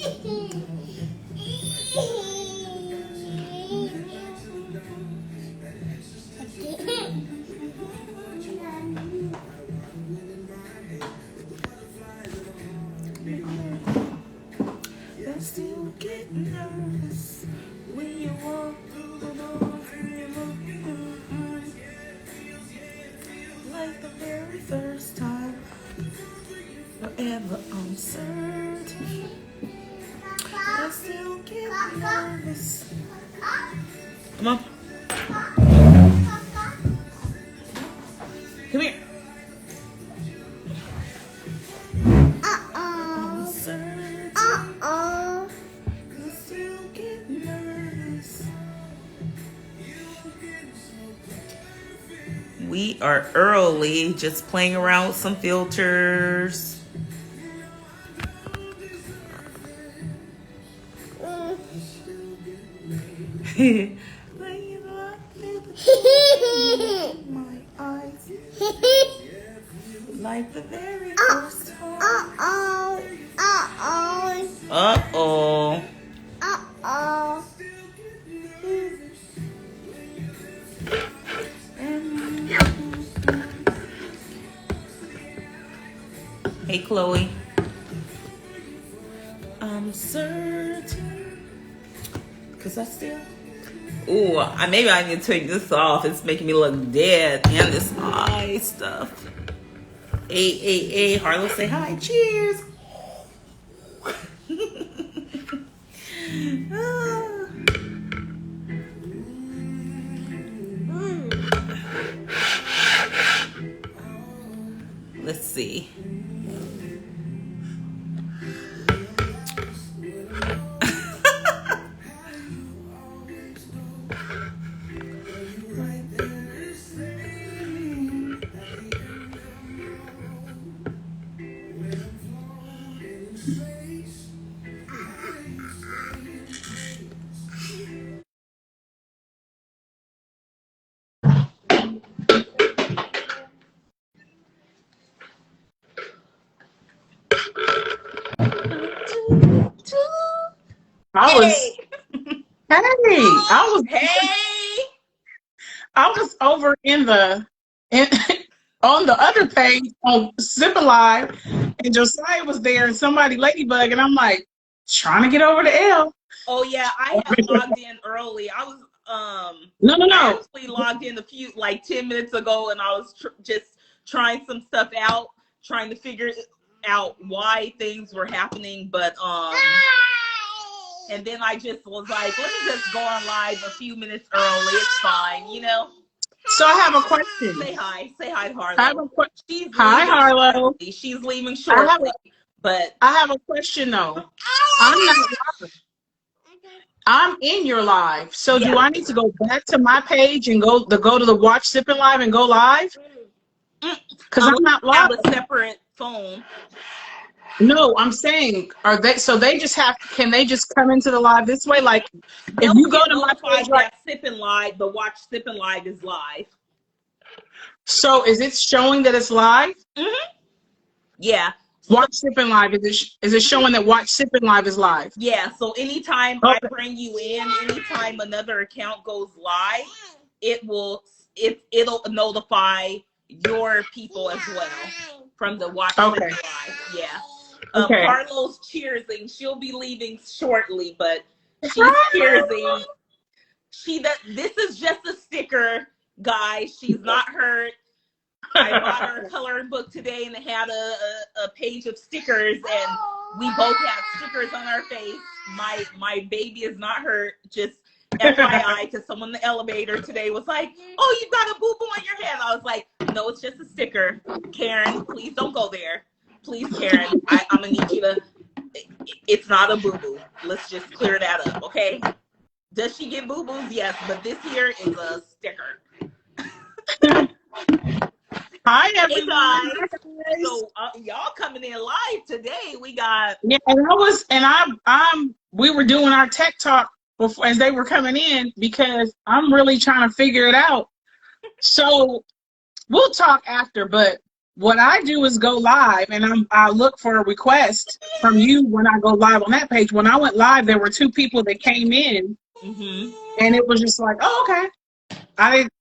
I still get nervous when you walk through the door. Like the very first time, forever uncertain. I still get nervous. Come on. Come here. Uncertain. I still get nervous. We are early, just playing around with some filters. My eyes, like the very first time. Uh-oh. Hey, Chloe. I'm certain. Because I still... Ooh, maybe I need to take this off. It's making me look dead. And this eye stuff. Hey, Harlow, say hi. Cheers. Let's see. I was over on the other page on Zip Live, and Josiah was there, and somebody ladybug, and I'm like trying to get over to L. Oh yeah, I have logged in early. I was No. I actually logged in 10 minutes ago, and I was just trying some stuff out, trying to figure out why things were happening, but and then I just was like, let me just go on live a few minutes early. It's fine, you know. So I have a question. Say hi to Harlow. I have a question. Hi, Harlow. She's leaving shortly, but I have a question though. I'm not live. I'm in your live. So do I need to go back to my page and go to the Watch Sipping Live and go live? Because I'm not live. Have a separate phone. No, I'm saying, can they just come into the live this way? Like, if you go to my page, right? Sipping Live, the Watch Sipping Live is live. So is it showing that it's live? Mm-hmm. Yeah. Watch Sipping Live, is it showing that Watch Sipping Live is live? Yeah, so anytime I bring you in, anytime another account goes live, it'll notify your people as well from the Watch Sipping Live. Yeah. Carlos cheersing. She'll be leaving shortly, but she's cheersing. This is just a sticker, guys. She's not hurt. I bought her a coloring book today, and it had a page of stickers, and we both have stickers on our face. My baby is not hurt. Just FYI, because someone in the elevator today was like, "Oh, you got a boo-boo on your head." I was like, "No, it's just a sticker." Karen, please don't go there. Please, Karen, I'm gonna need you to. It's not a boo-boo. Let's just clear that up, okay? Does she get boo-boos? Yes, but this here is a sticker. Hi, everyone. Hey guys. So y'all coming in live today. We got we were doing our tech talk before, as they were coming in, because I'm really trying to figure it out. So we'll talk after, but what I do is go live, and I look for a request from you when I go live on that page. When I went live, there were 2 people that came in, and it was just like, oh, okay. I didn't.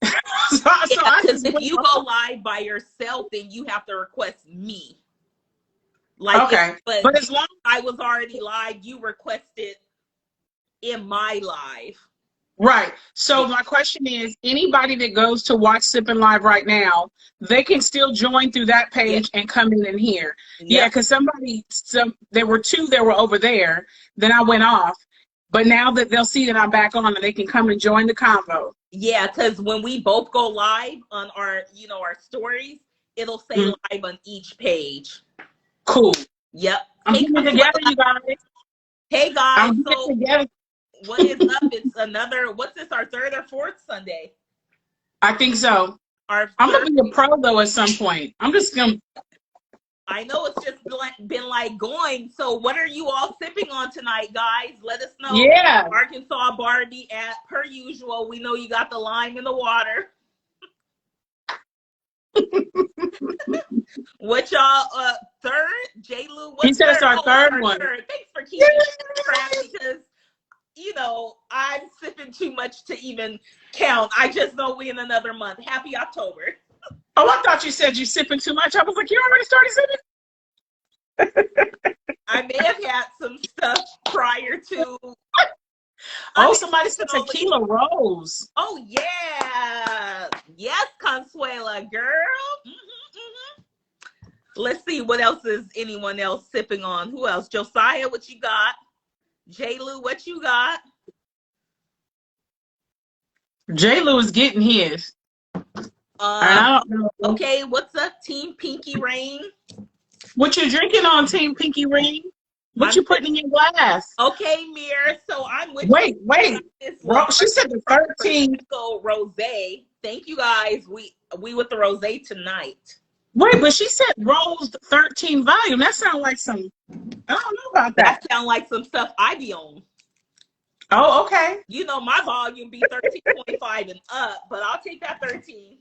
Because if you go live by yourself, then you have to request me. Like, okay, but as long as I was already live, you requested in my live. Right. So my question is, anybody that goes to Watch Sipping Live right now, they can still join through that page and come in and hear. Yeah, because there were 2 that were over there. Then I went off. But now that they'll see that I'm back on, and they can come and join the convo. Yeah, because when we both go live on our, our stories, it'll say live on each page. Cool. Yep. I'm getting together, you guys. Hey, guys. I'm getting together. What is up? It's another, what's this, our 3rd or 4th Sunday? I think so. I'm going to be a pro, though, at some point. I'm just going to. I know it's just been like going. So what are you all sipping on tonight, guys? Let us know. Yeah. Arkansas Barbie, per usual. We know you got the lime in the water. What y'all, 3rd? J-Lou, what's He said it's our 3rd one. Thanks for keeping track, because I'm sipping too much to even count. I just know we in another month. Happy October. Oh, I thought you said you sipping too much. I was like, you already started sipping? I may have had some stuff prior to. Oh, somebody said tequila rose. Oh, yeah. Yes, Consuela, girl. Let's see, what else is anyone else sipping on? Who else? Josiah, what you got? J-Lou, what you got? J-Lou is getting his. I don't know. Okay, what's up, Team Pinky Rain? What you drinking on, Team Pinky Rain? What you putting in your glass? Okay, Mir. So I'm with Wait. She said the 13. Rosé. Thank you, guys. We with the rosé tonight. Wait, but she said Rose 13 volume. That sounds like some. I don't know about that. That sounds like some stuff I be on. Oh, okay. My volume be 13.5 and up, but I'll take that 13.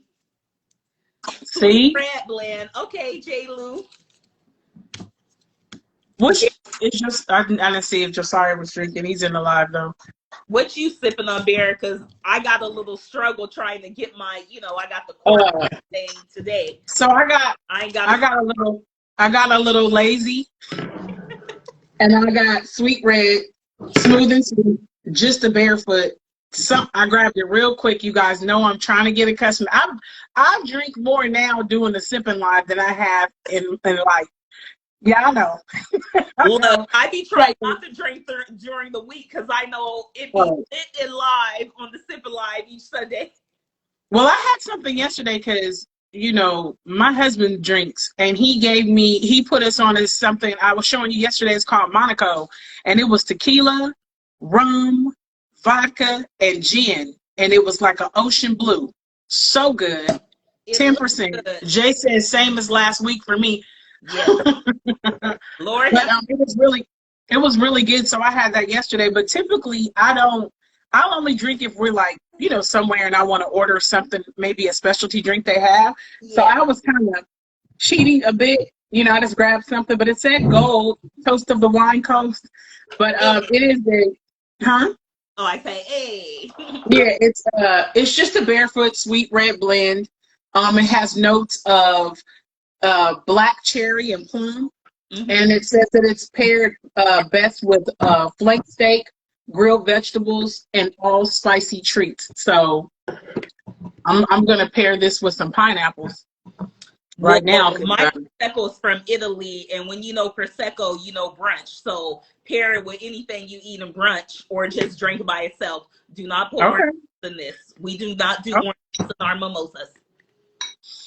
See? Red blend. Okay, J-Lou. It's just, I didn't see if Josiah was drinking. He's in the live, though. What you sipping on, Bear? Because I got a little struggle trying to get my, I got the core thing today. So I got a little lazy, and I got sweet red, smooth and sweet, just a barefoot. I grabbed it real quick. You guys know I'm trying to get accustomed. I drink more now doing the sipping live than I have in life. Yeah, I know. Well, I be trying not to drink during the week, because I know it be lit live on the sipping live each Sunday. Well, I had something yesterday because, my husband drinks, and he put us on as something I was showing you yesterday. It's called Monaco, and it was tequila, rum, vodka, and gin, and it was like an ocean blue. So good. 10%. Jay said same as last week for me. Yeah. Lord, but it was really good. So I had that yesterday. But typically, I'll only drink if we're like, somewhere and I want to order something, maybe a specialty drink they have. Yeah. So I was kind of cheating a bit. I just grabbed something, but it said Gold, Toast of the Wine Coast. But it is Oh, I say, hey. Yeah, it's just a barefoot sweet red blend. It has notes of black cherry and plum, and it says that it's paired best with flake steak, grilled vegetables, and all spicy treats. So I'm gonna pair this with some pineapples now. My prosecco is from Italy, and when prosecco, brunch. So pair it with anything you eat in brunch, or just drink by itself. Do not pour orange in this. We do not do orange in our mimosas.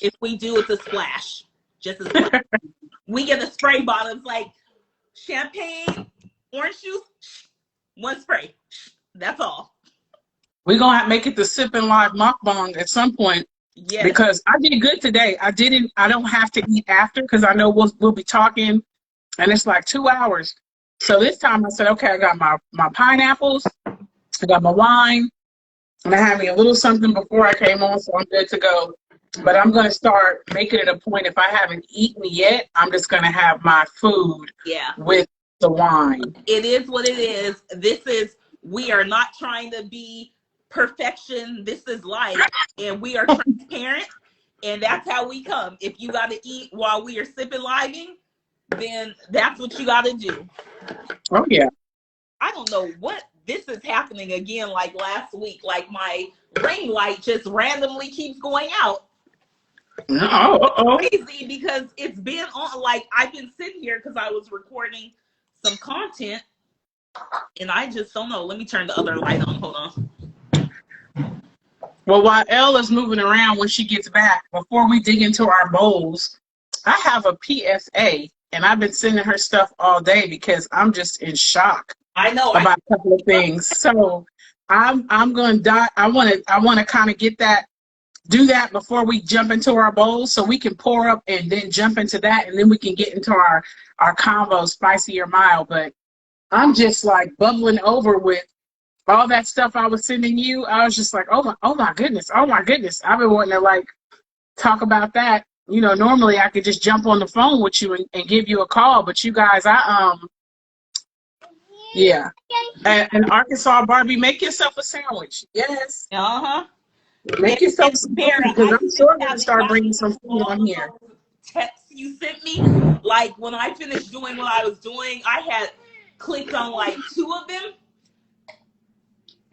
If we do, it's a splash. Just a splash. We get a spray bottle. It's like champagne, orange juice, one spray. That's all. We're gonna have to make it the sipping live mukbang at some point. Yeah. Because I did good today. I don't have to eat after, because I know we'll be talking, and it's like 2 hours. So this time I said, okay, I got my pineapples, I got my wine, and I had me a little something before I came on, so I'm good to go. But I'm going to start making it a point. If I haven't eaten yet, I'm just going to have my food with the wine. It is what it is. We are not trying to be perfection. This is life. And we are transparent. And that's how we come. If you got to eat while we are sipping living, then that's what you got to do. Oh, yeah. I don't know what this is happening again like last week. Like my ring light just randomly keeps going out. It's crazy because it's been on, like I've been sitting here because I was recording some content and I just don't know. Let me turn the other light on. Hold on. Well, while Elle is moving around when she gets back, before we dig into our bowls, I have a PSA and I've been sending her stuff all day because I'm just in shock. I know about a couple of things. So I'm going to die. I want to kind of do that before we jump into our bowls so we can pour up and then jump into that and then we can get into our combo, spicy or mild. But I'm just like bubbling over with all that stuff I was sending you. I was just like, oh my goodness. I've been wanting to like talk about that. You know, normally I could just jump on the phone with you and give you a call, but you guys, yeah. And Arkansas Barbie, make yourself a sandwich. Yes. Make yourself some food because I'm sure I'm going to start bringing some food on here. Text you sent me, like when I finished doing what I was doing, I had clicked on like 2 of them.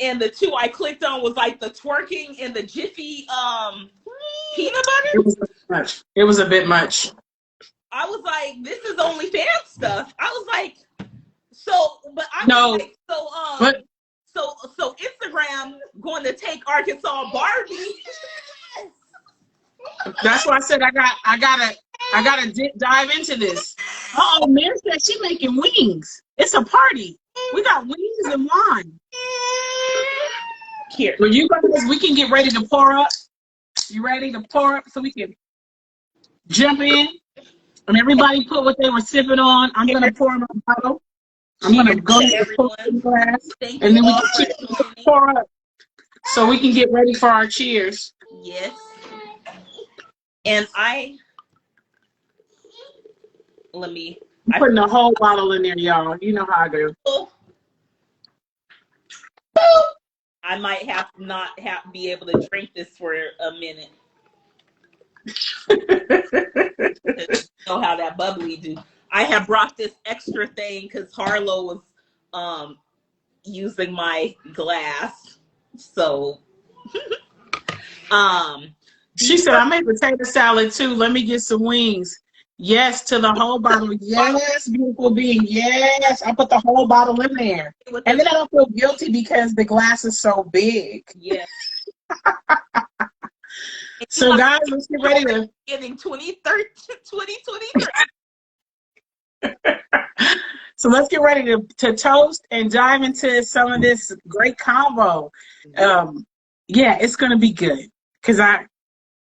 And the 2 I clicked on was like the twerking and the Jiffy peanut butter. It was a bit much. I was like, this is OnlyFans stuff. I was like, so Instagram going to take Arkansas Barbie. That's why I said I gotta dive into this. Oh, Mary said she making wings. It's a party. We got wings and wine. Here. Well, you guys, we can get ready to pour up. You ready to pour up so we can jump in? And everybody put what they were sipping on. I'm gonna pour my bottle. I'm going to go to the glass, and then we can pour up so we can get ready for our cheers. Yes. And I'm putting the whole bottle in there, y'all. You know how I do. I might not be able to drink this for a minute. You know how that bubbly do. I have brought this extra thing because Harlow was using my glass. So she said, I made potato salad too. Let me get some wings. Yes, to the whole bottle. Yes, beautiful being. Yes. I put the whole bottle in there. And then I don't feel guilty because the glass is so big. Yes. So guys, let's get ready to getting 2023. So let's get ready to toast and dive into some of this great combo. Yeah, it's gonna be good because I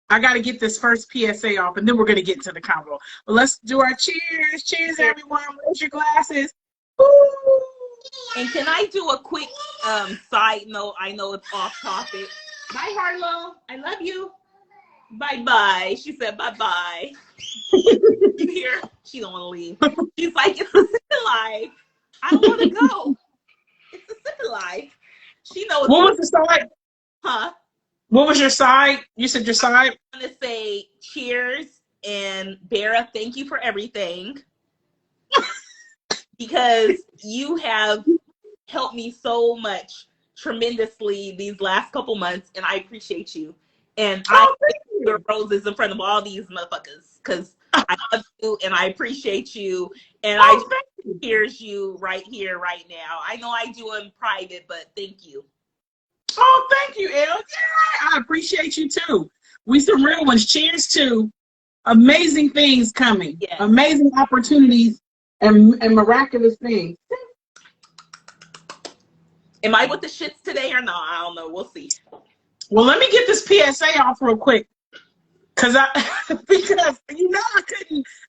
got to get this first PSA off, and then we're gonna get into the combo. But let's do our cheers. Cheers, everyone. Raise your glasses. Woo! And can I do a quick side note? I know it's off topic. Bye, Harlow. I love you. Bye-bye. She said bye-bye. You hear? She don't want to leave. She's like, it's a sipping life. I don't want to go. It's a sipping life. She knows. What was the side? Huh? What was your side? You said your side? I'm going to say cheers. And Bara, thank you for everything. Because you have helped me so much tremendously these last couple months. And I appreciate you. And I put the roses in front of all these motherfuckers because I love you and I appreciate you. And I cheers you right here, right now. I know I do in private, but thank you. Oh, thank you, Elle. Yeah, I appreciate you too. We some real ones. Cheers to amazing things coming. Yes. Amazing opportunities and miraculous things. Am I with the shits today or not? I don't know. We'll see. Well, let me get this PSA off real quick, because you know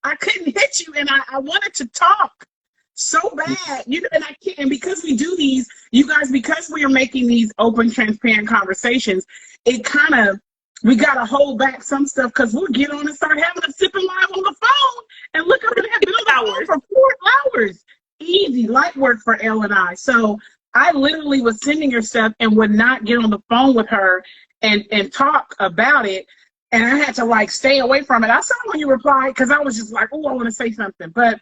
I couldn't hit you, and I wanted to talk so bad, and I can't. And because we do these, you guys, because we are making these open, transparent conversations, it kind of we gotta hold back some stuff because we'll get on and start having a sipping live on the phone and look up and have been on the phone for 4 hours. Easy, light work for Elle and I. So I literally was sending her stuff and would not get on the phone with her and talk about it. And I had to like stay away from it. I saw when you replied because I was just like, oh, I want to say something. But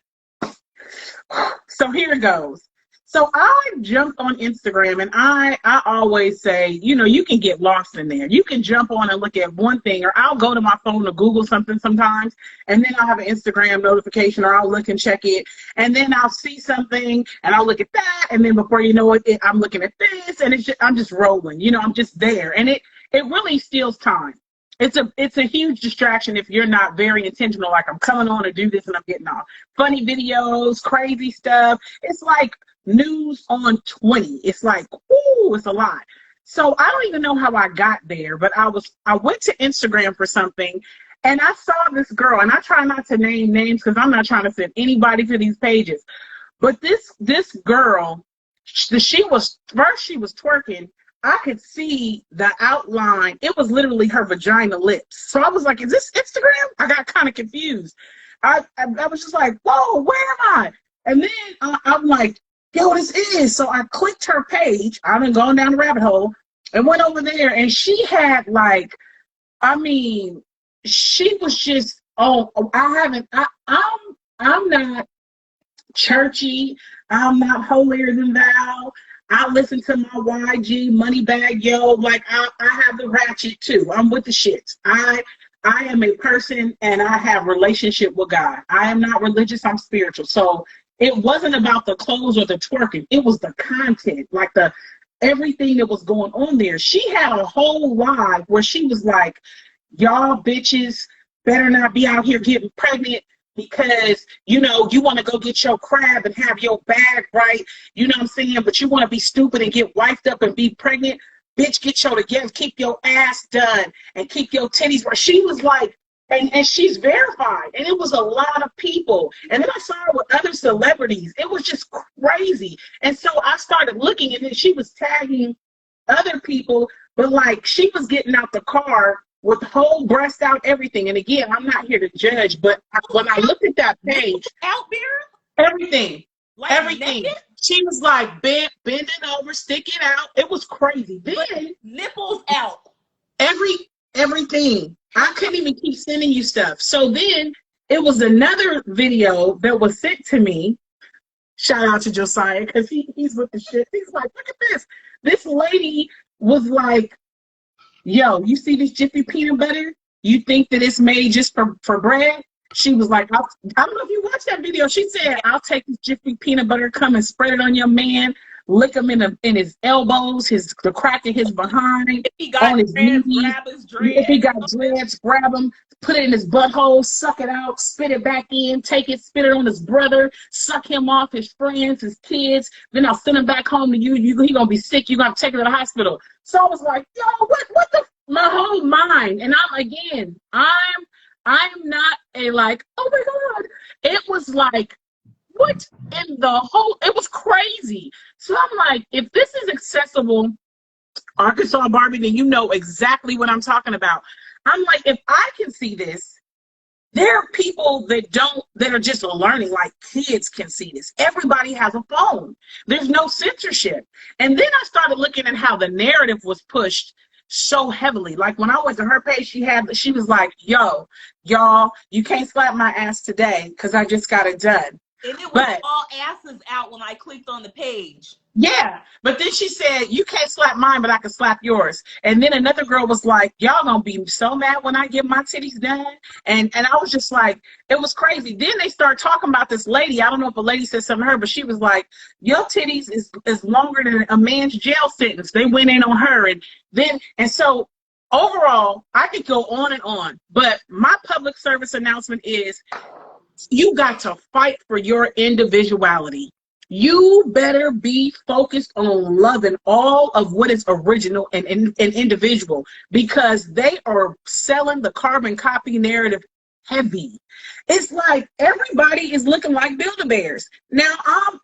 so here it goes. So I jumped on Instagram, and I always say, you know, you can get lost in there. You can jump on and look at one thing, or I'll go to my phone to Google something sometimes, and then I'll have an Instagram notification, or I'll look and check it, and then I'll see something, and I'll look at that, and then before you know it, I'm looking at this, and I'm just rolling. You know, I'm just there, and it really steals time. It's a huge distraction if you're not very intentional, like I'm coming on to do this and I'm getting off. Funny videos, crazy stuff. It's like news on 20. It's like, ooh, it's a lot. So I don't even know how I got there, but I went to Instagram for something, and I saw this girl, and I try not to name names because I'm not trying to send anybody to these pages. But this girl, she was twerking. I could see the outline. It was literally her vagina lips. So I was like, is this Instagram? I got kind of confused. I was just like, whoa, where am I? And then I'm like, yo, this is. So I clicked her page. I've been going down the rabbit hole and went over there. And she had like, I mean, she was just, I'm not churchy. I'm not holier than thou. I listen to my YG Moneybag Yo. Like I have the ratchet too. I'm with the shits. I am a person and I have relationship with God. I am not religious. I'm spiritual. So it wasn't about the clothes or the twerking. It was the content, like everything that was going on there. She had a whole live where she was like, y'all bitches better not be out here getting pregnant because, you know, you want to go get your crab and have your bag right, you know what I'm saying, but you want to be stupid and get wifed up and be pregnant. Bitch, get your together, keep your ass done, and keep your titties right. She was like, and she's verified, and it was a lot of people. And then I saw her with other celebrities. It was just crazy. And so I started looking, and then she was tagging other people, but like she was getting out the car with whole breast out, everything. And again, I'm not here to judge, but when I looked at that page, out there, everything, like everything. Naked? She was like bending over, sticking out. It was crazy. Then nipples out, everything. I couldn't even keep sending you stuff. So then it was another video that was sent to me. Shout out to Josiah because he's with the shit. He's like, look at this. This lady was like, yo, you see this Jiffy peanut butter? You think that it's made just for bread? She was like, I don't know if you watched that video. She said, I'll take this Jiffy peanut butter, come and spread it on your man, lick him in his elbows, the crack of his behind, if he got on his dreads, knees. grab his dreads. If he got dreads, grab him, put it in his butthole, suck it out, spit it back in, take it, spit it on his brother, suck him off, his friends, his kids. Then I'll send him back home to you. He gonna be sick. You gotta take him to the hospital. So I was like, yo, what the? My whole mind, and I'm not a like, oh my God. It was like, what in the whole, it was crazy. So I'm like, if this is accessible, Arkansas Barbie, then you know exactly what I'm talking about. I'm like, if I can see this, there are people that are just learning, like kids can see this. Everybody has a phone. There's no censorship. And then I started looking at how the narrative was pushed so heavily. Like when I went to her page, she was like, yo, y'all, you can't slap my ass today because I just got it done. And it was all asses out when I clicked on the page. Yeah, but then she said, you can't slap mine, but I can slap yours. And then another girl was like, y'all gonna be so mad when I get my titties done. And I was just like, it was crazy. Then they start talking about this lady. I don't know if a lady said something to her, but she was like, your titties is longer than a man's jail sentence. They went in on her. And so overall, I could go on and on. But my public service announcement is, you got to fight for your individuality. You better be focused on loving all of what is original and individual, because they are selling the carbon copy narrative heavy. It's like everybody is looking like Build-A-Bears. Now,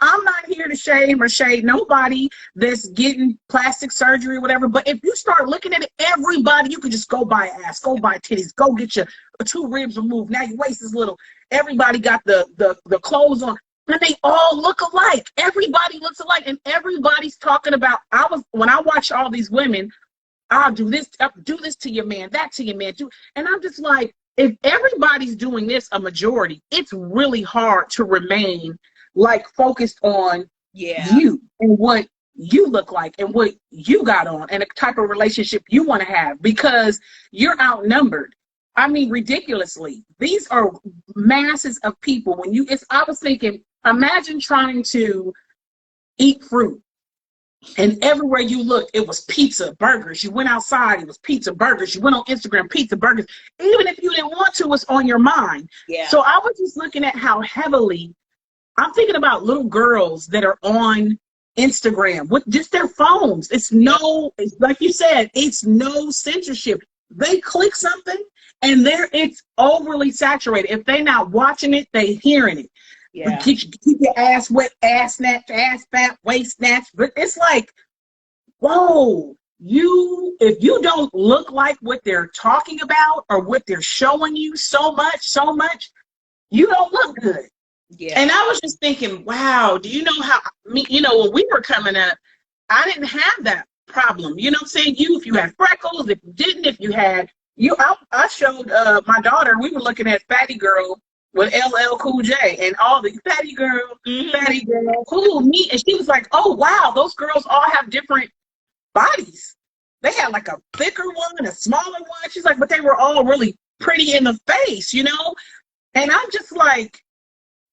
I'm not here to shame or shade nobody that's getting plastic surgery or whatever, but if you start looking at it, everybody, you could just go buy ass, go buy titties, go get your 2 ribs removed. Now your waist is little. Everybody got the clothes on. And they all look alike. Everybody looks alike. And everybody's talking about, when I watch all these women, I'll do this to your man, that to your man, and I'm just like, if everybody's doing this, a majority, it's really hard to remain like focused on you and what you look like and what you got on and the type of relationship you want to have, because you're outnumbered. I mean, ridiculously. These are masses of people. I was thinking, imagine trying to eat fruit. And everywhere you looked, it was pizza, burgers. You went outside, it was pizza, burgers. You went on Instagram, pizza, burgers. Even if you didn't want to, it's on your mind. Yeah. So I was just looking at how heavily, I'm thinking about little girls that are on Instagram with just their phones. It's like you said, it's no censorship. They click something and it's overly saturated. If they're not watching it, they hearing it. Yeah. Keep your ass wet, ass snatch, ass fat, waist snatch. But it's like, whoa, if you don't look like what they're talking about or what they're showing you so much, you don't look good. Yeah. And I was just thinking, wow, do you know how, when we were coming up, I didn't have that problem. You know what I'm saying? If you had freckles, if you didn't, if you had, I showed my daughter, we were looking at Fatty Girl with LL Cool J and all the fatty girl, cool, me. And she was like, oh, wow, those girls all have different bodies. They had like a thicker one, a smaller one. She's like, but they were all really pretty in the face, And I'm just like,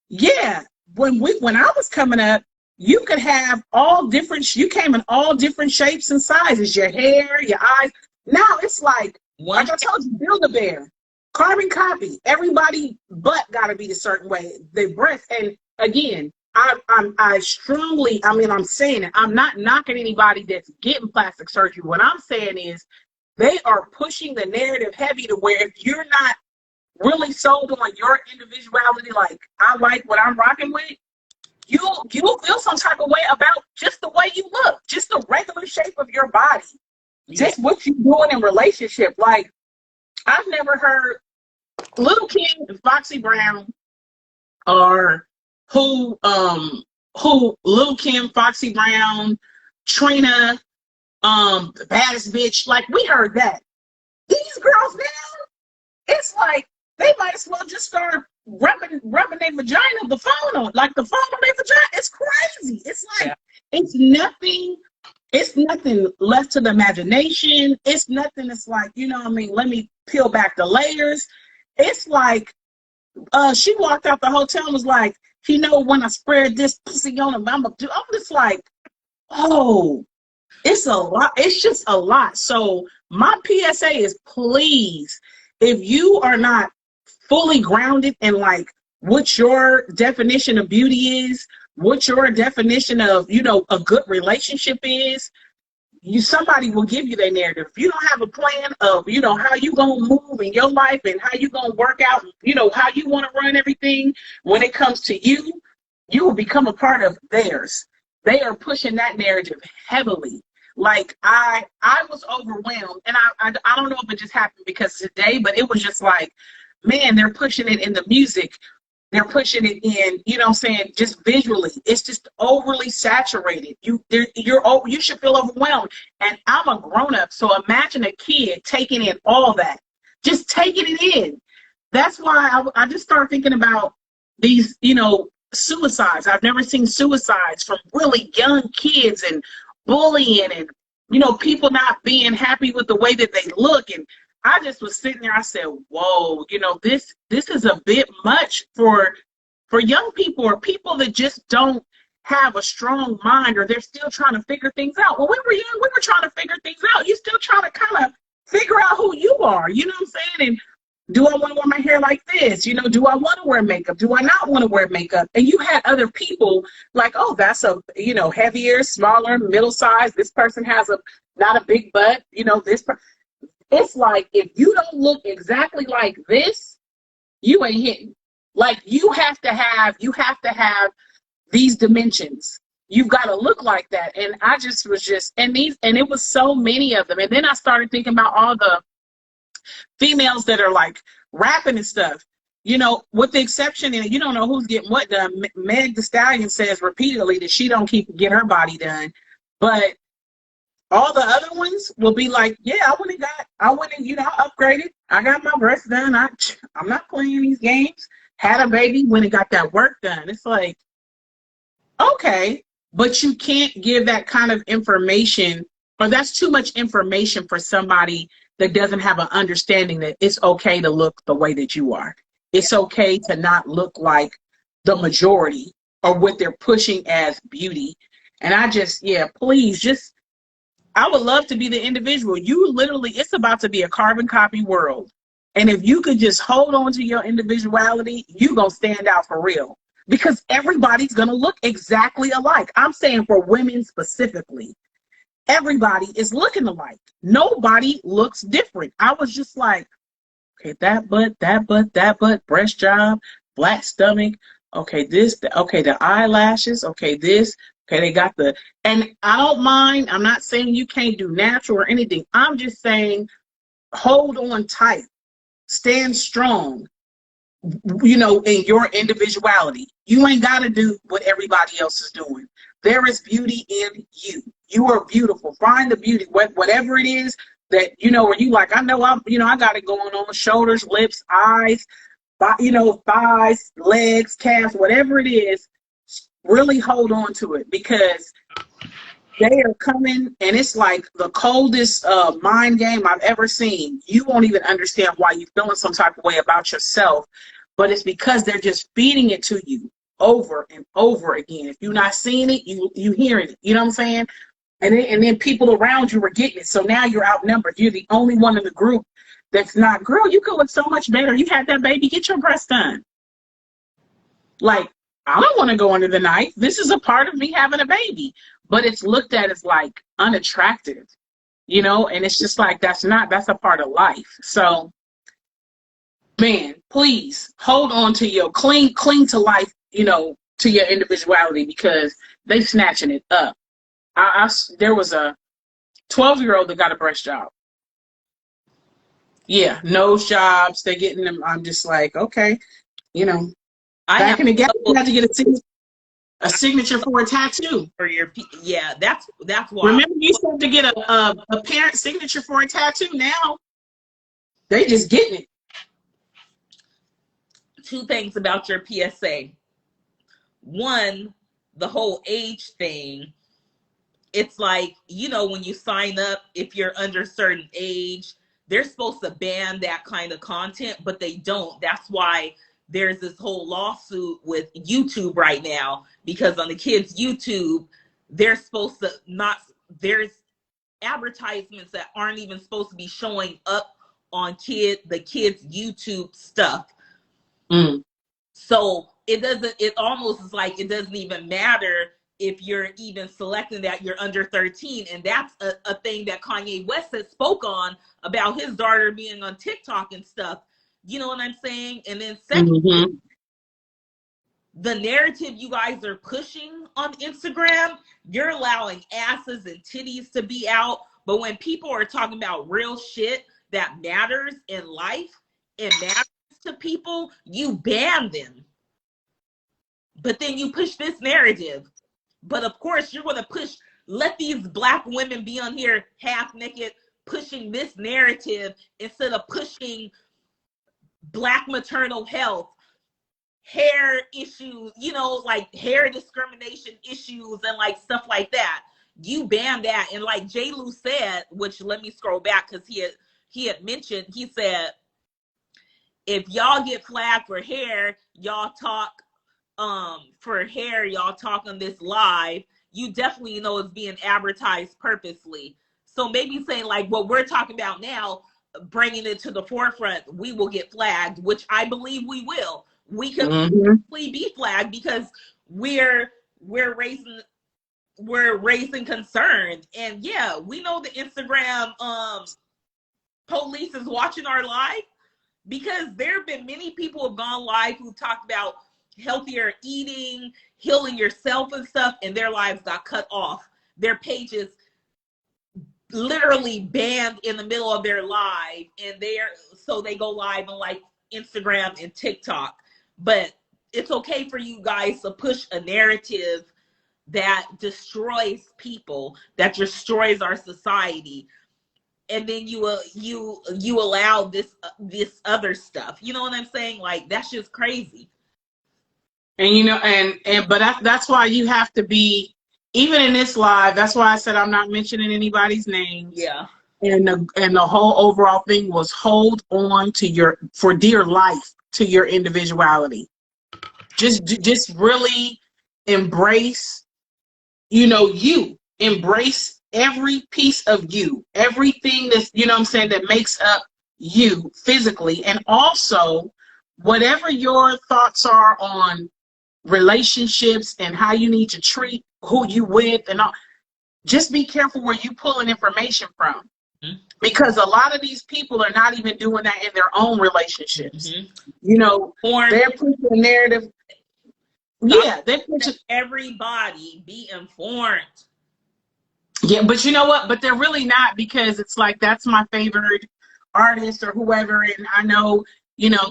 yeah, when I was coming up, you could have you came in all different shapes and sizes, your hair, your eyes. Now it's like I told you, Build-A-Bear. Carbon copy. Everybody butt got to be a certain way. The breast, and again, I'm saying it. I'm not knocking anybody that's getting plastic surgery. What I'm saying is they are pushing the narrative heavy to where if you're not really sold on your individuality, like I like what I'm rocking with, you'll feel some type of way about just the way you look, just the regular shape of your body, just what you're doing in relationship. Like, I've never heard Lil' Kim and Foxy Brown are who Lil' Kim, Foxy Brown, Trina, the baddest bitch. Like, we heard that. These girls now, it's like they might as well just start rubbing their vagina, the phone on, like the phone on their vagina. It's crazy. It's like it's nothing left to the imagination. It's nothing. It's like, let me peel back the layers. It's like she walked out the hotel and was like, when I spread this pussy on him, I'm just like, oh, it's a lot. It's just a lot. So my PSA is, please, if you are not fully grounded in like what your definition of beauty is, what your definition of, a good relationship is, somebody will give you that narrative. If you don't have a plan of, how you gonna move in your life and how you gonna work out, how you want to run everything when it comes to you, you will become a part of theirs. They are pushing that narrative heavily. Like I was overwhelmed, and I don't know if it just happened because today, but it was just like, man, they're pushing it in the music. They're pushing it in, just visually. It's just overly saturated. You should feel overwhelmed. And I'm a grown-up, so imagine a kid taking in all that. Just taking it in. That's why I just started thinking about these, suicides. I've never seen suicides from really young kids and bullying and, people not being happy with the way that they look. And I just was sitting there. I said, whoa, this is a bit much for young people or people that just don't have a strong mind, or they're still trying to figure things out. When we were young, we were trying to figure things out. You're still trying to kind of figure out who you are. You know what I'm saying? And do I want to wear my hair like this? Do I want to wear makeup? Do I not want to wear makeup? And you had other people like, oh, that's a, heavier, smaller, middle size. This person has not a big butt. It's like, if you don't look exactly like this, you ain't hitting. Like you have to have these dimensions. You've got to look like that. And I just was just, and it was so many of them. And then I started thinking about all the females that are like rapping and stuff, you know, with the exception, and you don't know who's getting what done. Meg the Stallion says repeatedly that she don't get her body done, but all the other ones will be like, yeah, I went and, you know, I upgraded. I got my breasts done. I'm not playing these games. Had a baby, went and got that work done. It's like, okay, but you can't give that kind of information, or that's too much information for somebody that doesn't have an understanding that it's okay to look the way that you are. It's okay to not look like the majority or what they're pushing as beauty. And I just, yeah, please just, I would love to be the individual. You literally, it's about to be a carbon copy world. And if you could just hold on to your individuality, you gonna stand out for real. Because everybody's gonna look exactly alike. I'm saying for women specifically, everybody is looking alike. Nobody looks different. I was just like, okay, that butt, breast job, black stomach, okay, okay, the eyelashes, okay, this, okay, they got the, and I don't mind, I'm not saying you can't do natural or anything. I'm just saying, hold on tight, stand strong, you know, in your individuality. You ain't got to do what everybody else is doing. There is beauty in you. You are beautiful. Find the beauty, whatever it is that, you know, where you like, I know I got it going on, shoulders, lips, eyes, you know, thighs, legs, calves, whatever it is, really hold on to it, because they are coming, and it's like the coldest mind game I've ever seen. You won't even understand why you're feeling some type of way about yourself, but it's because they're just feeding it to you over and over again. If you're not seeing it, you hearing it. You know what I'm saying? And then people around you are getting it. So now you're outnumbered. You're the only one in the group that's not. Girl, you could look so much better. You had that baby. Get your breast done. Like, I don't want to go under the knife. This is a part of me having a baby. But it's looked at as like unattractive, you know? And it's just like, that's a part of life. So, man, please hold on to your cling to life, you know, to your individuality, because they snatching it up. There was a 12-year-old that got a breast job. Yeah, nose jobs, they're getting them. I'm just like, okay, you know, back in the day, you had to get a signature for a tattoo. For your, yeah, that's why. Remember, you used to have to get a parent signature for a tattoo. Now, they just getting it. Two things about your PSA. One, the whole age thing. It's like, you know, when you sign up, if you're under a certain age, they're supposed to ban that kind of content, but they don't. That's why there's this whole lawsuit with YouTube right now, because on the kids' YouTube, they're supposed to not, there's advertisements that aren't even supposed to be showing up on the kids' YouTube stuff. So it almost is like it doesn't even matter if you're even selecting that you're under 13. And that's a thing that Kanye West has spoke on about his daughter being on TikTok and stuff. You know what I'm saying? And then secondly, the narrative you guys are pushing on Instagram, you're allowing asses and titties to be out. But when people are talking about real shit that matters in life and matters to people, you ban them. But then you push this narrative. But of course, you're going to let these Black women be on here half naked, pushing this narrative instead of pushing Black maternal health, hair issues, you know, like hair discrimination issues and like stuff like that. You ban that. And like J. Lou said, which let me scroll back because he had mentioned, he said, if y'all get flagged for hair, y'all talk y'all talk on this live, you definitely know it's being advertised purposely. So maybe saying like what we're talking about now, bringing it to the forefront, we will get flagged, which I believe we will. We could be flagged because we're raising concern. And yeah, we know the Instagram police is watching our live. because there have been many people who have gone live who talked about healthier eating, healing yourself and stuff, and their lives got cut off. Their pages literally banned in the middle of their live, and so they go live on like Instagram and TikTok. But it's okay for you guys to push a narrative that destroys people, that destroys our society, and then you allow this other stuff. You know what I'm saying? Like, that's just crazy. And you know, but that's why you have to be, even in this live. That's why I said I'm not mentioning anybody's names. Yeah. And the whole overall thing was hold on to for dear life to your individuality. Just really embrace, you embrace every piece of you, everything that's, what I'm saying, that makes up you physically. And also whatever your thoughts are on relationships and how you need to treat who you with and all, just be careful where you pulling information from. Mm-hmm. Because a lot of these people are not even doing that in their own relationships. Mm-hmm. They're pushing a narrative. Yeah, they're pushing. Everybody be informed. Yeah, but you know what? But they're really not, because it's like, that's my favorite artist or whoever, and I know,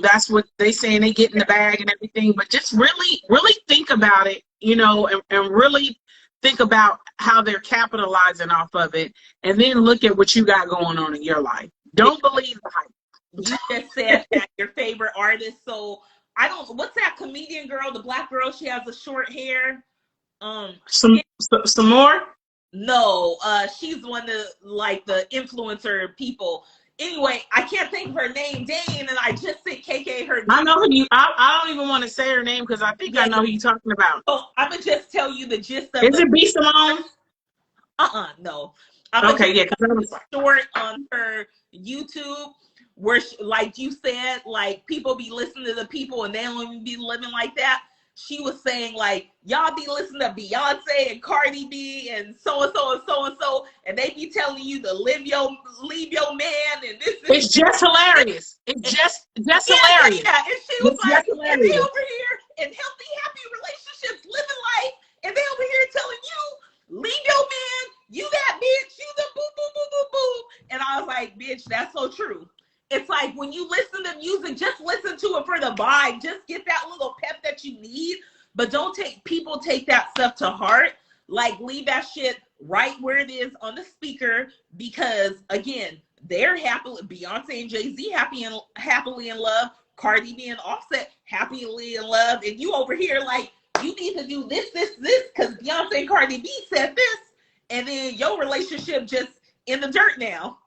that's what they say, and they get in the bag and everything. But just really, really think about it, and really think about how they're capitalizing off of it, and then look at what you got going on in your life. Don't believe the hype. You just said that your favorite artist, so I don't. What's that comedian girl? The black girl. She has the short hair. Some more. No, she's one of the influencer people. Anyway, I can't think of her name, Dane, and I just said KK her name. I know who you. I don't even want to say her name, because I think I know who you're talking about. So I'm gonna just tell you the gist of it. Is it B Simone? No. Okay, yeah, because I was short on her YouTube, where like you said, like people be listening to the people and they don't even be living like that. She was saying, like, y'all be listening to Beyonce and Cardi B and so and so and so and so, and they be telling you to leave your man, and this is. It's just hilarious. It's just hilarious. Yeah, and she was like, and they over here in healthy, happy relationships, living life, and they over here telling you, leave your man, you that bitch, you the boo boo boo boo boo. And I was like, bitch, that's so true. It's like, when you listen to music, just listen to it for the vibe. Just get that little pep that you need. But don't people take that stuff to heart. Like, leave that shit right where it is on the speaker. Because, again, they're happily, Beyonce and Jay-Z happily in love. Cardi B and Offset happily in love. And you over here like, you need to do this, because Beyonce and Cardi B said this. And then your relationship just in the dirt now.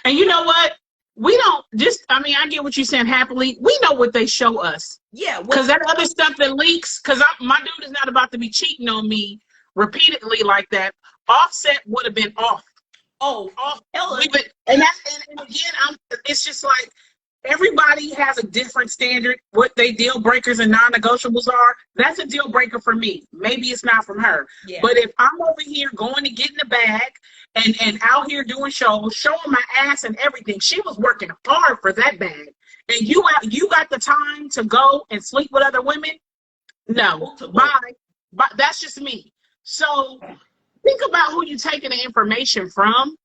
And you know what? We don't I get what you're saying, happily. We know what they show us. Yeah. Because that other stuff that leaks, because my dude is not about to be cheating on me repeatedly like that. Offset would have been off. Oh, and again, it's just like, everybody has a different standard, what they deal breakers and non-negotiables are. That's a deal breaker for me. Maybe it's not from her. Yeah. But if I'm over here going to get in the bag and out here doing shows, showing my ass and everything, she was working hard for that bag. And you got the time to go and sleep with other women? No. Bye. But that's just me. So think about who you're taking the information from,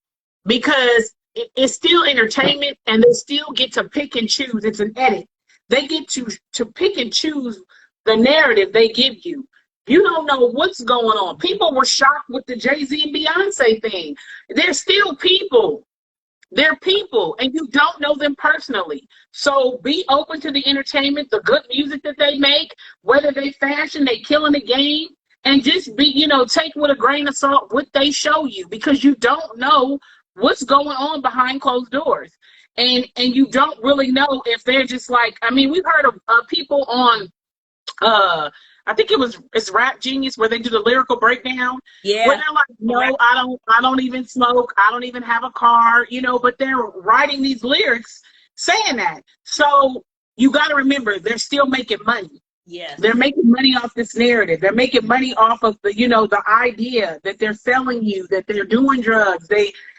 because it's still entertainment, and they still get to pick and choose. It's an edit. They get to pick and choose the narrative they give you. You don't know what's going on. People were shocked with the Jay-Z and Beyonce thing. They're still people. They're people, and you don't know them personally. So be open to the entertainment, the good music that they make, whether they fashion, they killing the game, and just be, take with a grain of salt what they show you, because you don't know what's going on behind closed doors. And you don't really know if they're just like, we've heard of people on, I think it's Rap Genius, where they do the lyrical breakdown. Yeah. Where they're like, no, I don't even smoke. I don't even have a car, but they're writing these lyrics saying that. So you got to remember, they're still making money. Yes. They're making money off this narrative. They're making money off of the idea that they're selling you, that they're doing drugs.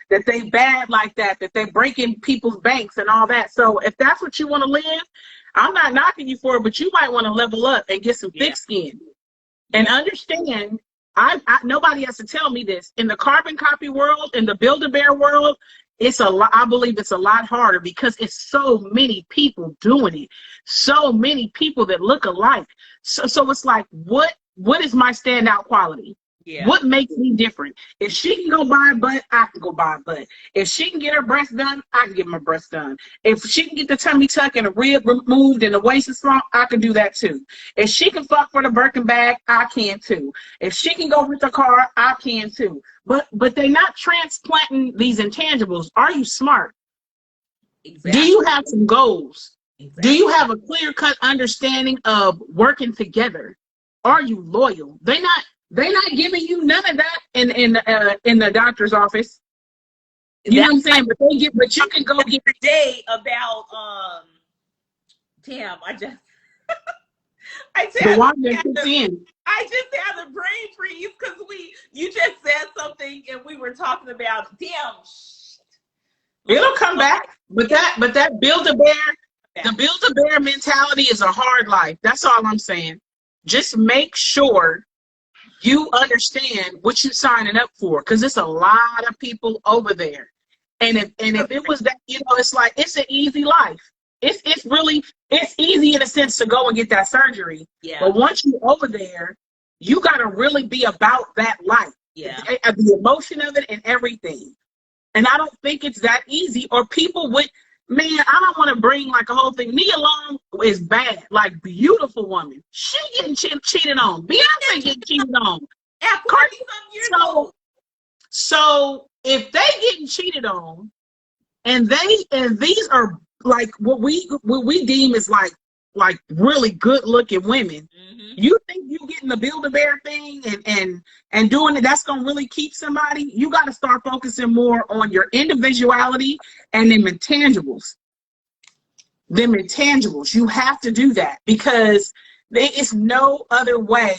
that they bad like that, that they breaking people's banks and all that. So if that's what you want to live, I'm not knocking you for it, but you might want to level up and get some thick skin and understand. Nobody has to tell me this. In the carbon copy world, in the Build-A-Bear world, it's a lot. I believe it's a lot harder because it's so many people doing it. So many people that look alike. So it's like, what is my standout quality? Yeah. What makes me different? If she can go buy a butt, I can go buy a butt. If she can get her breast done, I can get my breast done. If she can get the tummy tuck and a rib removed and the waist is strong, I can do that too. If she can fuck for the Birkin bag, I can too. If she can go with the car, I can too. But they're not transplanting these intangibles. Are you smart? Exactly. Do you have some goals? Exactly. Do you have a clear-cut understanding of working together? Are you loyal? They're not giving you none of that in the doctor's office. You know what I'm saying? But you can go get today about damn, I just had a brain freeze because you just said something and we were talking about it'll come back. But that Build-A-Bear, the Build-A-Bear mentality is a hard life. That's all I'm saying. Just make sure you understand what you're signing up for, because it's a lot of people over there. And if it was that, it's like, it's an easy life. It's easy in a sense to go and get that surgery. Yeah. But once you're over there, you got to really be about that life. Yeah. The emotion of it and everything. And I don't think it's that easy, or people would, man, I don't want to bring like a whole thing. Nia Long is bad, like beautiful woman. She getting cheated on. Beyonce getting cheated on. So if they getting cheated on, and these are like what we deem as like really good looking women, you think you getting the Build-A-Bear thing and doing it, that's gonna really keep somebody? You got to start focusing more on your individuality and them intangibles. You have to do that, because there is no other way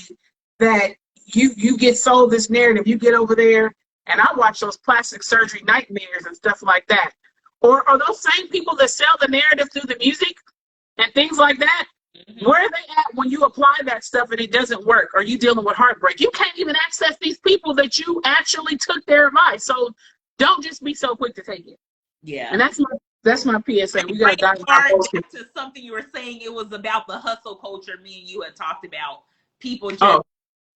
that you get sold this narrative. You get over there, and I watch those plastic surgery nightmares and stuff like that. Or those same people that sell the narrative through the music and things like that, where are they at when you apply that stuff and it doesn't work, or you dealing with heartbreak? You can't even access these people that you actually took their advice. So don't just be so quick to take it. Yeah. And that's my PSA. We got to dive to something you were saying. It was about the hustle culture me and you had talked about. People just,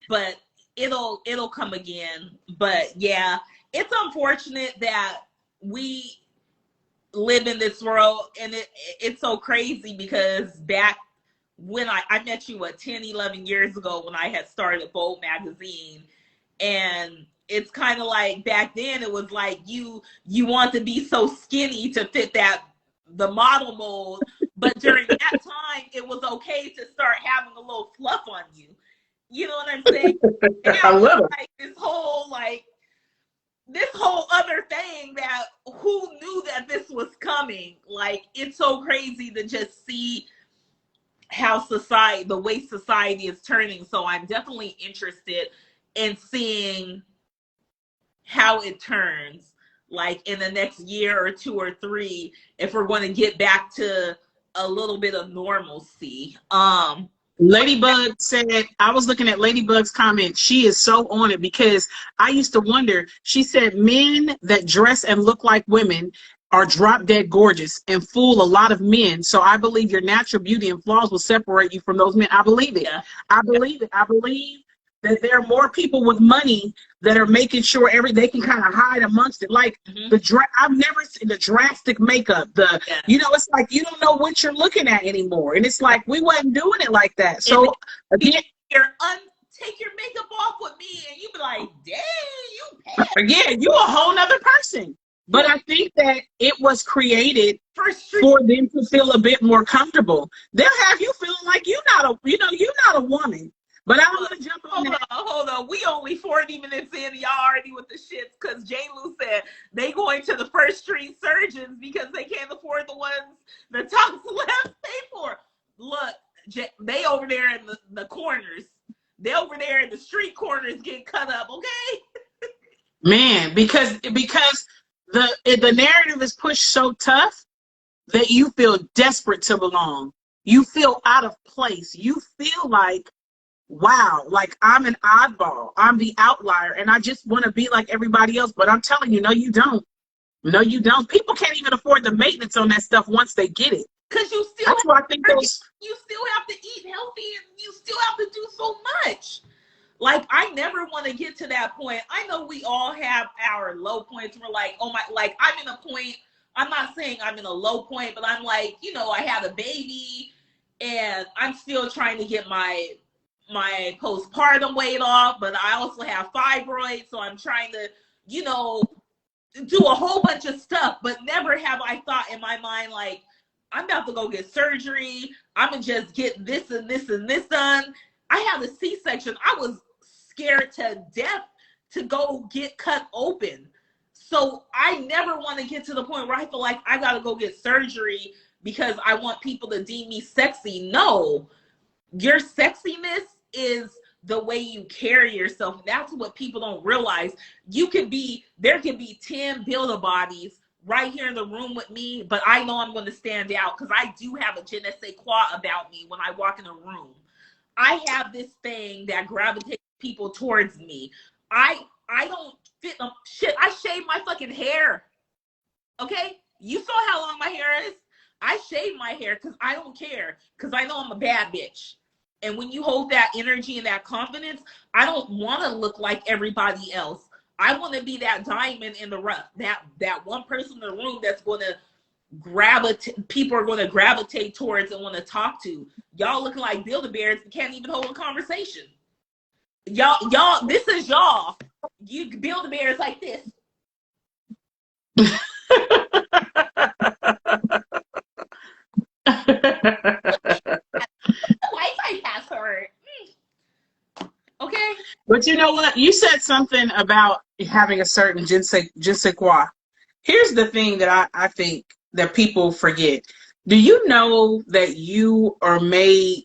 but it'll come again. But yeah, it's unfortunate that we live in this world, and it's so crazy because back when I met you 10, 11 years ago when I had started Bold Magazine, and it's kind of like back then it was like you want to be so skinny to fit the model mold, but during that time it was okay to start having a little fluff on you. You know what I'm saying? I love it. Like this whole other thing that who knew that this was coming? Like, it's so crazy to just see how the way society is turning. So I'm definitely interested in seeing how it turns, like in the next year or 2 or 3, if we're going to get back to a little bit of normalcy. Ladybug said, I was looking at Ladybug's comment. She is so on it, because I used to wonder. She said men that dress and look like women are drop dead gorgeous and fool a lot of men. So I believe your natural beauty and flaws will separate you from those men. I believe it. Yeah. I believe it. I believe that there are more people with money that are making sure they can kind of hide amongst it. Like I've never seen the drastic makeup. It's like you don't know what you're looking at anymore. And it's like we wasn't doing it like that. So again, take your makeup off with me, and you be like, dang, you bad. Again, you a whole nother person. But I think that it was created for them to feel a bit more comfortable. They'll have you feeling like you're not a woman. But I want to jump on that. Hold on. We only 40 minutes in. Y'all already with the shits, because J. Lou said they going to the first street surgeons because they can't afford the ones the Tops Left pay for. Look, they over there in the corners. They over there in the street corners getting cut up, okay? Man, because the narrative is pushed so tough that you feel desperate to belong. You feel out of place. You feel like, wow, like I'm an oddball. I'm the outlier, and I just want to be like everybody else. But I'm telling you, no, you don't. No, you don't. People can't even afford the maintenance on that stuff once they get it. Because you still That's why I think those. You still have to eat healthy, and you still have to do so much. Like, I never want to get to that point. I know we all have our low points. We're like, oh my, like I'm in a point. I'm not saying I'm in a low point, but I'm like, you know, I had a baby, and I'm still trying to get my postpartum weight off, but I also have fibroids, so I'm trying to, you know, do a whole bunch of stuff. But never have I thought in my mind, like, I'm about to go get surgery. I'm gonna just get this and this and this done. I had a C-section. I was scared to death to go get cut open. So I never want to get to the point where I feel like I gotta go get surgery because I want people to deem me sexy. No, your sexiness is the way you carry yourself. That's what people don't realize. There can be 10 build-a-bodies right here in the room with me, but I know I'm going to stand out because I do have a je ne sais quoi about me when I walk in a room. I have this thing that gravitates people towards me. I don't fit them. Shit, I shave my fucking hair. Okay? You saw how long my hair is? I shave my hair because I don't care, because I know I'm a bad bitch. And when you hold that energy and that confidence, I don't want to look like everybody else. I want to be that diamond in the rough, that one person in the room that's going to gravitate, people are going to gravitate towards and want to talk to. Y'all looking like Build-A-Bears and can't even hold a conversation. Y'all, this is y'all. You Build-A-Bears like this. Wi-Fi password. Okay. But you know what? You said something about having a certain je ne sais quoi. Here's the thing that I think that people forget. Do you know that you are made,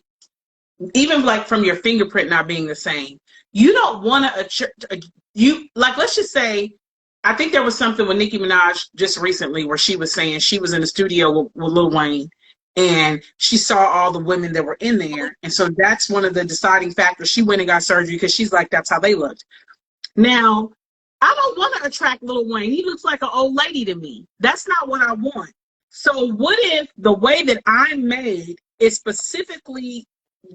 even like from your fingerprint not being the same? You don't want to, like, let's just say, I think there was something with Nicki Minaj just recently where she was saying she was in the studio with Lil Wayne, and she saw all the women that were in there. And so that's one of the deciding factors. She went and got surgery because she's like, that's how they looked. Now, I don't want to attract Lil Wayne. He looks like an old lady to me. That's not what I want. So what if the way that I'm made is specifically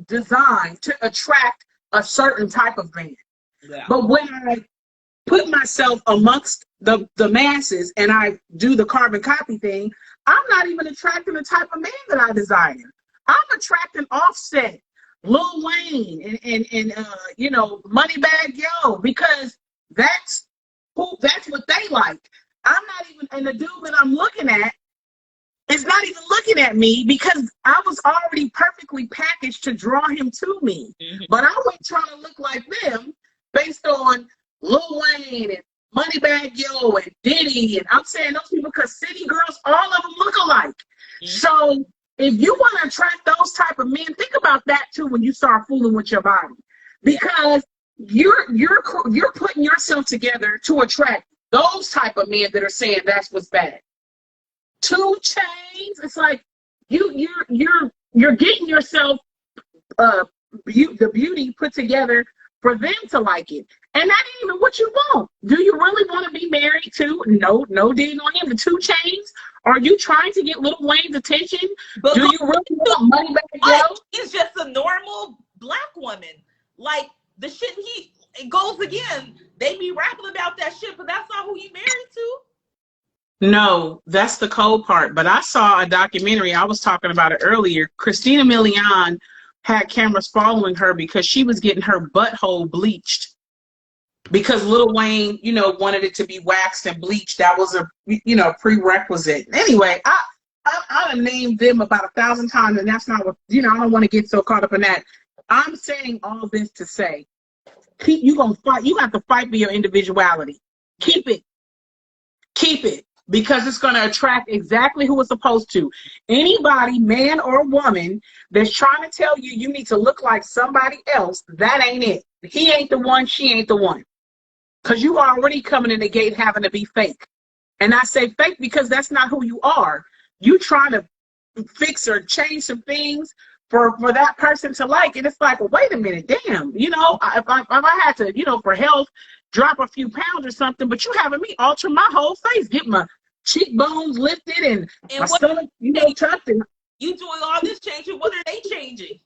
designed to attract a certain type of man? Yeah. But when I put myself amongst the masses and I do the carbon copy thing, I'm not even attracting the type of man that I desire. I'm attracting Offset, Lil Wayne, and you know, Moneybagg Yo, because that's what they like. I'm not even, and the dude that I'm looking at is not even looking at me because I was already perfectly packaged to draw him to me. Mm-hmm. But I wasn't trying to look like them based on Lil Wayne and Moneybagg Yo and Diddy, and I'm saying those people because city girls, all of them look alike. Mm-hmm. So if you want to attract those type of men, think about that too when you start fooling with your body, because you're putting yourself together to attract those type of men that are saying that's what's bad. 2 Chainz, it's like you're getting yourself the beauty put together for them to like it. And that ain't even what you want. Do you really want to be married to? No digging on him. The 2 Chainz? Are you trying to get Lil Wayne's attention? But do you really want Moneybagg Yo? He's just a normal black woman. Like, the shit it goes again. They be rapping about that shit, but that's not who you married to. No, that's the cold part. But I saw a documentary. I was talking about it earlier. Christina Milian had cameras following her because she was getting her butthole bleached. Because Lil Wayne, you know, wanted it to be waxed and bleached. That was a, you know, prerequisite. Anyway, I named them about 1,000 times, and that's not what, you know, I don't want to get so caught up in that. I'm saying all this to say, you gonna fight. You have to fight for your individuality. Keep it, because it's gonna attract exactly who it's supposed to. Anybody, man or woman, that's trying to tell you you need to look like somebody else, that ain't it. He ain't the one. She ain't the one. Because you already coming in the gate having to be fake. And I say fake because that's not who you are. You trying to fix or change some things for that person to like. And it's like, well, wait a minute, damn, you know, if I had to, you know, for health, drop a few pounds or something, but you having me alter my whole face, get my cheekbones lifted and my stomach, you know, tucked. And you doing all this changing. What are they changing?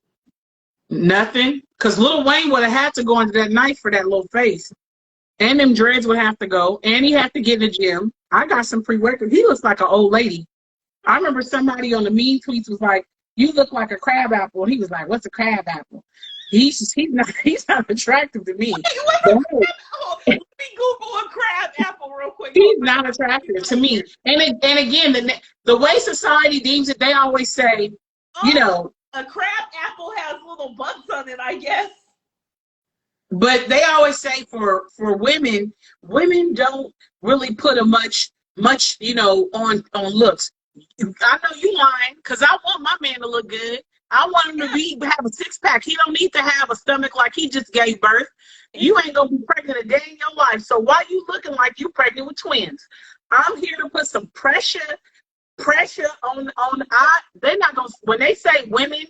Nothing. Because Lil Wayne would have had to go under that knife for that little face. And them dreads would have to go. And he had to get in the gym. I got some pre-workout. He looks like an old lady. I remember somebody on the mean tweets was like, you look like a crab apple. And he was like, what's a crab apple? He's not attractive to me. Let me Google a crab apple real quick. He's not attractive to me. And again, the way society deems it, they always say, you know, a crab apple has little bugs on it, I guess. But they always say for women don't really put a much, you know, on looks. I know you lying, because I want my man to look good. I want him to have a six-pack. He don't need to have a stomach like he just gave birth. You ain't gonna be pregnant a day in your life. So why you looking like you pregnant with twins? I'm here to put some pressure on they're not gonna, when they say women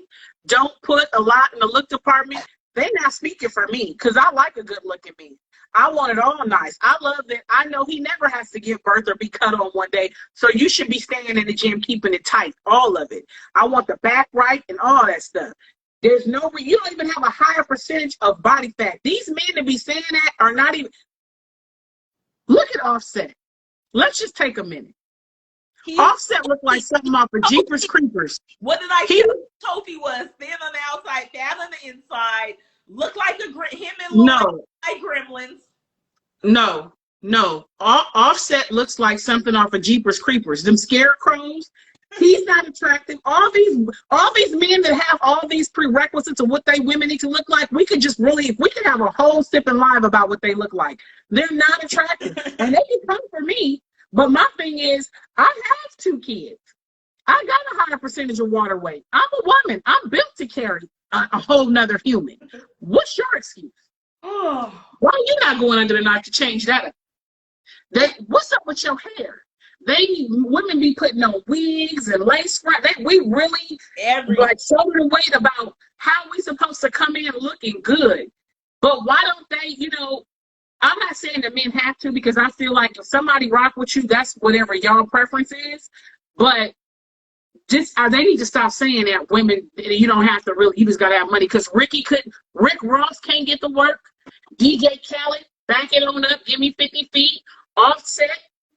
don't put a lot in the look department, they're not speaking for me, because I like a good looking man. I want it all nice. I love that. I know he never has to give birth or be cut on one day. So you should be staying in the gym, keeping it tight, all of it. I want the back right and all that stuff. There's no, you don't even have a higher percentage of body fat. These men to be saying that are not even, look at Offset. Let's just take a minute. Offset looked like something off of Jeepers Creepers. What did I say Tofi was? Thin on the outside, fat on the inside. Look like him and Lauren like gremlins. No. Offset looks like something off of Jeepers Creepers. Them scarecrows. He's not attractive. All these men that have all these prerequisites of what they women need to look like, we could just really, if we could have a whole sipping live about what they look like. They're not attractive. And they can come for me. But my thing is, I have 2 kids. I got a higher percentage of water weight. I'm a woman. I'm built to carry a whole nother human. What's your excuse? Why are you not going under the knife to change that? What's up with your hair? Women be putting on wigs and lace front. We really like showing the weight about how we supposed to come in looking good. But why don't they, you know, I'm not saying that men have to, because I feel like if somebody rock with you, that's whatever y'all preference is. But just they need to stop saying that women, you don't have to really, you just gotta have money. Because Rick Ross can't get to work. DJ Khaled, back it on up, give me 50 feet. Offset,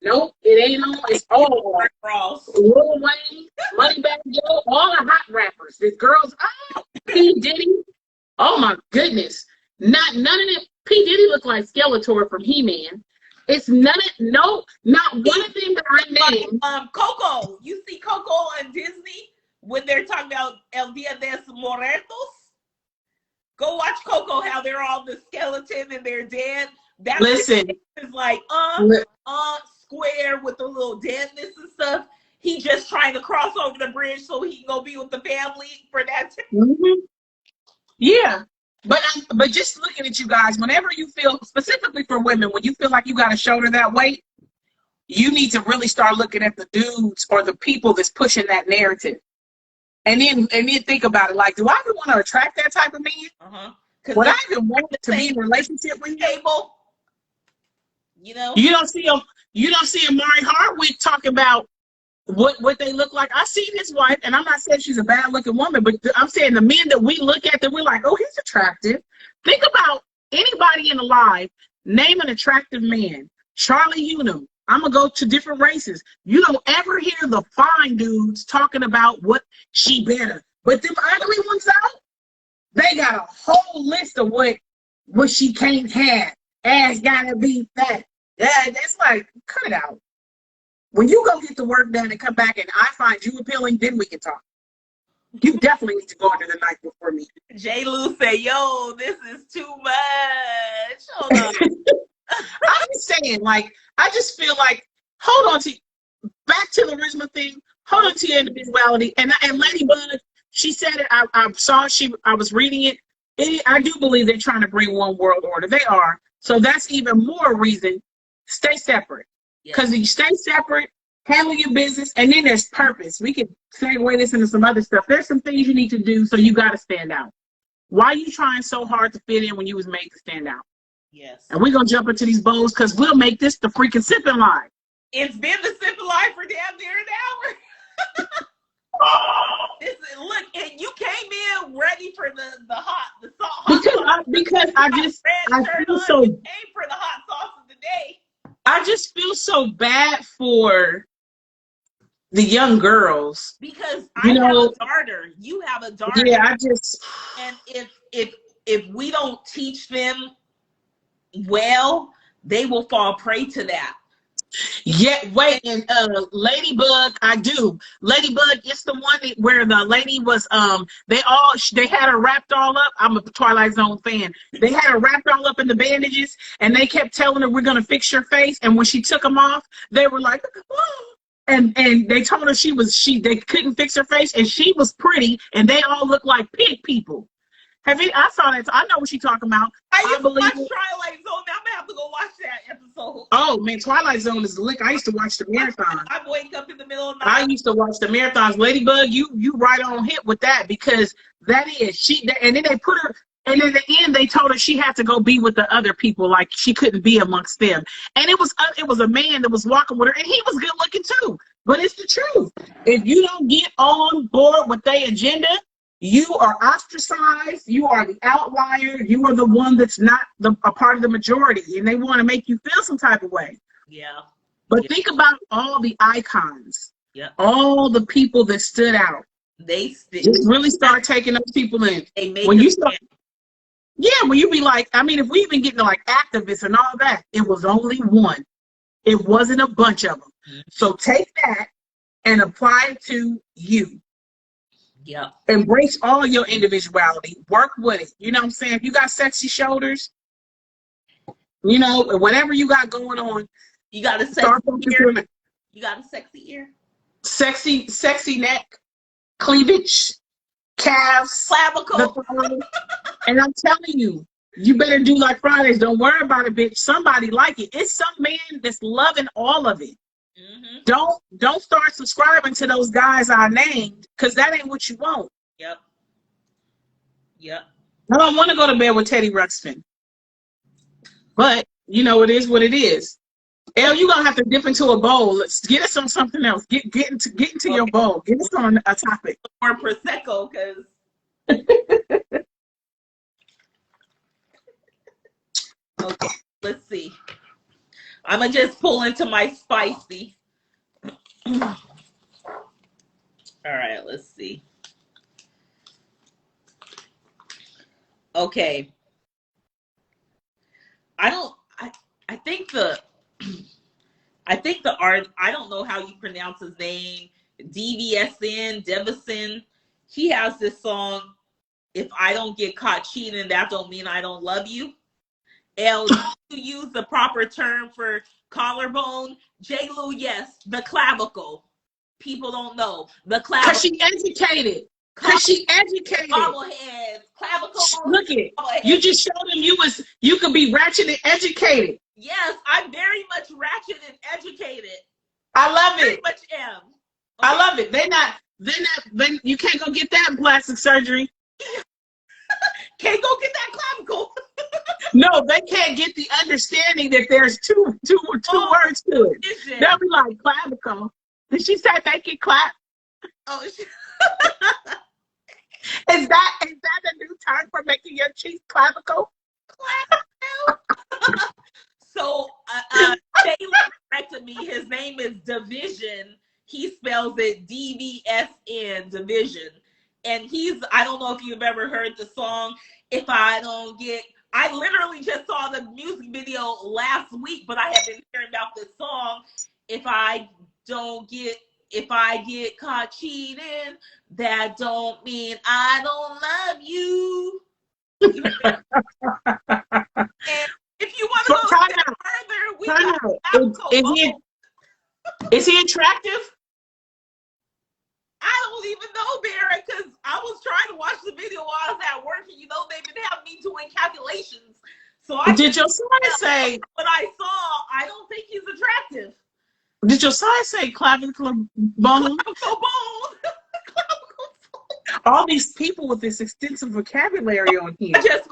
nope, it ain't on. It's all Rick Ross. Lil Wayne, Moneybagg Yo, all the hot rappers. The girls, P. Diddy. Oh my goodness. None of them. P. Diddy look like Skeletor from He-Man. It's not one of them that I named. Coco. You see Coco on Disney when they're talking about El Dia de los Muertos? Go watch Coco, how they're all the skeleton and they're dead. That Listen. is like, square with a little deadness and stuff. He just trying to cross over the bridge so he can go be with the family for that. Yeah. But just looking at you guys, whenever you feel, specifically for women, when you feel like you got to shoulder that weight, you need to really start looking at the dudes or the people that's pushing that narrative. And then think about it, like, do I even want to attract that type of man? Would I even want to be in a relationship with him? You know? You don't see Amari Hardwick talking about what they look like. I seen his wife, and I'm not saying she's a bad looking woman, but I'm saying the men that we look at that we're like, oh, he's attractive. Think about anybody in the live, name an attractive man. Charlie Hunnam. I'm gonna go to different races. You don't ever hear the fine dudes talking about what she better. But them ugly ones out, they got a whole list of what she can't have. Ass gotta be fat. Yeah, it's like, cut it out. When you go get the work done and come back and I find you appealing, then we can talk. You definitely need to go under the knife before me. J. Lou say, yo, this is too much. Hold on. I'm just saying, like, I just feel like, hold on to, back to the original thing, hold on to your individuality. And Ladybug, she said it, I was reading it. I do believe they're trying to bring one world order. They are. So that's even more reason, stay separate. Because you stay separate, handle your business, and then there's purpose. We can segue this into some other stuff. There's some things you need to do, so you got to stand out. Why are you trying so hard to fit in when you was made to stand out? Yes. And we're going to jump into these bowls because we'll make this the freaking sipping line. It's been the sipping line for damn near an hour. Look, and you came in ready for the salt. Because I feel so. You came for the hot sauce of the day. I just feel so bad for the young girls because I have a daughter. You have a daughter. Yeah, and if we don't teach them well, they will fall prey to that. Yeah, wait, and Ladybug, I do. Ladybug, it's the one where the lady was they had her wrapped all up. I'm a Twilight Zone fan. They had her wrapped all up in the bandages, and they kept telling her, we're gonna fix your face. And when she took them off, they were like, oh. And they told her they couldn't fix her face, and she was pretty, and they all looked like pig people. I saw that. I know what she's talking about. I used to watch Twilight Zone. Now I'm gonna have to go watch that episode. Oh man, Twilight Zone is the lick. I used to watch the marathon. I wake up in the middle of the night. I used to watch the marathons. Ladybug, you right on hit with that, because that is and then they put her. And in the end, they told her she had to go be with the other people, like she couldn't be amongst them. And it was a man that was walking with her, and he was good looking too. But it's the truth. If you don't get on board with their agenda, you are ostracized. You are the outlier. You are the one that's not a part of the majority, and they want to make you feel some type of way. Yeah. But think about all the icons. Yeah. All the people that stood out. Just really start taking those people in. When you start. Yeah, when you be like, I mean, if we even get into like activists and all that, it was only one. It wasn't a bunch of them. Mm-hmm. So take that and apply it to you. Yeah. Embrace all your individuality. Work with it. You know what I'm saying? If you got sexy shoulders, whatever you got going on, you got a sexy ear. You got a sexy ear. Sexy neck, cleavage, calves, clavicle. And I'm telling you, you better do like Fridays. Don't worry about it, bitch. Somebody like it. It's some man that's loving all of it. Mm-hmm. Don't start subscribing to those guys I named, because that ain't what you want. Yep. I don't want to go to bed with Teddy Ruxpin. But, it is what it is. Elle, you're gonna have to dip into a bowl. Let's get us on something else. Get into your bowl. Get us on a topic. Or Prosecco, because okay, let's see. I'm gonna just pull into my spicy. All right, let's see. Okay. I think the art, I don't know how you pronounce his name, Devison. He has this song, If I Don't Get Caught Cheating, That Don't Mean I Don't Love You. L, you use the proper term for collarbone. J. Lou, yes, the clavicle. People don't know. The clavicle. Because she educated. Bobblehead, clavicle. Look at it. You just showed them you could be ratchet and educated. Yes, I'm very much ratchet and educated. I love it. Very much am. Okay. I love it. You can't go get that in plastic surgery. Can't go get that clavicle. No, they can't get the understanding that there's two words to it. They'll be like, clavicle. Did she say make it clap? Oh, Is that a new term for making your cheeks clavicle? So, Taylor corrected me. His name is Division. He spells it DVSN, Division. And I don't know if you've ever heard the song, If I Don't Get... I literally just saw the music video last week, but I have been hearing about this song. If I get caught cheating, that don't mean I don't love you. And if you want to go further, we Is he attractive? I don't even know, Barrett, because I was trying to watch the video while I was at work, and they've been having me doing calculations. So did your son say what I saw? I don't think he's attractive. Did Josiah say clavicle bone? Clavicle bone. All these people with this extensive vocabulary on here. We just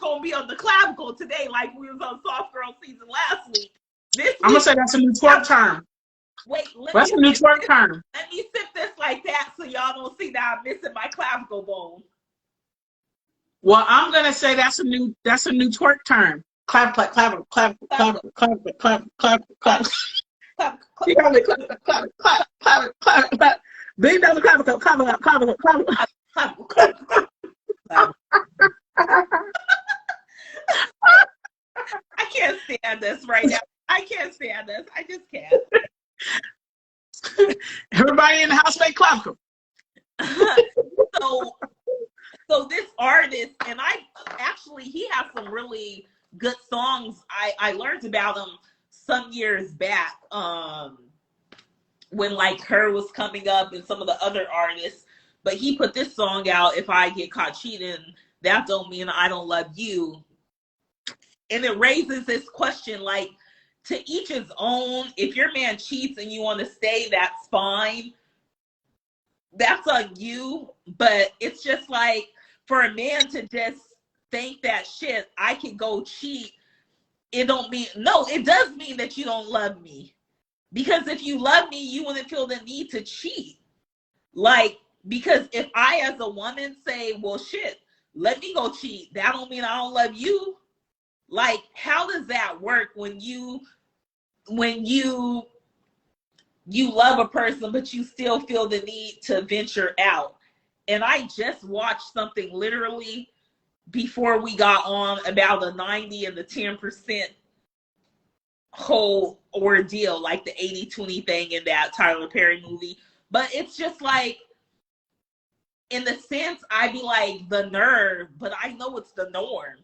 gonna be on the clavicle today, like we was on Soft Girl season last week. I'm gonna say that's a new twerk term. Wait, that's a new twerk term. Let me sip this like that so y'all don't see that I'm missing my clavicle bone. Well, I'm gonna say that's a new twerk term. Clap, clap, clap, clap, clap, clap, clap, clap, clap, clap. Clap. Big double clap, I can't stand this right now. I can't stand this. I just can't. Everybody in the house make clavicle. So this artist, and he has some really good songs. I learned about him some years back, when like Her was coming up and some of the other artists. But he put this song out, If I Get Caught Cheating, That Don't Mean I Don't Love You. And it raises this question, like, to each his own. If your man cheats and you want to stay, that's fine. That's on you. But it's just like, for a man to just think that, shit, I can go cheat, it don't mean, no, it does mean that you don't love me. Because if you love me, you wouldn't feel the need to cheat. Like, because if I as a woman say, well, shit, let me go cheat, that don't mean I don't love you. Like, how does that work when you love a person, but you still feel the need to venture out? And I just watched something literally before we got on about the 90 and the 10% whole ordeal, like the 80-20 thing in that Tyler Perry movie. But it's just like, in the sense, I'd be like, the nerve, but I know it's the norm.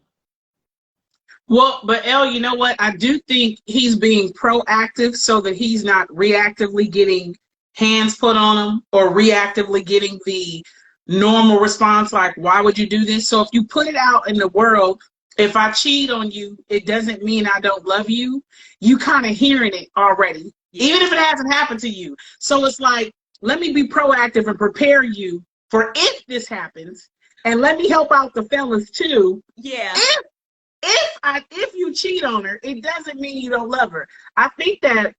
Well, but Elle, you know what? I do think he's being proactive so that he's not reactively getting hands put on him or reactively getting the normal response, like, why would you do this? So if you put it out in the world, if I cheat on you, it doesn't mean I don't love you. You kind of hearing it already, even if it hasn't happened to you. So it's like, let me be proactive and prepare you for if this happens, and let me help out the fellas too. Yeah. If you cheat on her, it doesn't mean you don't love her. I think that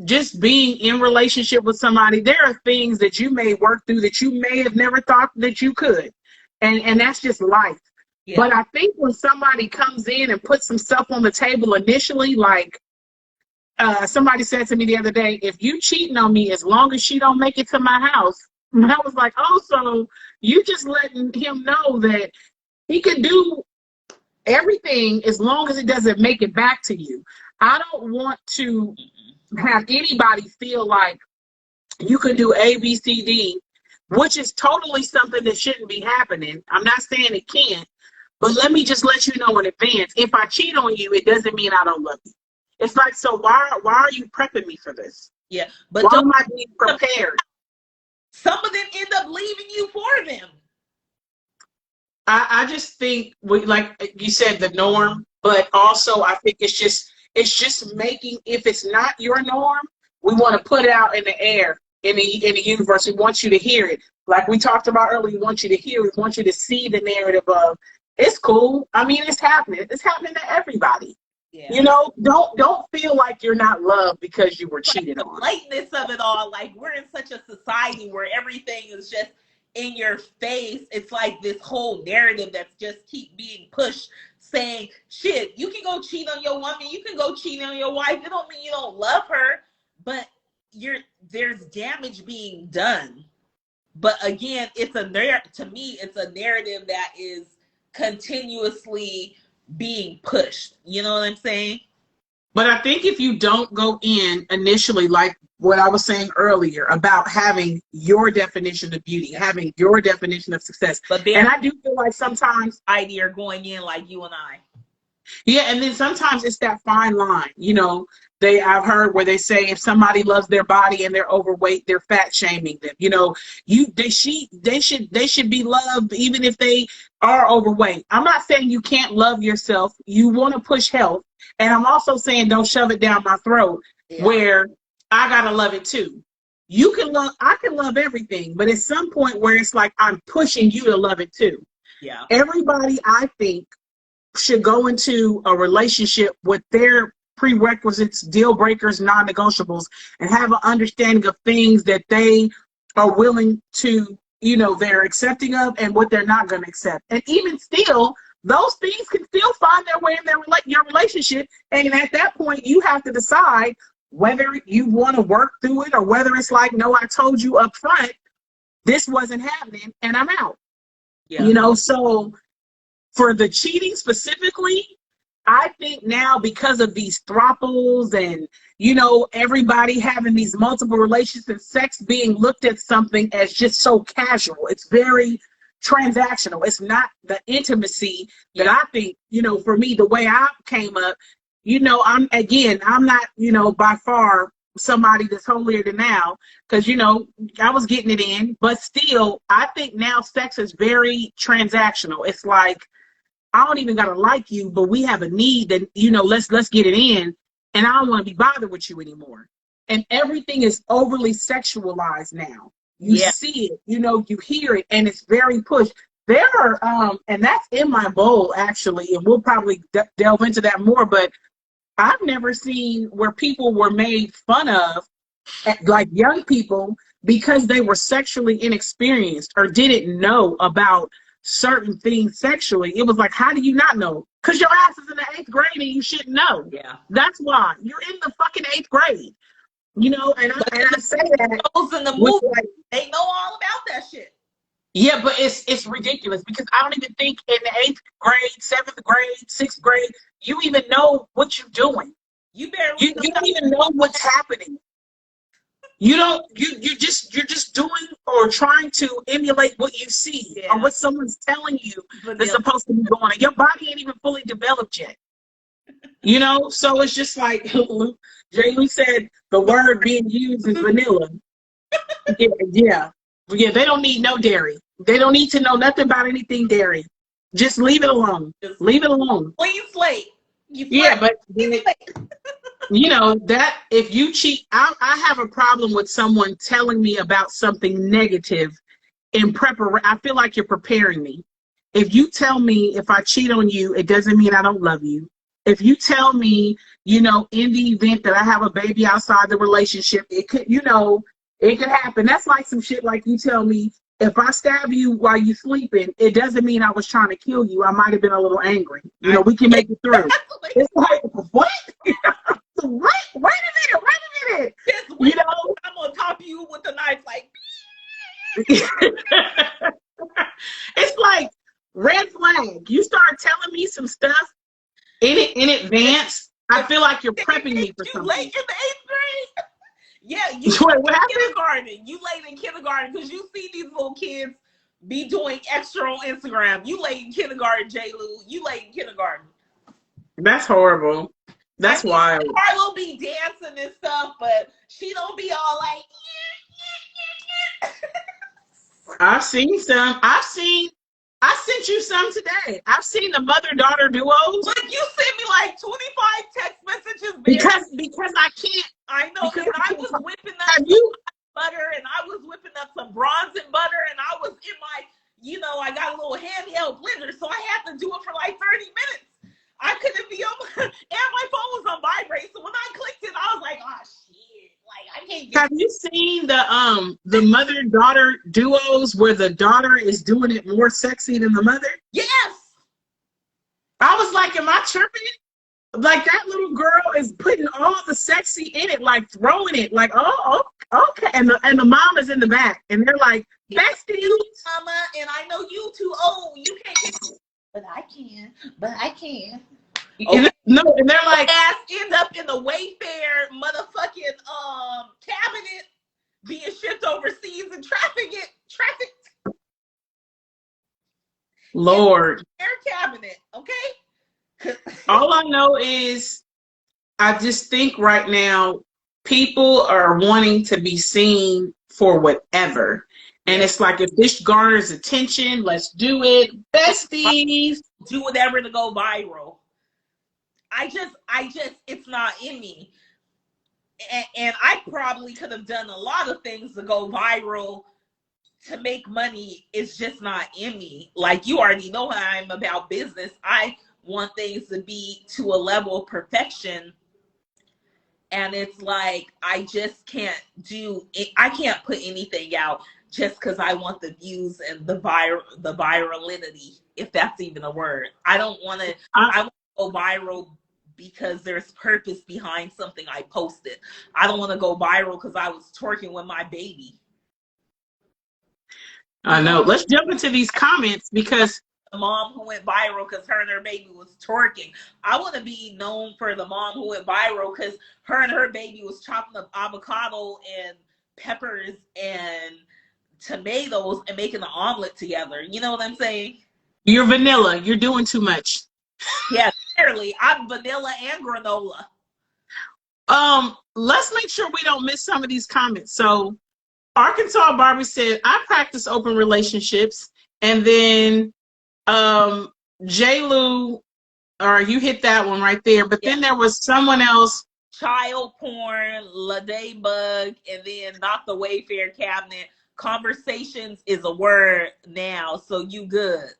just being in relationship with somebody, there are things that you may work through that you may have never thought that you could. And that's just life. Yeah. But I think when somebody comes in and puts some stuff on the table initially, like somebody said to me the other day, if you cheating on me, as long as she don't make it to my house, and I was like, oh, so you just letting him know that he can do everything as long as it doesn't make it back to you. I don't want to have anybody feel like you can do A, B, C, D, which is totally something that shouldn't be happening. I'm not saying it can't, but let me just let you know in advance. If I cheat on you, it doesn't mean I don't love you. It's like, so why are you prepping me for this? Yeah, but why am I being prepared? Some of them end up leaving you for them. I just think, like you said, the norm, but also I think it's just making, if it's not your norm, we want to put it out in the air, in the universe. We want you to hear it. Like we talked about earlier, we want you to hear it. We want you to see the narrative of, it's cool. I mean, it's happening. It's happening to everybody. Yeah. You know, don't feel like you're not loved because you were cheated on. The blatantness of it all, like we're in such a society where everything is just in your face. It's like this whole narrative that's just keep being pushed, saying, shit, you can go cheat on your woman, you can go cheat on your wife. It don't mean you don't love her, but there's damage being done. But again, to me, it's a narrative that is continuously being pushed. You know what I'm saying? But I think if you don't go in initially, like what I was saying earlier about having your definition of beauty, having your definition of success. And I do feel like sometimes idea going in like you and I. Yeah, and then sometimes it's that fine line. You know, I've heard where they say if somebody loves their body and they're overweight, they're fat shaming them. You know, they should be loved even if they are overweight. I'm not saying you can't love yourself. You want to push health. And I'm also saying don't shove it down my throat where I gotta love it too. I can love everything, but at some point where it's like I'm pushing you to love it too. Yeah. Everybody, I think, should go into a relationship with their prerequisites, deal breakers, non-negotiables, and have an understanding of things that they are willing to, they're accepting of and what they're not going to accept. And even still, those things can still find their way in your relationship. And at that point, you have to decide whether you want to work through it or whether it's like, no, I told you up front, this wasn't happening and I'm out. Yeah. So for the cheating specifically, I think now because of these throuples and, everybody having these multiple relationships, sex being looked at something as just so casual. It's very transactional. It's not the intimacy that I think, for me, the way I came up, I'm not, by far somebody that's holier than now because, I was getting it in, but still, I think now sex is very transactional. It's like, I don't even gotta like you, but we have a need that, let's get it in, and I don't want to be bothered with you anymore. And everything is overly sexualized now. You see it, you hear it, and it's very pushed. There are, and that's in my bowl actually, and we'll probably delve into that more. But I've never seen where people were made fun of, like young people, because they were sexually inexperienced or didn't know about certain things sexually. It was like, how do you not know? Because your ass is in the 8th grade and you shouldn't know. Yeah. That's why. You're in the fucking 8th grade. And I say that. Those in the movie, like, they know all about that shit. Yeah, but it's ridiculous because I don't even think in the 8th grade, 7th grade, 6th grade, you even know what you're doing. You don't even know what's happening. You're just doing or trying to emulate what you see or what someone's telling you that's supposed to be going on. Your body ain't even fully developed yet. So it's just like Jay Lou said, the word being used is vanilla. Yeah. They don't need no dairy. They don't need to know nothing about anything dairy. Just leave it alone. Leave it alone. Clean slate. But that if you cheat, I have a problem with someone telling me about something negative in preparation. I feel like you're preparing me. If you tell me if I cheat on you, it doesn't mean I don't love you. If you tell me, in the event that I have a baby outside the relationship, it could, it could happen. That's like some shit like you tell me, if I stab you while you sleeping, it doesn't mean I was trying to kill you. I might have been a little angry. We can make it through. It's like, what? What? Wait a minute. I'm gonna top you with a knife, like. It's like red flag. You start telling me some stuff in advance. I feel like you're prepping me for something. Late in the 8th grade. Yeah, you what happened? Kindergarten. You late in kindergarten because you see these little kids be doing extra on Instagram. You late in kindergarten, J. Lou. You late in kindergarten. That's horrible. That's wild. Carlo be dancing and stuff, but she don't be all like. I've seen some. I sent you some today. I've seen the mother-daughter duos. Look, you sent me like 25 text messages. Because I can't. I know, because I was whipping up butter and I was whipping up some bronze and butter and I was in my, I got a little handheld blender, so I had to do it for like 30 minutes. I couldn't be on and my phone was on vibrate. So when I clicked it, I was like, oh shit. Like I can't get. Have you seen the mother-daughter duos where the daughter is doing it more sexy than the mother? Yes. I was like, am I tripping? Like that little girl is putting all the sexy in it, like throwing it, like, oh okay. And the mom is in the back and they're like, besties. Mama, and I know you too old. You can't get but I can. Okay. No, and they're like, ass end up in the Wayfair motherfucking cabinet being shipped overseas and trafficked. Lord. Air cabinet, okay? All I know is I just think right now people are wanting to be seen for whatever. And it's like, if this garners attention, let's do it. Besties. Do whatever to go viral. it's not in me. And I probably could have done a lot of things to go viral to make money. It's just not in me. Like, you already know how I'm about business. I want things to be to a level of perfection. And it's like, I just can't do it. I can't put anything out just because I want the views and the virality, if that's even a word. I want to go viral because there's purpose behind something I posted. I don't want to go viral because I was twerking with my baby. I know. Let's jump into these comments, because the mom who went viral because her and her baby was twerking. I want to be known for the mom who went viral because her and her baby was chopping up avocado and peppers and tomatoes and making an omelet together. You know what I'm saying? You're vanilla. You're doing too much. Yeah, clearly. I'm vanilla and granola. Let's make sure we don't miss some of these comments. So Arkansas Barbie said, I practice open relationships. And then J. Lou, or you hit that one right there. But then there was someone else. Child porn, Lade Bug, and then not the Wayfair cabinet. Conversations is a word now, so you good.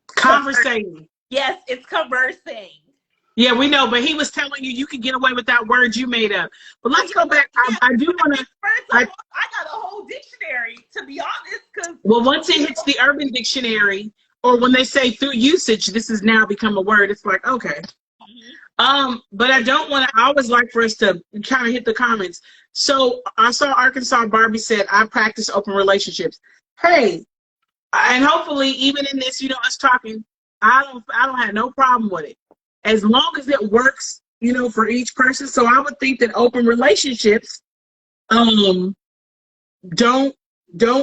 Conversating. Yes, it's conversing. Yeah, we know, but he was telling you can get away with that word you made up. But let's go back. I do want to. I got a whole dictionary, to be honest. Well, once it hits the Urban Dictionary, or when they say through usage, this has now become a word. It's like, okay. But I don't want to. I always like for us to kind of hit the comments. So I saw Arkansas Barbie said, I practice open relationships. Hey, and hopefully even in this, us talking, I don't have no problem with it, as long as it works, for each person. So I would think that open relationships don't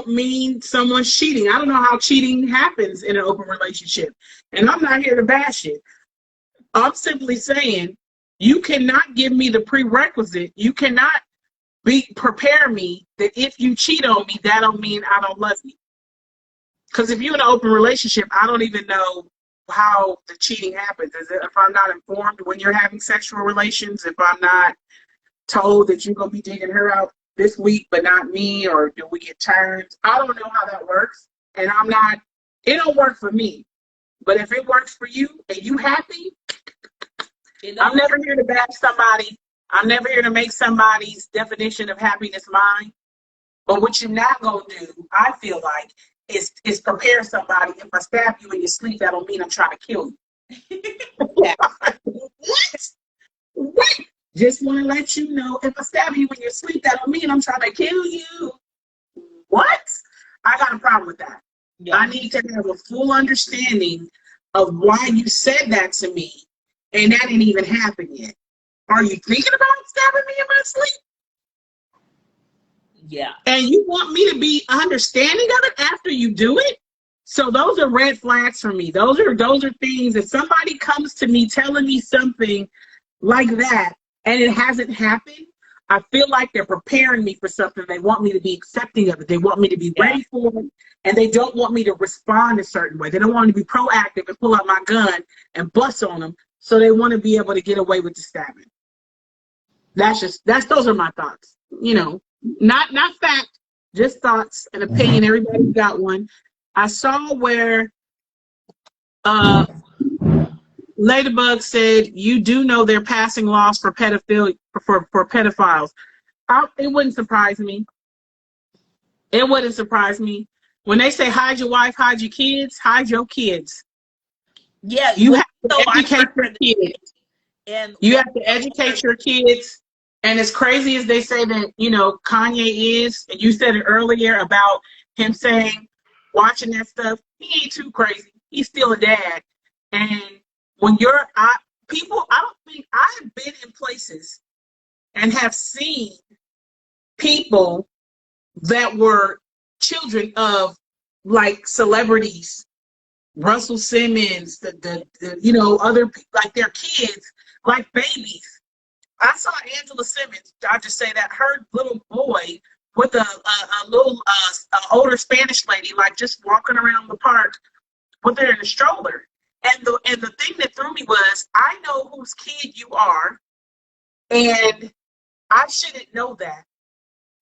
mean someone's cheating. I don't know how cheating happens in an open relationship, and I'm not here to bash it. I'm simply saying, you cannot give me the prerequisite. You cannot prepare me that if you cheat on me, that don't mean I don't love you. Because if you're in an open relationship, I don't even know how the cheating happens. Is it if I'm not informed when you're having sexual relations, if I'm not told that you're going to be digging her out this week but not me, or do we get turns? I don't know how that works, and it don't work for me. But if it works for you and you happy, I'm never here to bash somebody. I'm never here to make somebody's definition of happiness mine. But what you're not going to do, I feel like, is prepare somebody. If I stab you in your sleep, that don't mean I'm trying to kill you. What? Just want to let you know, if I stab you in your sleep, that don't mean I'm trying to kill you. What? I got a problem with that. Yeah. I need to have a full understanding of why you said that to me, and that didn't even happen yet. Are you thinking about stabbing me in my sleep? Yeah. And you want me to be understanding of it after you do it? So those are red flags for me. Those are things that somebody comes to me telling me something like that and it hasn't happened. I feel like they're preparing me for something. They want me to be accepting of it. They want me to be ready for it. And they don't want me to respond a certain way. They don't want me to be proactive and pull out my gun and bust on them. So they want to be able to get away with the stabbing. Those are my thoughts. Not fact, just thoughts and opinion. Everybody's got one. I saw where Ladybug said, you do know they're passing laws for pedophilia for pedophiles. It wouldn't surprise me. It wouldn't surprise me. When they say hide your wife, hide your kids, hide your kids. Yeah, you have to educate your kids. And you have to educate your kids. And as crazy as they say that, Kanye is, and you said it earlier about him saying, watching that stuff, he ain't too crazy. He's still a dad. And when I don't think I have been in places and have seen people that were children of like celebrities, Russell Simmons, the other people, like their kids, like babies. I saw Angela Simmons, I'll just say that, her little boy with a little older Spanish lady, like just walking around the park with her in a stroller. And the thing that threw me was, I know whose kid you are, and I shouldn't know that.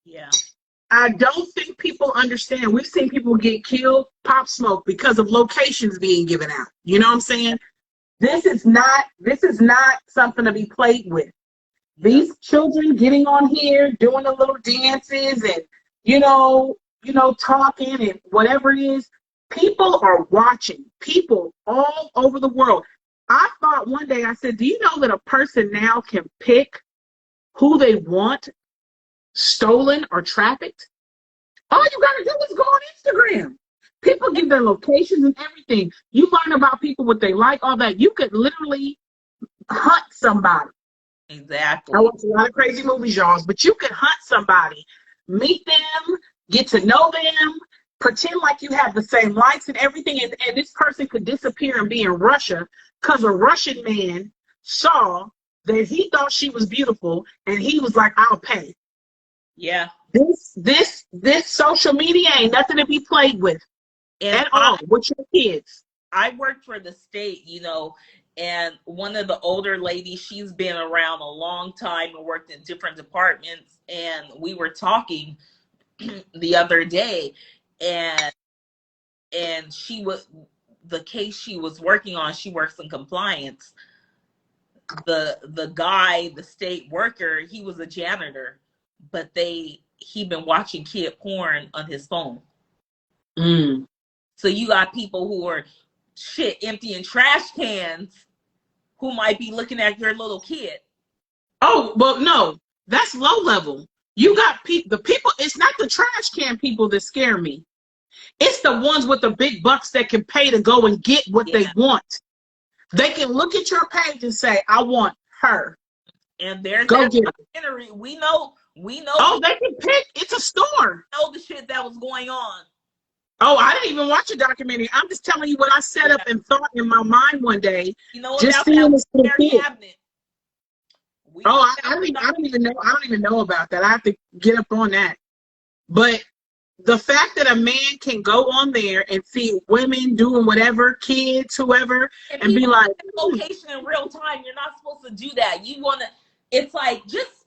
Yeah. I don't think people understand. We've seen people get killed, pop smoke, because of locations being given out. You know what I'm saying? This is not something to be played with. These children getting on here, doing the little dances and, talking and whatever it is, people are watching. People all over the world. I thought one day, I said, do you know that a person now can pick who they want stolen or trafficked? All you gotta do is go on Instagram. People give their locations and everything. You learn about people, what they like, all that. You could literally hunt somebody. Exactly. I watch a lot of crazy movies, y'all, but you can hunt somebody, meet them, get to know them, pretend like you have the same likes and everything, and this person could disappear and be in Russia because a Russian man saw that he thought she was beautiful and he was like, I'll pay. Yeah. This social media ain't nothing to be played with at all with your kids. I worked for the state, and one of the older ladies, she's been around a long time and worked in different departments. And we were talking the other day, and the case she was working on, she works in compliance. The guy, the state worker, he was a janitor, but he'd been watching kid porn on his phone. So you got people who are emptying trash cans who might be looking at your little kid. Oh, well, no, that's low level. You got the people, it's not the trash can people that scare me. It's the ones with the big bucks that can pay to go and get what they want. They can look at your page and say, I want her. And there's go that get documentary. It. We know. Oh, they can pick. It's a store. Know the shit that was going on. Oh, I didn't even watch a documentary. I'm just telling you what I set up and thought in my mind one day. Just seeing this cabinet. Oh, I don't even know. I don't even know about that. I have to get up on that. But the fact that a man can go on there and see women doing whatever, kids, whoever, and be like, location in real time. You're not supposed to do that. You want to. It's like just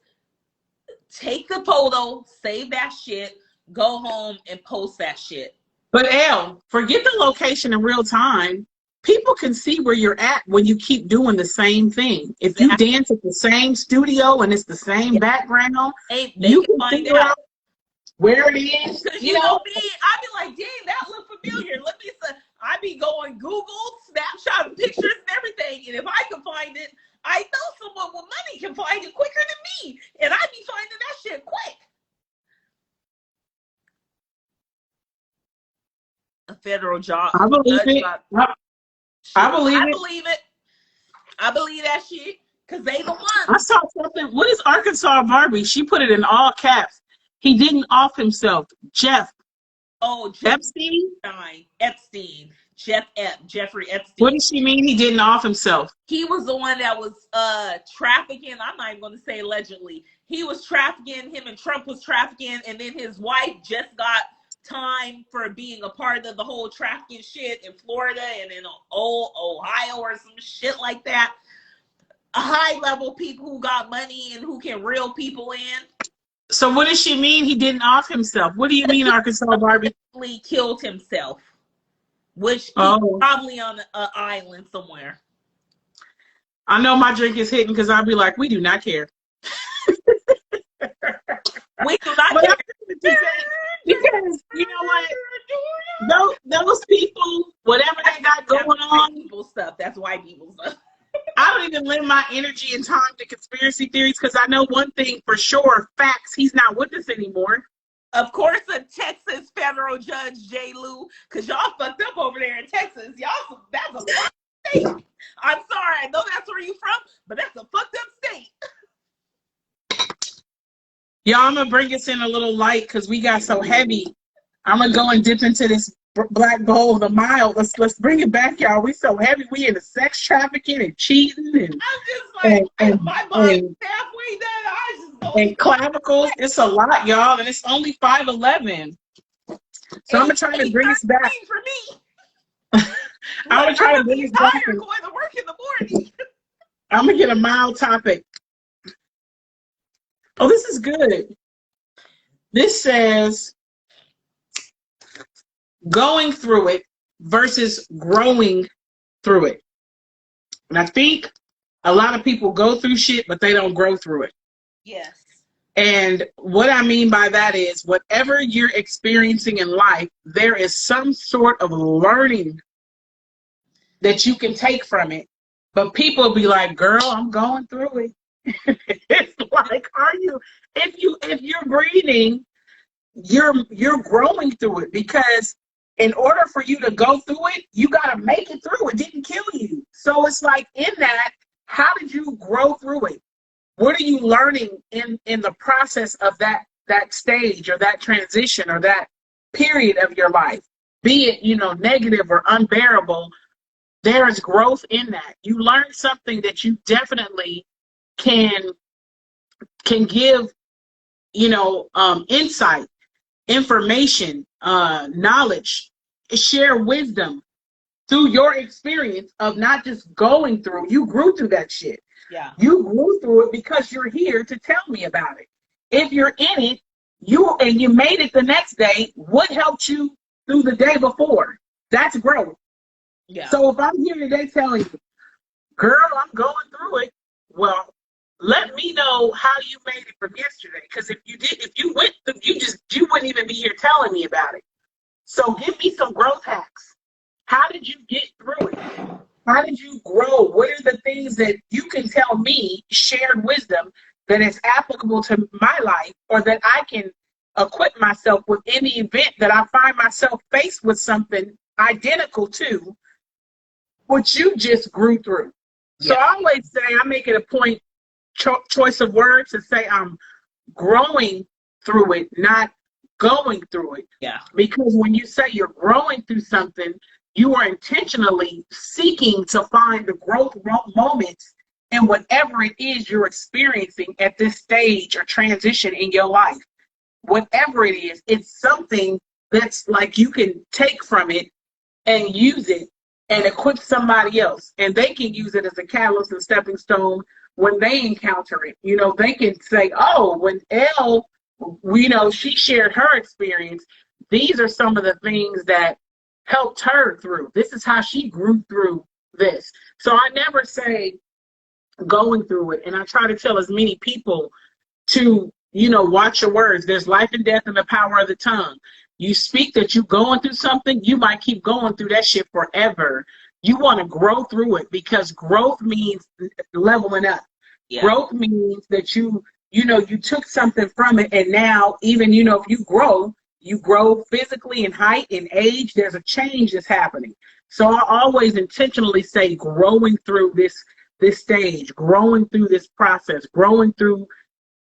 take the photo, save that shit, go home and post that shit. But Elle, forget the location in real time. People can see where you're at when you keep doing the same thing. If you dance at the same studio and it's the same background, you can figure out where it is. Because you know me, I be like, dang, that look familiar. Let me say, I be going Google, Snapshot pictures and everything. And if I can find it, I know someone with money can find it quicker than me. And I be finding that shit quick. A federal job. I believe it. I believe it. I believe that shit because they the ones. I saw something. What is Arkansas Barbie? She put it in all caps. He didn't off himself. Jeff. Oh, Epstein? Epstein. Jeffrey Epstein. What does she mean he didn't off himself? He was the one that was trafficking. I'm not even going to say allegedly. He was trafficking. Him and Trump was trafficking. And then his wife just got time for being a part of the whole trafficking shit in Florida and in Ohio or some shit like that. High level people who got money and who can reel people in. So what does she mean he didn't off himself? What do you mean Arkansas Barbie? He killed himself, which he's probably on an island somewhere. I know my drink is hitting because I'll be like, we do not care. We do not care. Because you know what? Those people, whatever they got going on, people stuff. That's white people stuff. I don't even lend my energy and time to conspiracy theories because I know one thing for sure: facts. He's not with us anymore. Of course, a Texas federal judge, J. Lou, because y'all fucked up over there in Texas. That's a fucked state. I'm sorry, I know that's where you from, but that's a fucked up state. Y'all, I'm gonna bring us in a little light because we got so heavy. I'm gonna go and dip into this black bowl of the mild. Let's bring it back, y'all. We so heavy. We into sex trafficking and cheating and I'm just like my body's halfway done. And clavicles. It's a lot, y'all, and it's only 5'11". So I'm gonna try to bring us back. For me. I would try to bring it back. Tired going to work in the morning. I'm gonna get a mild topic. Oh, this is good. This says going through it versus growing through it. And I think a lot of people go through shit, but they don't grow through it. Yes. And what I mean by that is whatever you're experiencing in life, there is some sort of learning that you can take from it. But people will be like, girl, I'm going through it. It's like, are you, if you're breathing, you're growing through it, because in order for you to go through it, you got to make it through. It didn't kill you. So it's like, in that, how did you grow through it? What are you learning in the process of that stage or that transition or that period of your life? Be it, negative or unbearable, there is growth in that. You learn something that you definitely can give, insight, information, knowledge, share wisdom through your experience of not just going through. You grew through that shit. Yeah. You grew through it because you're here to tell me about it. If you're in it, you made it the next day, what helped you through the day before? That's growth. Yeah. So if I'm here today telling you, girl, I'm going through it, well, let me know how you made it from yesterday. Because if you went through, you wouldn't even be here telling me about it. So give me some growth hacks. How did you get through it? How did you grow? What are the things that you can tell me, shared wisdom, that is applicable to my life, or that I can equip myself with in the event that I find myself faced with something identical to what you just grew through? Yeah. So I always say, I make it a point, choice of words, to say I'm growing through it, not going through it. Yeah. Because when you say you're growing through something, you are intentionally seeking to find the growth moments in whatever it is you're experiencing at this stage or transition in your life. Whatever it is, it's something that's like you can take from it and use it and equip somebody else. And they can use it as a catalyst and stepping stone when they encounter it. They can say, oh, when Elle, she shared her experience, these are some of the things that helped her through. This is how she grew through this. So I never say going through it. And I try to tell as many people to, watch your words. There's life and death in the power of the tongue. You speak that you're going through something, you might keep going through that shit forever. You want to grow through it, because growth means leveling up. Yeah. Growth means that you took something from it, and now even, if you grow physically in height, in age, there's a change that's happening. So I always intentionally say growing through this stage, growing through this process, growing through,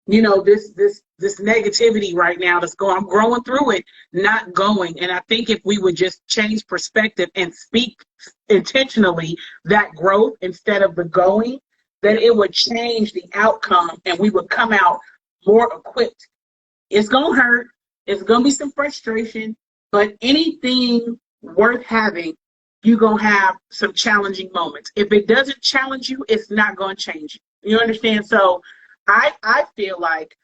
this negativity right now that's going. I'm growing through it, not going. And I think if we would just change perspective and speak intentionally that growth instead of the going, then it would change the outcome and we would come out more equipped. It's going to hurt. It's going to be some frustration, but anything worth having, you're going to have some challenging moments. If it doesn't challenge you, it's not going to change you. You understand? So I feel like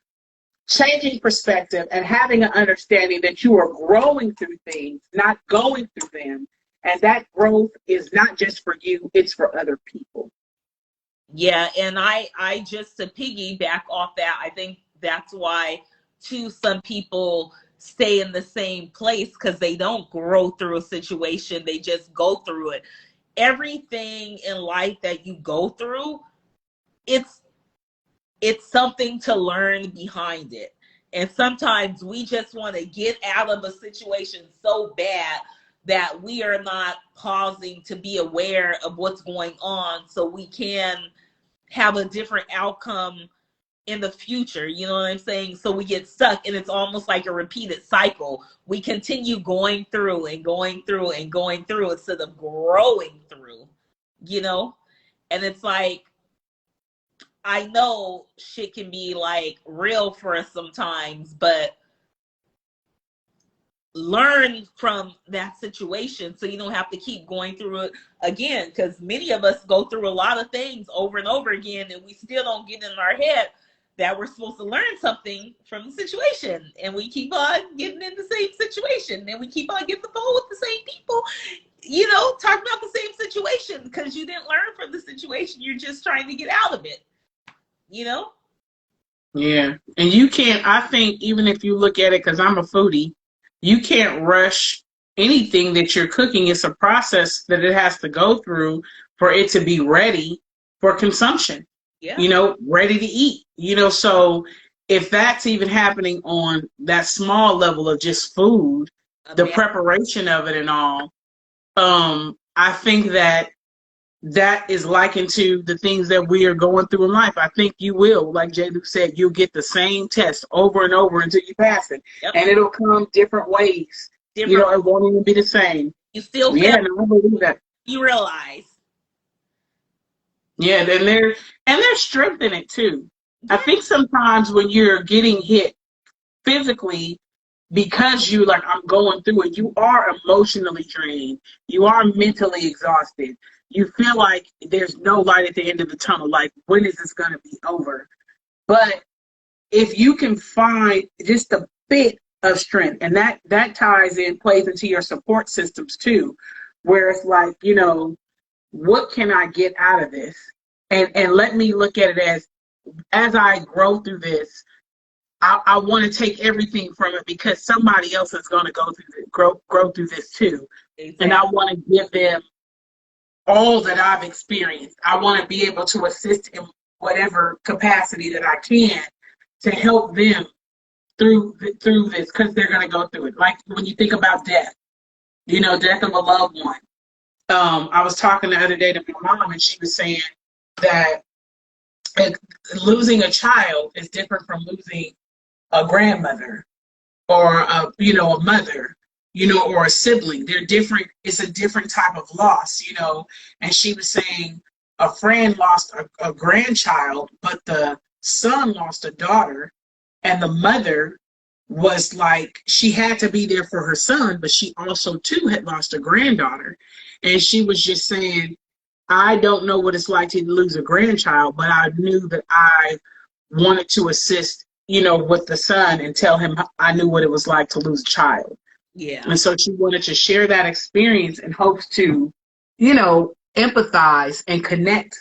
changing perspective and having an understanding that you are growing through things, not going through them. And that growth is not just for you, it's for other people. Yeah, and I just, to piggyback off that, I think that's why, too, some people stay in the same place, because they don't grow through a situation, they just go through it. Everything in life that you go through, it's something to learn behind it. And sometimes we just want to get out of a situation so bad that we are not pausing to be aware of what's going on, so we can have a different outcome in the future. You know what I'm saying? So we get stuck, and it's almost like a repeated cycle. We continue going through and going through and going through instead of growing through, And it's like, I know shit can be like real for us sometimes, but learn from that situation so you don't have to keep going through it again, because many of us go through a lot of things over and over again and we still don't get in our head that we're supposed to learn something from the situation, and we keep on getting in the same situation and we keep on getting the phone with the same people, you know, talking about the same situation because you didn't learn from the situation. You're just trying to get out of it, you know? Yeah. And you can't, I think, even if you look at it, because I'm a foodie, you can't rush anything that you're cooking. It's a process that it has to go through for it to be ready for consumption, Yeah. you know, ready to eat, you know. So if that's even happening on that small level of just food, the preparation of it and all, I think that that is likened to the things that we are going through in life. I think you will, like J. Luke said, you'll get the same test over and over until you pass it. Yep. And it'll come different ways. You know, it won't even be the same. You still feel, I believe that. You realize. Yeah, then there's strength in it too. Yeah. I think sometimes when you're getting hit physically, because you like, I'm going through it, you are emotionally drained. You are mentally exhausted. You feel like there's no light at the end of the tunnel. Like, when is this going to be over? But if you can find just a bit of strength, and that plays into your support systems too, where it's like, you know, what can I get out of this? And let me look at it as I grow through this, I want to take everything from it because somebody else is going to grow through this too. Exactly. And I want to give them all that I've experienced. I want to be able to assist in whatever capacity that I can to help them through this, because they're going to go through it. Like when you think about death, you know, death of a loved one. I was talking the other day to my mom, and she was saying that losing a child is different from losing a grandmother or a mother, or a sibling. They're different. It's a different type of loss, And she was saying a friend lost a grandchild, but the son lost a daughter, and the mother was like, she had to be there for her son, but she also too had lost a granddaughter. And she was just saying, I don't know what it's like to lose a grandchild, but I knew that I wanted to assist, with the son and tell him I knew what it was like to lose a child. Yeah. And so she wanted to share that experience in hopes to, empathize and connect,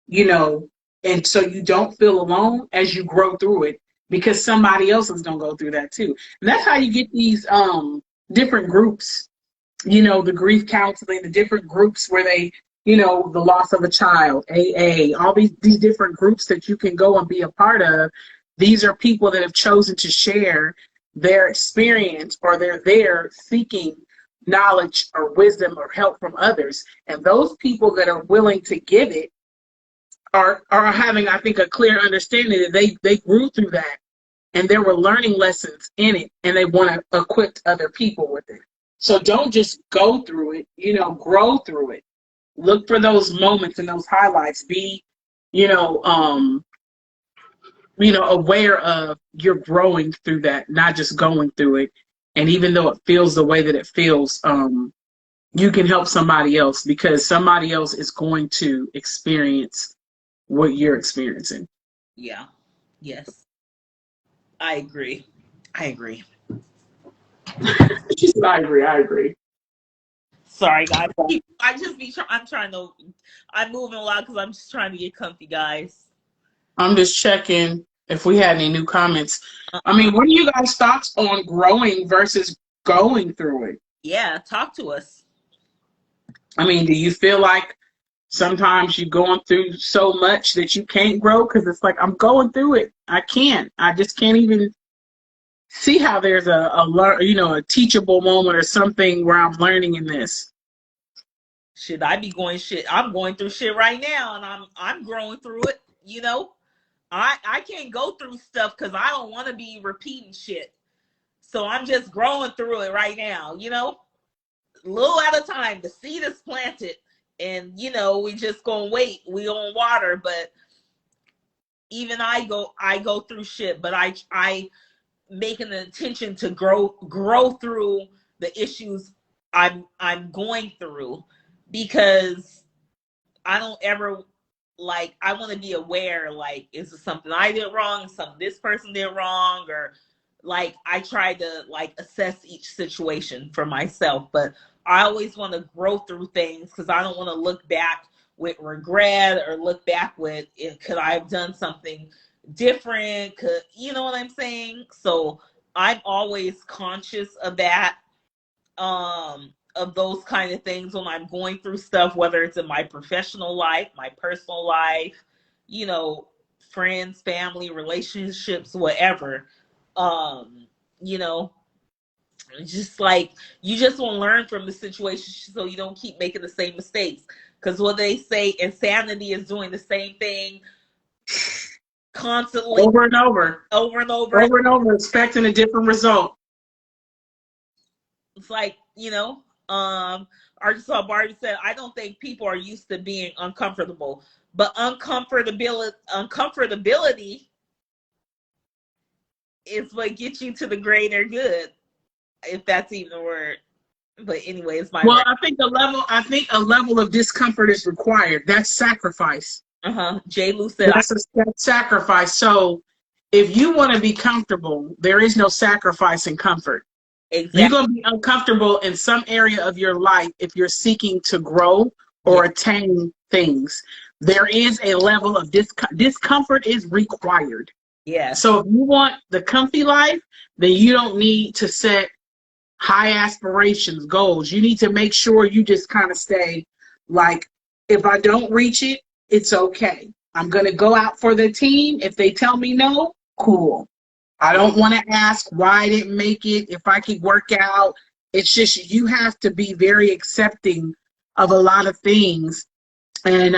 and so you don't feel alone as you grow through it, because somebody else is going to go through that too. And that's how you get these different groups, the grief counseling, the different groups where they, the loss of a child, AA, all these different groups that you can go and be a part of. These are people that have chosen to share their experience, or they're there seeking knowledge or wisdom or help from others. And those people that are willing to give it are having, I think, a clear understanding that they grew through that, and there were learning lessons in it, and they want to equip other people with it. So don't just go through it, grow through it. Look for those moments and those highlights. Be, aware of you're growing through that, not just going through it. And even though it feels the way that it feels, you can help somebody else, because somebody else is going to experience what you're experiencing. Yeah. Yes. I agree. She said, I agree. Sorry, guys. I'm moving a lot because I'm just trying to get comfy, guys. I'm just checking if we had any new comments. I mean, what are you guys' thoughts on growing versus going through it? Yeah, talk to us. I mean, do you feel like sometimes you're going through so much that you can't grow? Because it's like, I'm going through it. I just can't even see how there's a teachable moment or something where I'm learning in this. Should I be going shit? I'm going through shit right now, and I'm growing through it. I can't go through stuff because I don't want to be repeating shit. So I'm just growing through it right now. A little at a time. The seed is planted, and we just gonna wait. We on water, but even I go through shit. But I making an intention to grow through the issues I'm going through, because I don't ever, like, I want to be aware, like, is it something I did wrong, something this person did wrong, or like I try to like assess each situation for myself. But I always want to grow through things, because I don't want to look back with regret, or look back with, could I have done something different, could, you know what I'm saying? So I'm always conscious of that, of those kind of things when I'm going through stuff, whether it's in my professional life, my personal life, you know, friends, family, relationships, whatever. You know, just like, you just want to learn from the situation so you don't keep making the same mistakes. Because what they say, insanity is doing the same thing constantly, over and over, expecting a different result. It's like, you know, Arkansas Barbie said, I don't think people are used to being uncomfortable, but uncomfortability is what gets you to the greater good, if that's even a word. But anyway, it's my word. I think a level of discomfort is required. That's sacrifice. J. Lou said, that's sacrifice. So if you want to be comfortable, there is no sacrifice in comfort. Exactly. You're going to be uncomfortable in some area of your life if you're seeking to grow or attain things. There is a level of discomfort is required. Yeah. So if you want the comfy life, then you don't need to set high aspirations, goals. You need to make sure you just kind of stay like, if I don't reach it, it's okay. I'm going to go out for the team. If they tell me no, cool. I don't want to ask why I didn't make it, if I could work out. It's just, you have to be very accepting of a lot of things. And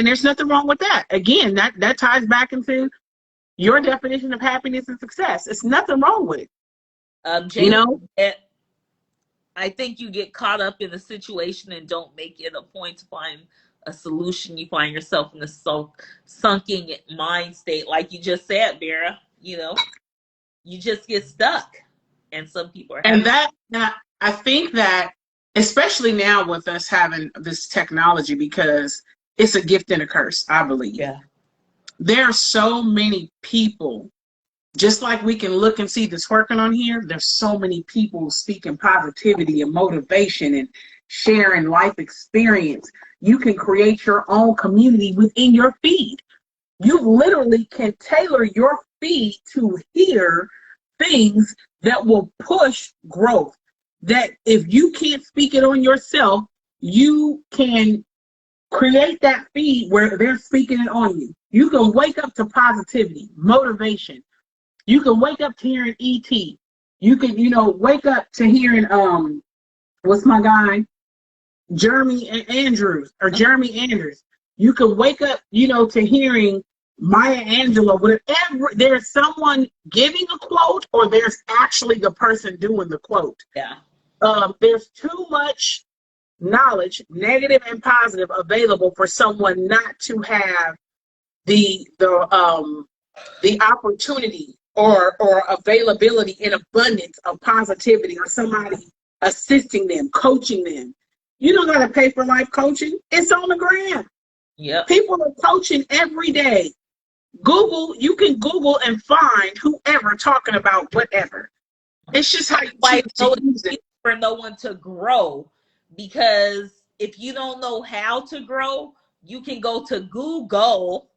there's nothing wrong with that. Again, that ties back into your definition of happiness and success. It's nothing wrong with it. You know? I think you get caught up in a situation and don't make it a point to find a solution. You find yourself in a sunken mind state, like you just said, Vera. You know, you just get stuck, and some people are. And I think that, especially now with us having this technology, because it's a gift and a curse, I believe. Yeah. There are so many people. Just like we can look and see this working on here, there's so many people speaking positivity and motivation and sharing life experience. You can create your own community within your feed. You literally can tailor your feed to hear things that will push growth. That if you can't speak it on yourself, you can create that feed where they're speaking it on you. You can wake up to positivity, motivation. You can wake up to hearing E.T. You can, wake up to hearing, what's my guy? Jeremy Andrews. You can wake up, to hearing Maya Angelou. Whatever, there's someone giving a quote, or there's actually the person doing the quote. Yeah. There's too much knowledge, negative and positive, available for someone not to have the opportunity or availability in abundance of positivity, or somebody assisting them, coaching them. You don't got to pay for life coaching. It's on the gram. Yep. People are coaching every day. You can Google and find whoever talking about whatever. It's just how you use it. For no one to grow, because if you don't know how to grow, you can go to Google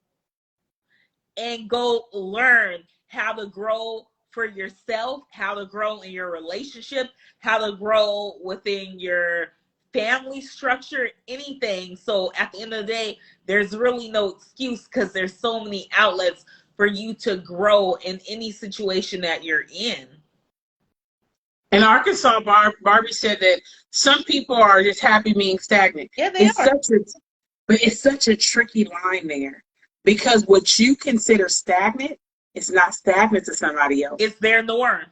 and go learn how to grow for yourself, how to grow in your relationship, how to grow within your family structure, anything. So at the end of the day, there's really no excuse, because there's so many outlets for you to grow in any situation that you're in. And Arkansas Barbie said that some people are just happy being stagnant. Yeah, they are. But it's such a tricky line there, because what you consider stagnant is not stagnant to somebody else. It's their norm.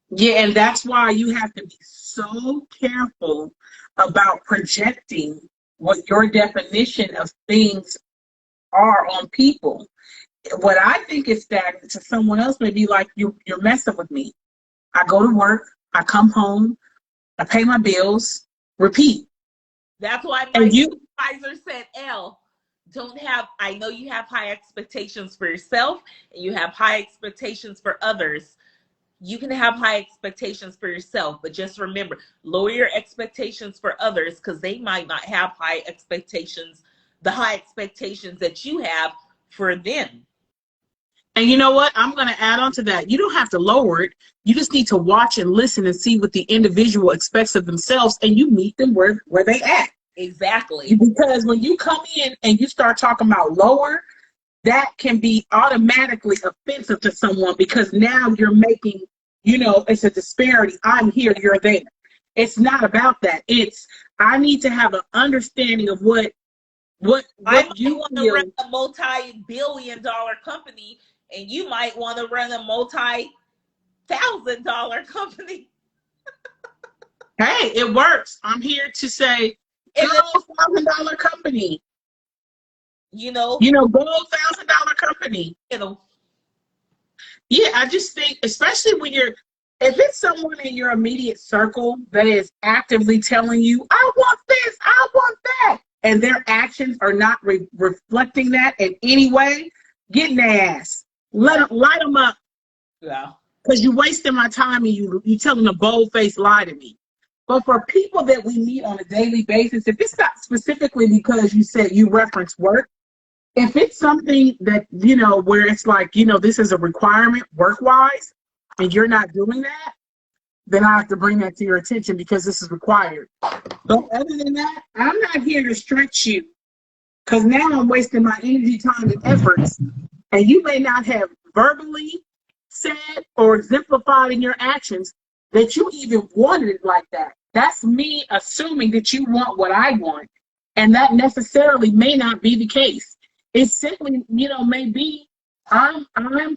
Yeah, and that's why you have to be so careful about projecting what your definition of things are on people. What I think is stagnant to someone else may be like, you're messing with me. I go to work, I come home, I pay my bills, repeat. That's why my And you, advisor said, I know you have high expectations for yourself and you have high expectations for others. You can have high expectations for yourself, but just remember, lower your expectations for others because they might not have the high expectations that you have for them. and you know what? I'm going to add on to that. You don't have to lower it. You just need to watch and listen and see what the individual expects of themselves, and you meet them where they at. Exactly. Because when you come in and you start talking about lower, that can be automatically offensive to someone because now you're making, it's a disparity. I'm here, you're there. It's not about that. It's, I need to have an understanding of what I might you want to feel. run a multi-billion-dollar company, and you might want to run a multi-thousand-dollar company. Hey, it works. I'm here to say, go $1,000 company. Go $1,000 company. Yeah, I just think, especially when if it's someone in your immediate circle that is actively telling you, I want this, I want that, and their actions are not reflecting that in any way, get in their ass. Light them up. Yeah. Because you're wasting my time and you telling a bold-faced lie to me. But for people that we meet on a daily basis, if it's not specifically because you said you reference work, if it's something that, where it's like, this is a requirement work-wise, and you're not doing that, then I have to bring that to your attention because this is required. But other than that, I'm not here to stretch you because now I'm wasting my energy, time, and efforts. And you may not have verbally said or exemplified in your actions that you even wanted it like that. That's me assuming that you want what I want. And that necessarily may not be the case. It simply, may be I'm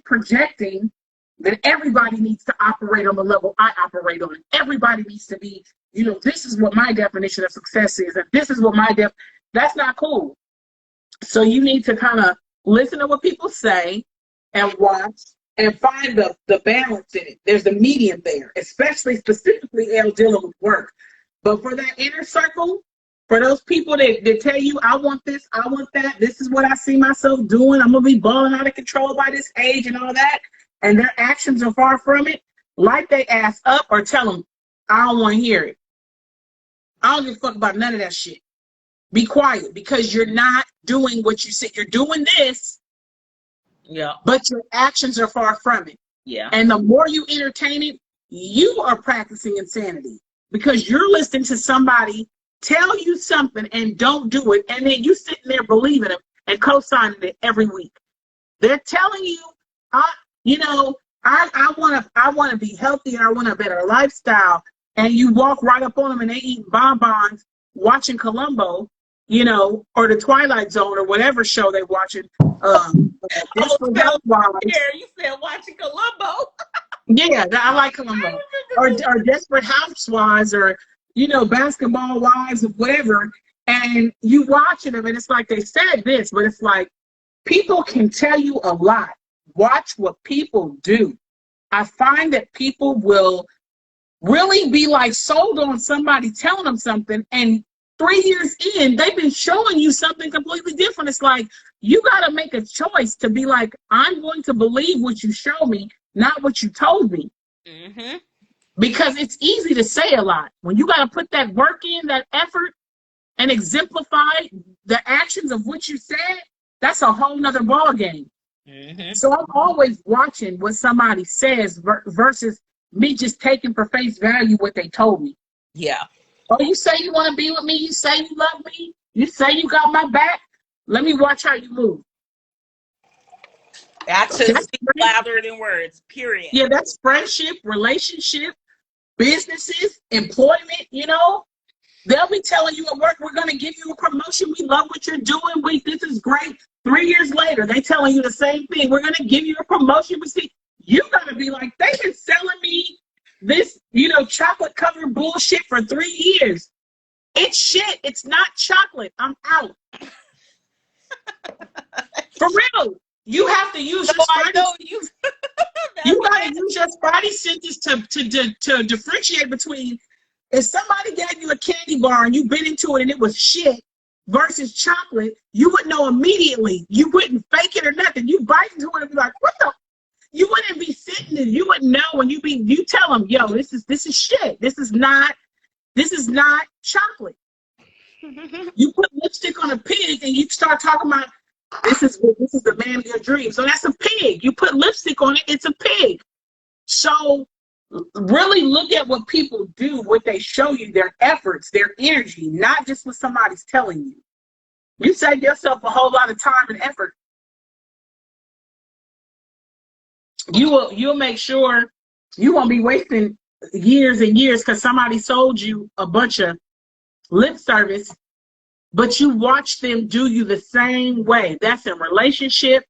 projecting that everybody needs to operate on the level I operate on. Everybody needs to be, this is what my definition of success is, and this is what that's not cool. So you need to kind of listen to what people say and watch and find the balance in it. There's a medium there, especially specifically dealing with work. But for that inner circle, for those people that tell you, I want this, I want that, this is what I see myself doing, I'm going to be balling out of control by this age and all that, and their actions are far from it, light they ass up or tell them, I don't want to hear it. I don't give a fuck about none of that shit. Be quiet because you're not doing what you said. You're doing this, but your actions are far from it. Yeah. And the more you entertain it, you are practicing insanity because you're listening to somebody tell you something and don't do it, and then you sitting there believing them and co-signing it every week. They're telling you, I want to be healthy and I want a better lifestyle, and you walk right up on them and they eat bonbons, watching Columbo, or the Twilight Zone or whatever show they're watching. Desperate Housewives. You said watching Columbo. Yeah, I like Columbo. Or Desperate Housewives, or Basketball Wives, or whatever. And you watching them, and it's like they said this, but it's like people can tell you a lot. Watch what people do. I find that people will really be like sold on somebody telling them something, and 3 years in, they've been showing you something completely different. It's like you got to make a choice to be like, I'm going to believe what you show me, not what you told me. Mm-hmm. Because it's easy to say a lot. When you got to put that work in, that effort, and exemplify the actions of what you said, that's a whole nother ball game. Mm-hmm. So I'm always watching what somebody says versus me just taking for face value what they told me. Yeah. Oh, you say you want to be with me? You say you love me? You say you got my back? Let me watch how you move. Actions speak louder than words, period. Yeah, that's friendship, relationship, businesses, employment, They'll be telling you at work, we're going to give you a promotion. We love what you're doing. This is great. 3 years later, they telling you the same thing. We're going to give you a promotion. But see, you got to be like, they've been selling me this, chocolate covered bullshit for 3 years. It's shit. It's not chocolate. I'm out. For real. You have to use your spidey. You gotta use your spidey senses to differentiate between if somebody gave you a candy bar and you bit into it and it was shit versus chocolate, you would know immediately. You wouldn't fake it or nothing. You bite into it and be like, what the? You wouldn't be sitting there. You wouldn't know when you tell them, yo, this is shit. This is not chocolate. You put lipstick on a pig and you start talking about this is the man of your dreams. So that's a pig. You put lipstick on it, it's a pig. So really look at what people do, what they show you, their efforts, their energy, not just what somebody's telling you. You save yourself a whole lot of time and effort. You'll make sure you won't be wasting years and years because somebody sold you a bunch of lip service, but you watch them do you the same way. That's in relationship,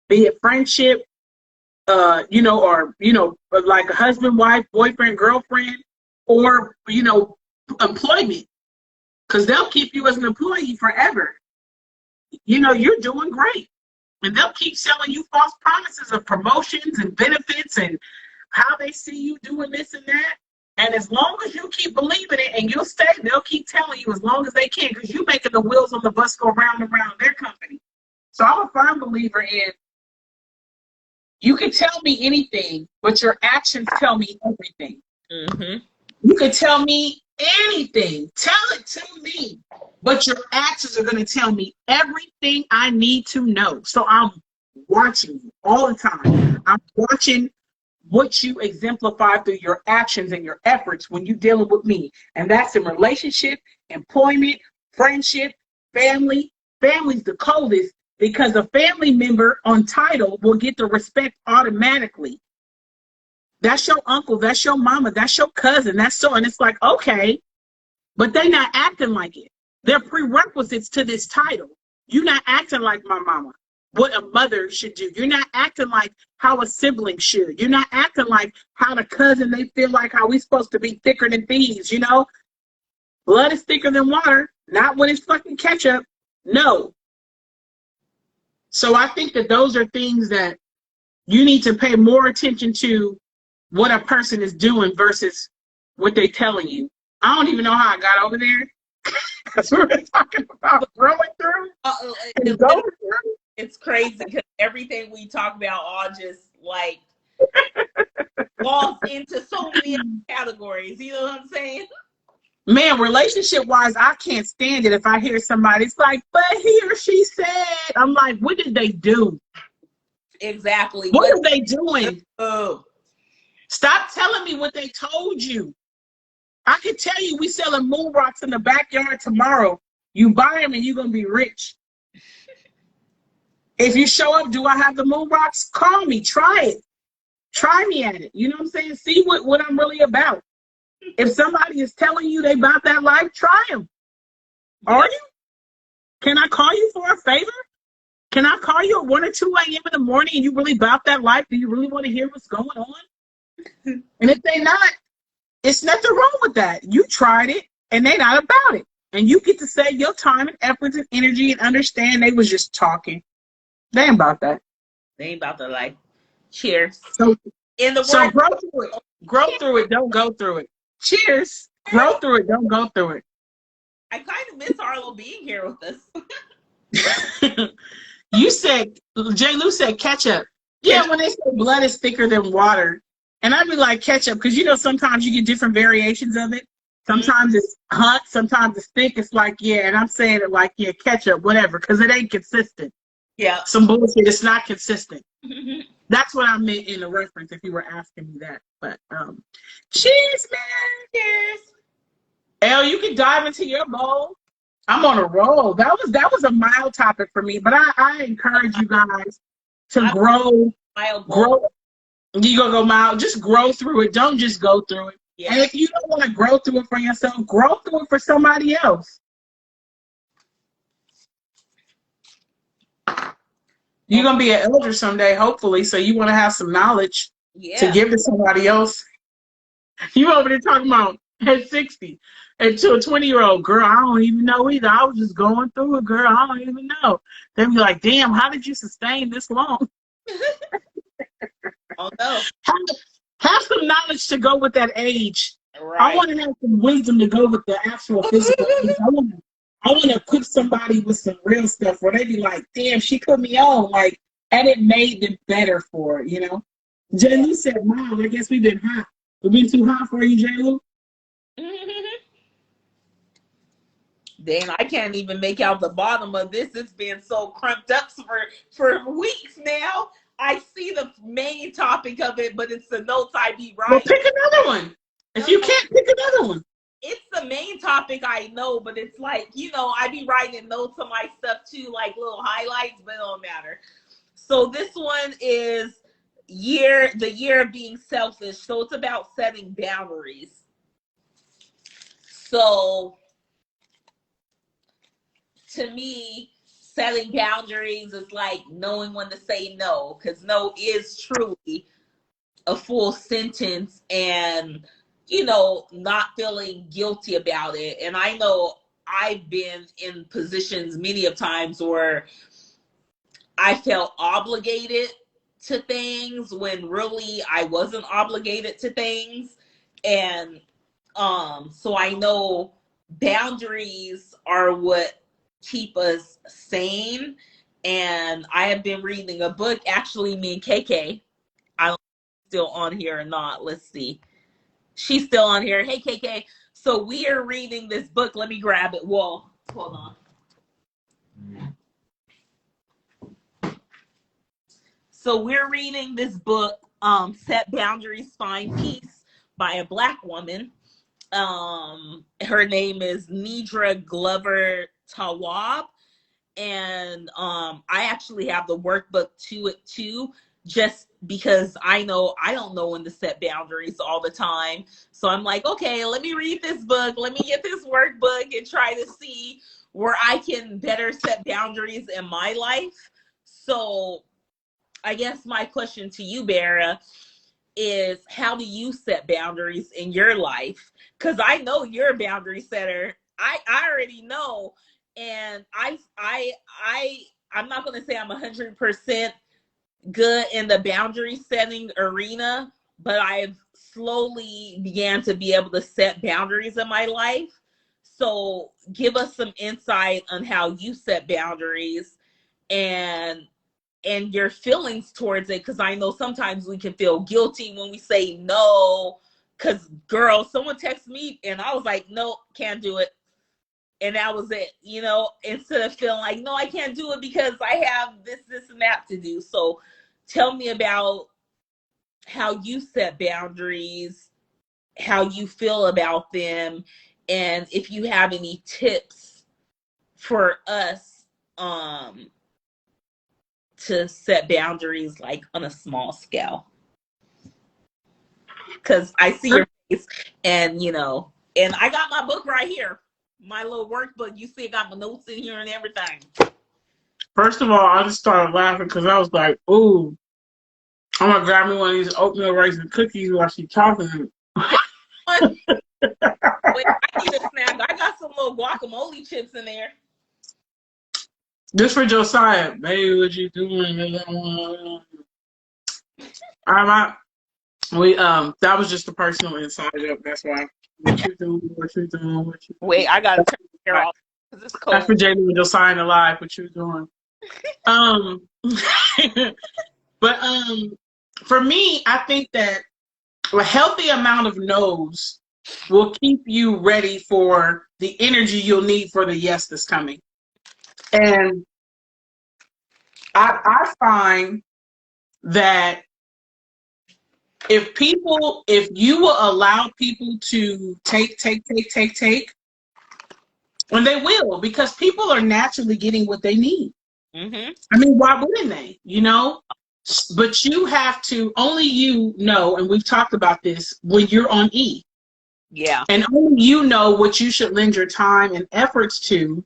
be it friendship, or like a husband, wife, boyfriend, girlfriend, or employment, because they'll keep you as an employee forever. You're doing great, and they'll keep selling you false promises of promotions and benefits and how they see you doing this and that. And as long as you keep believing it and you'll stay, they'll keep telling you as long as they can, because you're making the wheels on the bus go round and round their company. So I'm a firm believer in, you can tell me anything, but your actions tell me everything. Mm-hmm. You can tell me anything. Tell it to me. But your actions are going to tell me everything I need to know. So I'm watching you all the time. I'm watching what you exemplify through your actions and your efforts when you're dealing with me. And that's in relationship, employment, friendship, family. Family's the coldest, because a family member on title will get the respect automatically. That's your uncle, that's your mama, that's your cousin, and it's like, okay, but they're not acting like it. They're prerequisites to this title. You're not acting like my mama, what a mother should do. You're not acting like how a sibling should. You're not acting like how the cousin, they feel like how we supposed to be thicker than thieves, Blood is thicker than water, not when it's fucking ketchup. No. So I think that those are things that you need to pay more attention to, what a person is doing versus what they're telling you. I don't even know how I got over there, because we were talking about growing through and going through. It's crazy because everything we talk about all just like falls into so many categories. You know what I'm saying? Man, relationship-wise, I can't stand it if I hear somebody, it's like, but he or she said. I'm like, what did they do? Exactly. What are they doing? Oh. Stop telling me what they told you. I can tell you we selling moon rocks in the backyard tomorrow. You buy them and you're going to be rich. If you show up, do I have the moon rocks? Call me. Try it. Try me at it. You know what I'm saying? See what I'm really about. If somebody is telling you they about that life, try them. Are you? Can I call you for a favor? Can I call you at 1 or 2 a.m. in the morning and you really about that life? Do you really want to hear what's going on? And if they not, it's nothing wrong with that. You tried it and they not about it. And you get to save your time and efforts and energy and understand they was just talking. They ain't about that. They ain't about the life. Cheers. So grow through it. Grow through it. Don't go through it. Cheers. Grow through it. Don't go through it. I kind of miss Arlo being here with us. You said, J. Lou said ketchup. Yeah, when they say blood is thicker than water. And I be like ketchup, because sometimes you get different variations of it. Sometimes it's hot, sometimes it's thick. It's like, yeah, and I'm saying it like, yeah, ketchup, whatever, because it ain't consistent. Yeah. Some bullshit, it's not consistent. That's what I meant in the reference, if you were asking me that. But cheers, man. Cheers. Elle, you can dive into your bowl. I'm on a roll. That was a mild topic for me, but I encourage you guys to grow. You gonna go mild. Just grow through it. Don't just go through it. Yeah. And if you don't want to grow through it for yourself, grow through it for somebody else. You're gonna be an elder someday, hopefully. So you want to have some knowledge to give to somebody else. You over there talking about at 60. And to a 20-year-old girl, I don't even know either. I was just going through it, girl. I don't even know. They'd be like, damn, how did you sustain this long? Oh no. Have some knowledge to go with that age. Right. I want to have some wisdom to go with the actual physical age. I want to put somebody with some real stuff where they be like, damn, she put me on. Like, and it made them better for it, you know? J. Lou said, Mom, I guess we've been hot. We've been too hot for you, J. Lou? Dang, I can't even make out the bottom of this. It's been so crumped up for weeks now. I see the main topic of it, but it's the notes I be writing. Well, pick another one. If you can't, pick another one. It's the main topic I know, but it's like, you know, I be writing notes on my stuff too, like little highlights, but it don't matter. So this one is the year of being selfish. So it's about setting boundaries. So to me, setting boundaries is like knowing when to say no, because no is truly a full sentence, and, you know, not feeling guilty about it. And I know I've been in positions many of times where I felt obligated to things when really I wasn't obligated to things. And so I know boundaries are what keep us sane. And I have been reading a book, actually, me and KK. I don't know if she's still on here or not. Let's see. She's still on here. Hey, KK. So we are reading this book. Let me grab it. Whoa, hold on. So we're reading this book, Set Boundaries, Find Peace, by a Black woman. Her name is Nidra Glover Tawwab. And I actually have the workbook to it too, just because I know I don't know when to set boundaries all the time. So I'm like, okay, let me read this book. Let me get this workbook and try to see where I can better set boundaries in my life. So I guess my question to you, Bara, is how do you set boundaries in your life? Because I know you're a boundary setter. I already know. And I'm not going to say I'm 100% good in the boundary setting arena, but I've slowly began to be able to set boundaries in my life. So give us some insight on how you set boundaries and your feelings towards it, because I know sometimes we can feel guilty when we say no. Because, girl, someone texted me and I was like, no, can't do it. And that was it, you know, instead of feeling like, no, I can't do it because I have this, and that to do. So tell me about how you set boundaries, how you feel about them, and if you have any tips for us to set boundaries like on a small scale. Because I see your face, and, you know, and I got my book right here. My little workbook. You see, I got my notes in here and everything. First of all, I just started laughing because I was like, ooh, I'm going to grab me one of these oatmeal raisin cookies while she's talking. Wait, I need a snack. I got some little guacamole chips in there. This for Josiah. Baby, what you doing? That was just a personal inside joke. That's why. What you doing? Wait, I got to turn the hair off because it's cold. That's for Jada and Josiah in the live. What you doing? But for me, I think that a healthy amount of no's will keep you ready for the energy you'll need for the yes that's coming. And I find that if you will allow people to take, and they will, because people are naturally getting what they need. Mm-hmm. I mean, why wouldn't they? You know? But you have to, only you know, and we've talked about this, when you're on E. Yeah. And only you know what you should lend your time and efforts to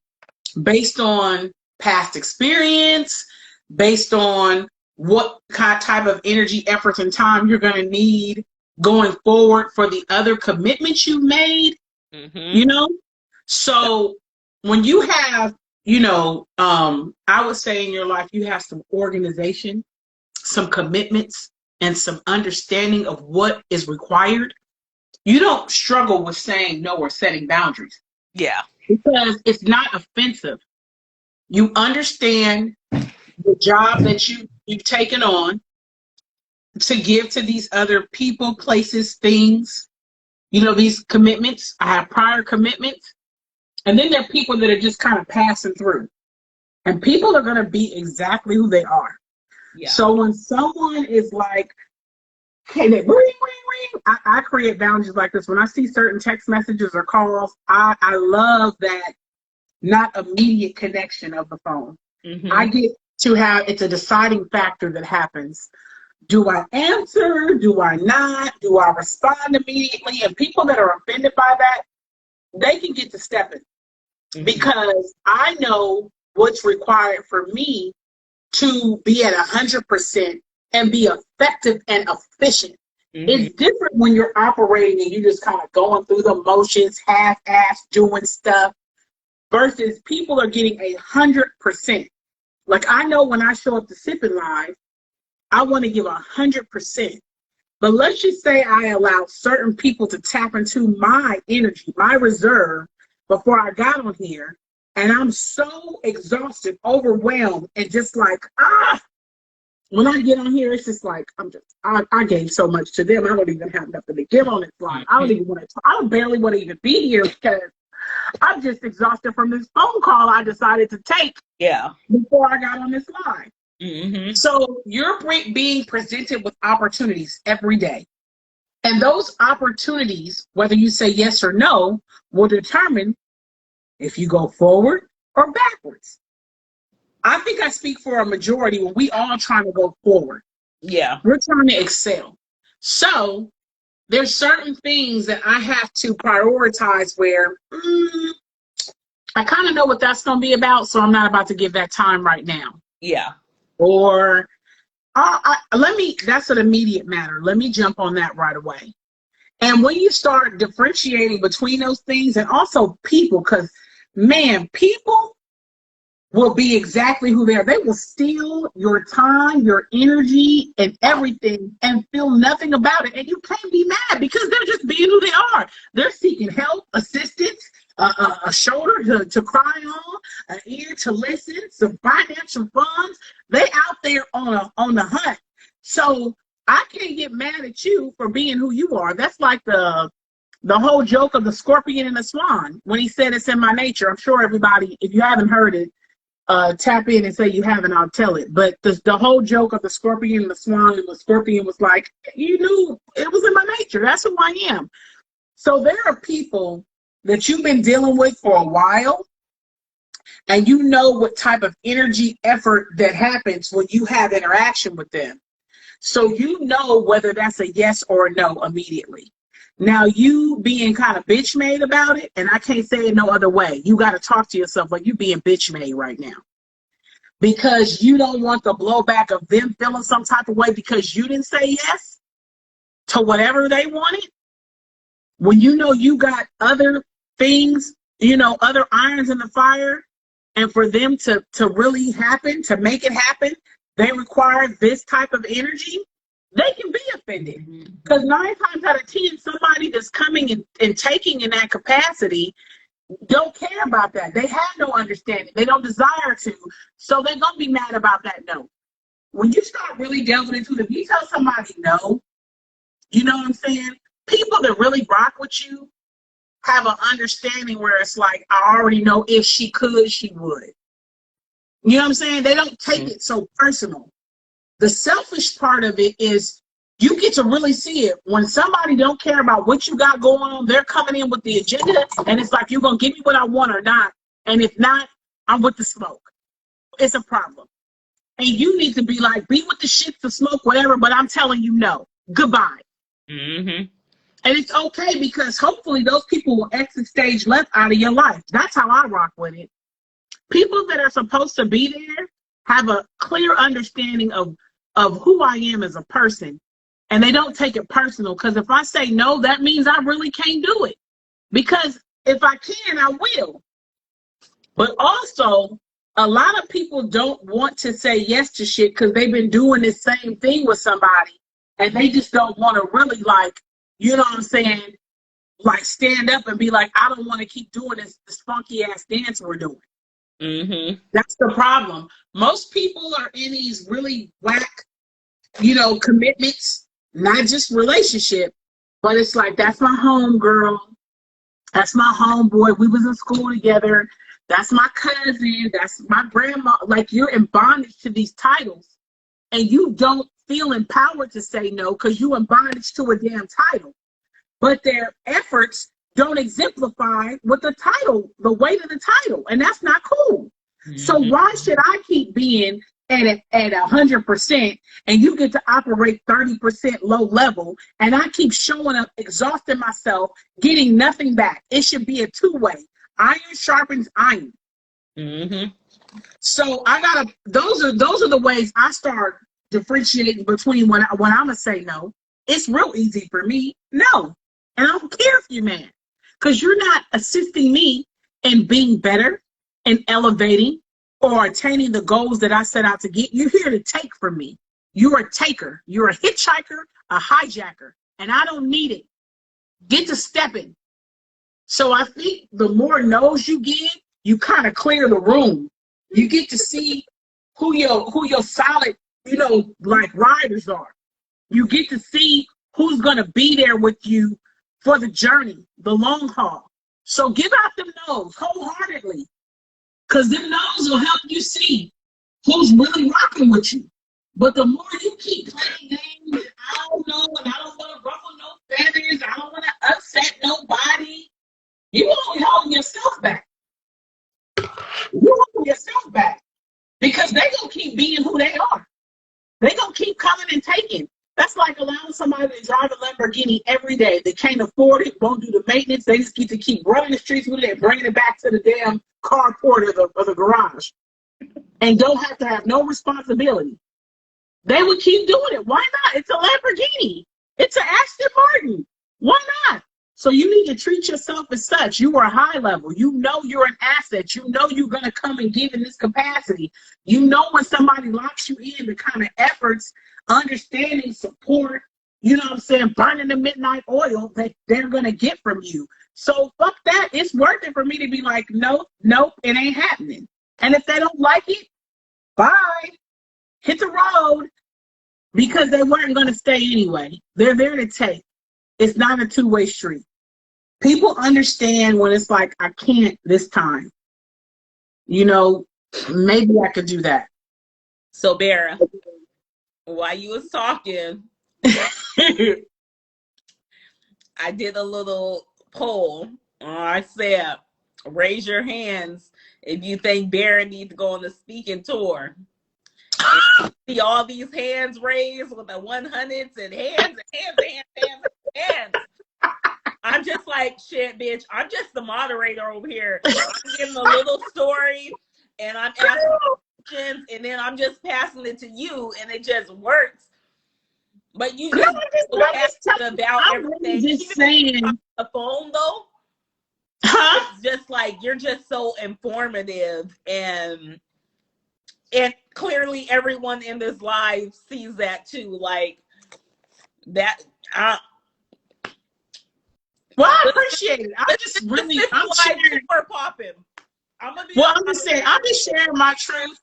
based on past experience, based on what type of energy, efforts, and time you're going to need going forward for the other commitments you made. you know? So when you have, I would say in your life, you have some organization, some commitments, and some understanding of what is required, you don't struggle with saying no or setting boundaries. Yeah. Because it's not offensive. You understand the job that you've taken on to give to these other people, places, things, these commitments. I have prior commitments. And then there are people that are just kind of passing through. And people are going to be exactly who they are. Yeah. So when someone is like, hey, they ring, ring, ring, I create boundaries like this. When I see certain text messages or calls, I love that not immediate connection of the phone. I get to have, it's a deciding factor that happens. Do I answer? Do I not? Do I respond immediately? And people that are offended by that, they can get to stepping. Because I know what's required for me to be at 100% and be effective and efficient. It's different when you're operating and you're just kind of going through the motions, half-assed doing stuff, versus people are getting 100%. Like, I know when I show up to Sipping Live, I want to give 100%. But let's just say I allow certain people to tap into my energy, my reserve, before I got on here, and I'm so exhausted, overwhelmed, and just like, when I get on here, it's just like, I gave so much to them, I don't even have nothing to give on this line. I don't even want to, I barely want to even be here because I'm just exhausted from this phone call I decided to take before I got on this line. So you're being presented with opportunities every day. And those opportunities, whether you say yes or no, will determine if you go forward or backwards. I think I speak for a majority when we all trying to go forward. Yeah. We're trying to excel. So there's certain things that I have to prioritize where I kind of know what that's going to be about, so I'm not about to give that time right now. Yeah. Or that's an immediate matter. Let me jump on that right away. And when you start differentiating between those things, and also people, because, man, people will be exactly who they are. They will steal your time, your energy, and everything, and feel nothing about it. And you can't be mad because they're just being who they are. They're seeking help, assistance, a shoulder to cry on, an ear to listen, some financial funds. They out there on the hunt. So I can't get mad at you for being who you are. That's like the whole joke of the scorpion and the swan when he said it's in my nature. I'm sure everybody, if you haven't heard it, tap in and say you haven't, I'll tell it. But the whole joke of the scorpion and the swan, and the scorpion was like, you knew it was in my nature. That's who I am. So there are people that you've been dealing with for a while, and you know what type of energy, effort that happens when you have interaction with them. So you know whether that's a yes or a no immediately. Now, you being kind of bitch made about it, and I can't say it no other way. You got to talk to yourself like you being bitch made right now. Because you don't want the blowback of them feeling some type of way because you didn't say yes to whatever they wanted. When you know you got other things, other irons in the fire, and for them to really happen, to make it happen, they require this type of energy, they can be offended. Because 9 times out of 10, somebody that's coming and taking in that capacity don't care about that. They have no understanding. They don't desire to. So they're going to be mad about that no. When you start really delving into it, if you tell somebody no, you know what I'm saying? People that really rock with you have an understanding where it's like, I already know if she could, she would. You know what I'm saying? They don't take it so personal. The selfish part of it is you get to really see it. When somebody don't care about what you got going on, they're coming in with the agenda, and it's like, you're going to give me what I want or not. And if not, I'm with the smoke. It's a problem. And you need to be like, be with the shit, the smoke, whatever, but I'm telling you no. Goodbye. And it's okay, because hopefully those people will exit stage left out of your life. That's how I rock with it. People that are supposed to be there have a clear understanding of who I am as a person, and they don't take it personal. Because if I say no, that means I really can't do it. Because if I can, I will. But also, a lot of people don't want to say yes to shit because they've been doing the same thing with somebody, and they just don't want to really, like, you know what I'm saying, like stand up and be like, I don't want to keep doing this funky ass dance we're doing. Mm-hmm. That's the problem. Most people are in these really whack, you know, commitments, not just relationship, but it's like, that's my home girl. That's my homeboy. We was in school together. That's my cousin. That's my grandma. Like, you're in bondage to these titles, and you don't feel empowered to say no because you in bondage to a damn title. But their efforts don't exemplify with the title, the weight of the title, and that's not cool. Mm-hmm. So why should I keep being at 100% and you get to operate 30% low level, and I keep showing up, exhausting myself, getting nothing back? It should be a two-way. Iron sharpens iron. Mm-hmm. So I gotta. Those are the ways I start differentiating between when I'm gonna say no. It's real easy for me. No. And I don't care if you're mad, because you're not assisting me in being better and elevating or attaining the goals that I set out to get. You're here to take from me. You're a taker. You're a hitchhiker, a hijacker, and I don't need it. Get to stepping. So I think the more no's you get, you kind of clear the room. You get to see who your solid, you know, like riders are. You get to see who's gonna be there with you for the journey, the long haul. So give out them no's wholeheartedly, because them no's will help you see who's really rocking with you. But the more you keep playing games, and I don't know, and I don't want to ruffle no feathers, I don't want to upset nobody, you're only holding yourself back. You're holding yourself back, because they gonna keep being who they are. They gonna keep coming and taking. That's like allowing somebody to drive a Lamborghini every day. They can't afford it, won't do the maintenance. They just get to keep running the streets with it and bringing it back to the damn carport or the garage, and don't have to have no responsibility. They would keep doing it. Why not? It's a Lamborghini. It's an Aston Martin. Why not? So you need to treat yourself as such. You are high level. You know you're an asset. You know you're going to come and give in this capacity. You know when somebody locks you in, the kind of efforts, understanding, support, you know what I'm saying, burning the midnight oil that they're going to get from you. So fuck that. It's worth it for me to be like, nope, it ain't happening. And if they don't like it, bye. Hit the road, because they weren't going to stay anyway. They're there to take. It's not a two-way street. People understand when it's like, I can't this time. You know, maybe I could do that. So, Bara, while you was talking, I did a little poll. I said, raise your hands if you think Bara needs to go on a speaking tour. And see all these hands raised with the 100s and hands. I'm just like, shit, bitch. I'm just the moderator over here. I'm giving a little story, and I'm asking questions, and then I'm just passing it to you, and it just works. But you just passionate about everything. Just saying. The phone though, it's just like you're just so informative, and clearly everyone in this live sees that too. Like that. Well, I appreciate it. I'm just really, I'm sharing. Popping. I'm just saying, I'm just sharing my truth.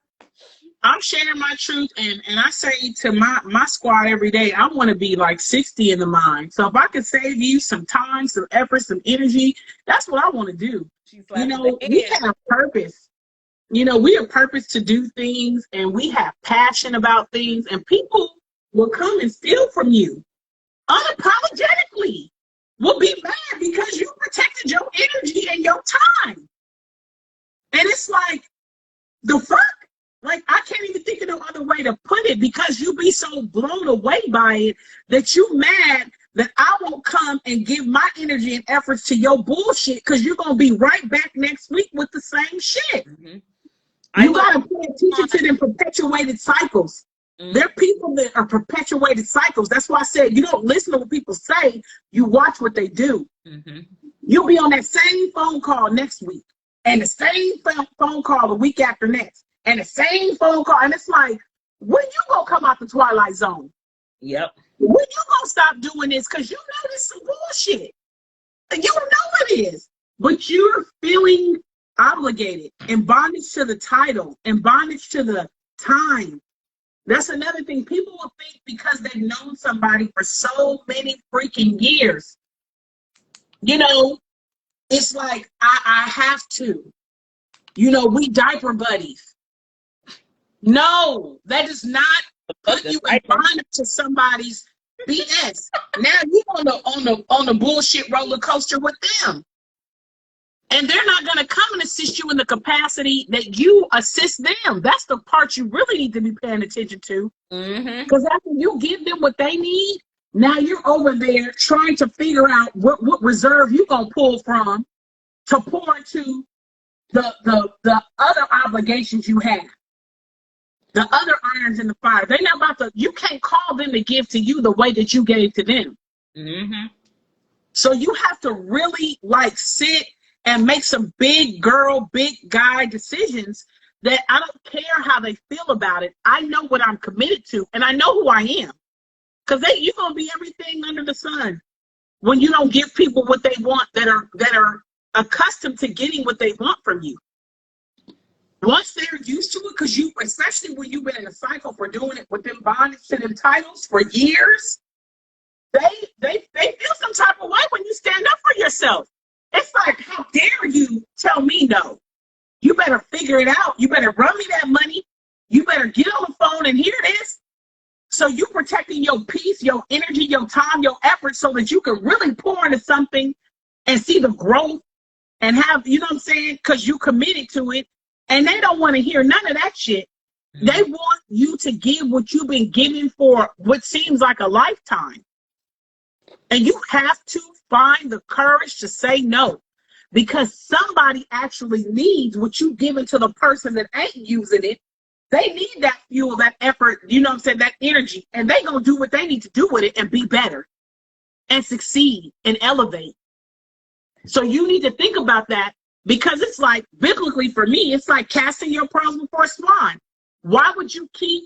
I'm sharing my truth, and I say to my squad every day, I want to be like 60 in the mind. So if I could save you some time, some effort, some energy, that's what I want to do. You know, we have purpose. You know, we have purpose to do things, and we have passion about things, and people will come and steal from you unapologetically. Will be mad because you protected your energy and your time. And it's like, the fuck? Like, I can't even think of no other way to put it, because you be so blown away by it that you mad that I won't come and give my energy and efforts to your bullshit, because you're going to be right back next week with the same shit. Mm-hmm. You got to pay attention to them perpetuated cycles. Mm-hmm. There are people that are perpetuated cycles. That's why I said you don't listen to what people say. You watch what they do. Mm-hmm. You'll be on that same phone call next week, and the same phone call the week after next, and the same phone call. And it's like, when you gonna come out the Twilight Zone? Yep. When you gonna stop doing this? Because you know this is some bullshit. You know it is. But you're feeling obligated, in bondage to the title, in bondage to the time. That's another thing. People will think because they've known somebody for so many freaking years, you know, it's like, I have to. You know, we diaper buddies. No, that does not put you in bondage to somebody's BS. Now you on the bullshit roller coaster with them. And they're not going to come and assist you in the capacity that you assist them. That's the part you really need to be paying attention to. Because after you give them what they need, now you're over there trying to figure out what reserve you're going to pull from to pour into the other obligations you have. The other irons in the fire. They're not about to, you can't call them to give to you the way that you gave to them. So you have to really like sit and make some big girl, big guy decisions that I don't care how they feel about it. I know what I'm committed to, and I know who I am. Because you're going to be everything under the sun when you don't give people what they want that are accustomed to getting what they want from you. Once they're used to it, because you, especially when you've been in a cycle for doing it with them bondage to them titles for years, they feel some type of way when you stand up for yourself. It's like, how dare you tell me no? You better figure it out. You better run me that money. You better get on the phone and hear this. So you protecting your peace, your energy, your time, your effort, so that you can really pour into something and see the growth and have, you know what I'm saying? Because you committed to it. And they don't want to hear none of that shit. They want you to give what you've been giving for what seems like a lifetime. And you have to find the courage to say no, because somebody actually needs what you've given to the person that ain't using it. They need that fuel, that effort, you know what I'm saying, that energy. And they going to do what they need to do with it and be better and succeed and elevate. So you need to think about that, because it's like, biblically for me, it's like casting your pearls before swine. Why would you keep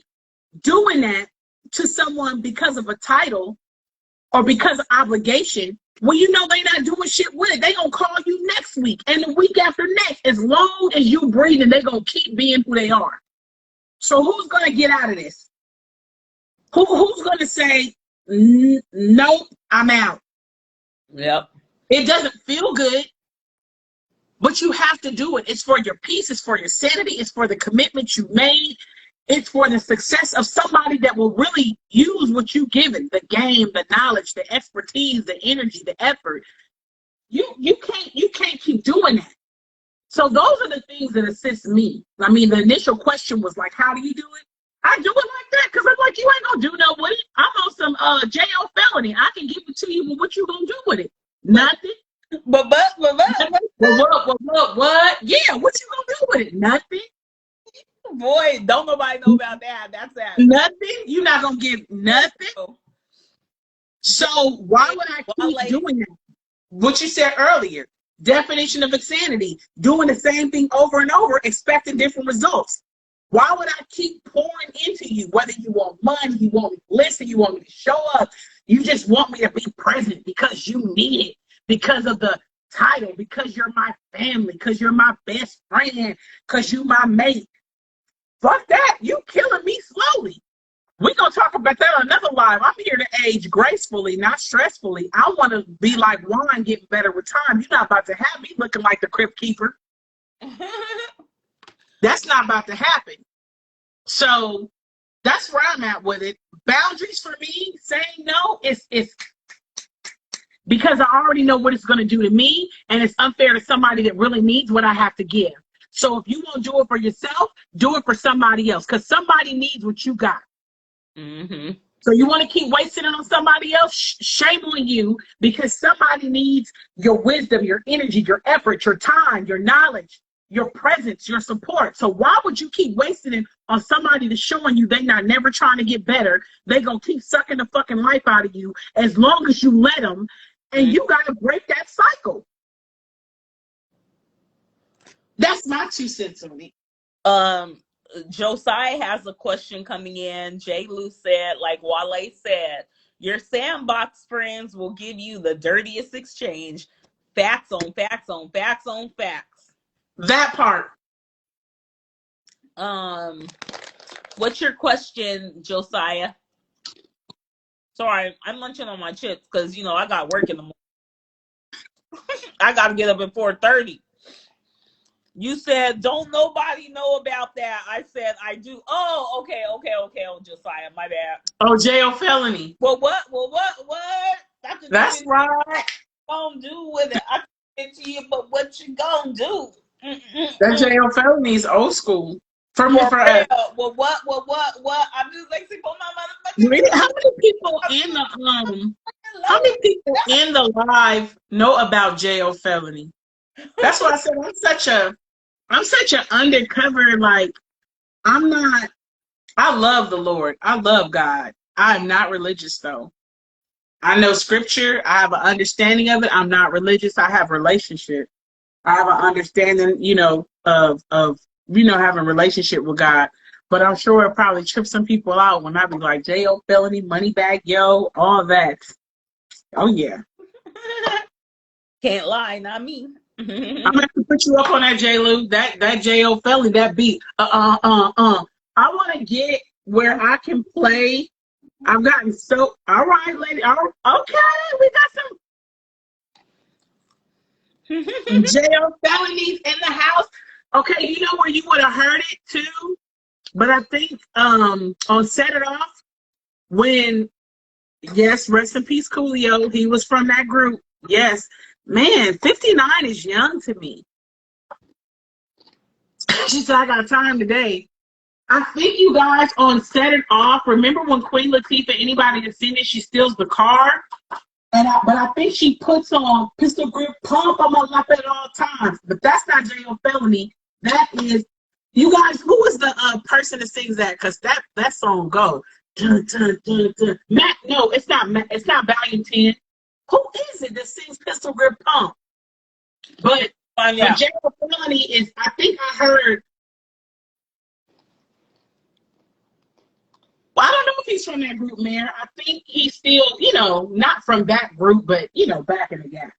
doing that to someone because of a title or because of obligation, when you know they not doing shit with it? They gonna call you next week and the week after next. As long as you breathing, they gonna keep being who they are. So who's gonna get out of this? Who's gonna say, nope, I'm out? Yep. It doesn't feel good, but you have to do it. It's for your peace, it's for your sanity, it's for the commitment you made. It's for the success of somebody that will really use what you've given, the game, the knowledge, the expertise, the energy, the effort. You can't keep doing that. So those are the things that assist me. I mean, the initial question was like, how do you do it? I do it like that because I'm like, you ain't gonna do no with it. I'm on some jail felony. I can give it to you, but what you gonna do with it? Nothing. But what? Yeah, what you gonna do with it? Nothing. Boy, don't nobody know about that. That's that. Nothing. You're not gonna give nothing. So why would I keep doing that? What you said earlier, definition of insanity, doing the same thing over and over, expecting different results. Why would I keep pouring into you? Whether you want money, you want me to listen, you want me to show up, you just want me to be present because you need it, because of the title, because you're my family, because you're my best friend, because you're my mate. Fuck that. You killing me slowly. We're going to talk about that on another live. I'm here to age gracefully, not stressfully. I want to be like wine, getting better with time. You're not about to have me looking like the Crypt Keeper. That's not about to happen. So that's where I'm at with it. Boundaries for me, saying no, is because I already know what it's going to do to me, and it's unfair to somebody that really needs what I have to give. So if you won't do it for yourself, do it for somebody else, because somebody needs what you got. So you want to keep wasting it on somebody else? Shame on you, because somebody needs your wisdom, your energy, your effort, your time, your knowledge, your presence, your support. So why would you keep wasting it on somebody that's showing you they're not never trying to get better? They're going to keep sucking the fucking life out of you as long as you let them, and you got to break that cycle. That's my 2 cents on it. Josiah has a question coming in. J. Lou said, like Wale said, your sandbox friends will give you the dirtiest exchange. Facts on facts on facts on facts. That part. What's your question, Josiah? Sorry, I'm munching on my chips because I got work in the morning. I got to get up at 4:30. You said, don't nobody know about that. I said, I do. Oh, okay, Josiah, my bad. Oh, jail felony. Well, what? That's right. Gonna do with it? I can get to you, but what you gonna do? That jail felony is old school. For us. Well, what? I'm just like, how many people in the live know about jail felony? That's why I said I'm such an undercover, like, I love the Lord. I love God. I'm not religious, though. I know scripture. I have an understanding of it. I'm not religious. I have relationship. I have an understanding, of having a relationship with God. But I'm sure it probably trips some people out when I be like, jail felony, money bag, yo, all that. Oh, yeah. Can't lie, not me. I'm gonna have to put you up on that, J. Lou. That J.O. felony, that beat. I want to get where I can play. I've gotten so. All right, lady. Okay, we got some J.O. felonies in the house. Okay, you know where you would have heard it too, but I think on Set It Off when, yes, rest in peace, Coolio. He was from that group. Yes. Man, 59 is young to me. She said, I got time today. I think you guys on Set It Off, remember when Queen Latifah, anybody that's seen it, she steals the car? But I think she puts on Pistol Grip Pump on my lap at all times. But that's not jail felony. That is, you guys, who is the person that sings that? Because that song go. Dun, dun, dun, dun. Matt, no, it's not Volume 10. Who is it that sings Pistol Grip Pump? But the jail felony is, I think I heard, well, I don't know if he's from that group, man. I think he's still, not from that group, but, back in the gap.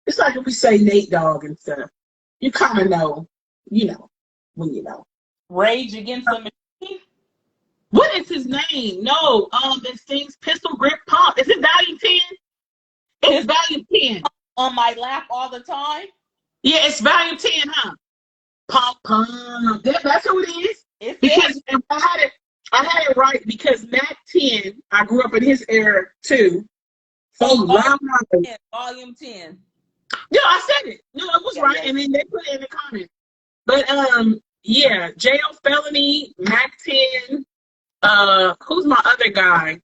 It's like if we say Nate Dogg and stuff. You kind of know, when you know. Rage Against the Machine? What is his name? No, that sings Pistol Grip Pump. Is it Volume 10? It's Volume 10. On my lap all the time? Yeah, it's Volume 10, huh? Pump, pump. That's who it is. Because I had it right because Mac 10, I grew up in his era too. So Volume 10. Yeah, I said it. No, it was right. Yeah. And then they put it in the comments. But yeah, jail felony, Mac 10. Who's my other guy?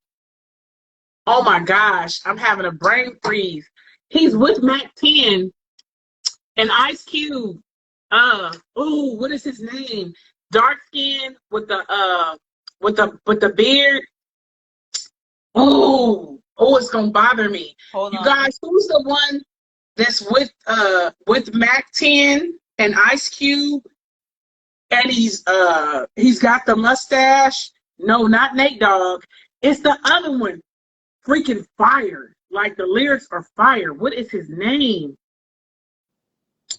Oh my gosh, I'm having a brain freeze. He's with Mac 10 and Ice Cube. What is his name? Dark skin with the beard. It's gonna bother me. Hold on. You guys, who's the one that's with Mac 10 and Ice Cube? And he's got the mustache. No, not Nate Dogg. It's the other one. Freaking fire. Like the lyrics are fire. What is his name?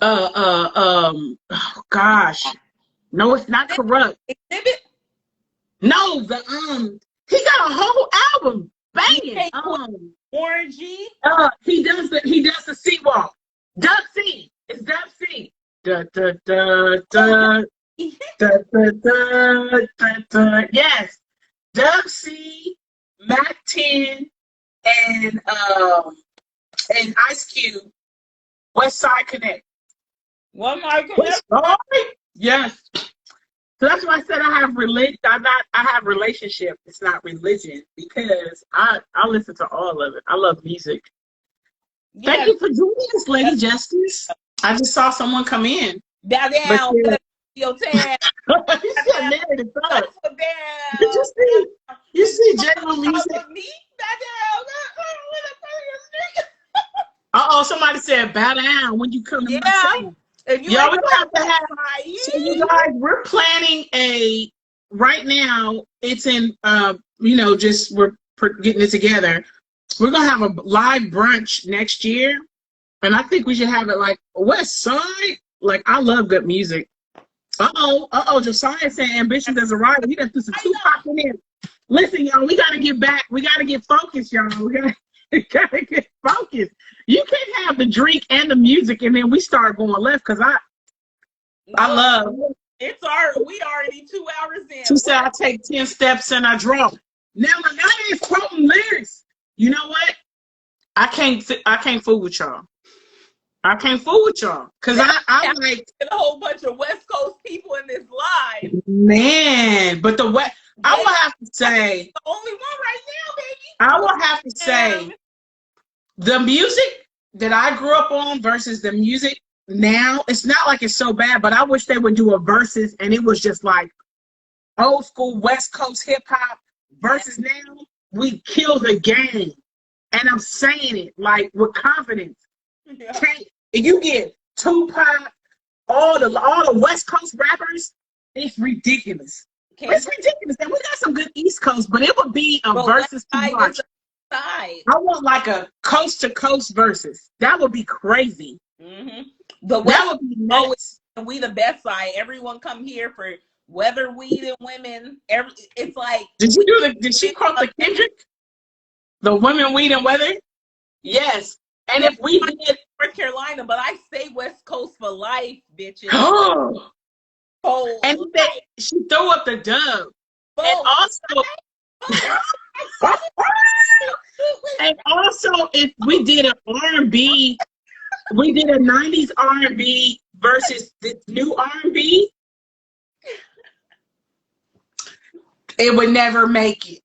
Oh gosh. No, it's not Corrupt. Exhibit? No, he got a whole album banging. Orangey? He does the C walk. Dub C. It's Dub C. Da da da da da da da da. Yes. Dub C, Mac 10, and Ice Cube. West Side Connect. One Side Connect? Yes. So that's why I said I have I have relationship. It's not religion because I listen to all of it. I love music. Yeah. Thank you for joining us, Lady Justice. I just saw someone come in. Down. Your tag. You said married and thug. Did you see J.Lo music? Somebody said bow down when you come to my table. And you Yo, ain't we gonna have to have. crying. So you guys, we're planning a. Right now, it's in. Just we're getting it together. We're gonna have a live brunch next year, and I think we should have it like West Side. Like I love good music. Josiah saying ambition as a writer. He done threw some Tupac in there. Listen, y'all, we gotta get back. We gotta get focused, y'all. We gotta get focused. You can't have the drink and the music, and then we start going left because I love. We already 2 hours in. She said I take 10 steps and I draw. Now my guy is quoting lyrics. You know what? I can't fool with y'all. I can't fool with y'all because I like a whole bunch of West Coast people in this live. Man, but I will have to say the only one right now, baby. I will have to say the music that I grew up on versus the music now, it's not like it's so bad, but I wish they would do a versus and it was just like old school West Coast hip hop versus now we kill the game. And I'm saying it like with confidence. Yeah. You get Tupac, all the West Coast rappers, it's ridiculous. It's ridiculous. And we got some good East Coast, but it would be a versus to watch. I want like a coast to coast versus. That would be crazy. Mm-hmm. That would be nuts. We the best side. Everyone come here for weather, weed, and women. It's like. Did she quote the Kendrick? The women, weed, and weather? Yes. And if we did North Carolina, but I stay West Coast for life, bitches. Oh. And she threw up the dub. And also, if we did an R&B, we did a 90s R&B versus this new R&B, it would never make it.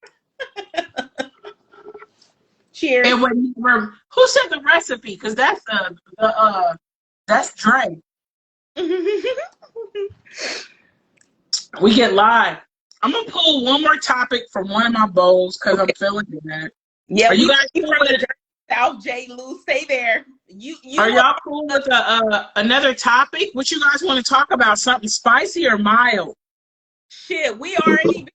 Cheers. It would never. Who said the recipe? Because that's that's Dre. We get live. I'm gonna pull one more topic from one of my bowls because I'm feeling that. Yeah, are you guys cool with it? South J. Lou, stay there. You are y'all cool with another topic? What you guys want to talk about? Something spicy or mild? Shit, we already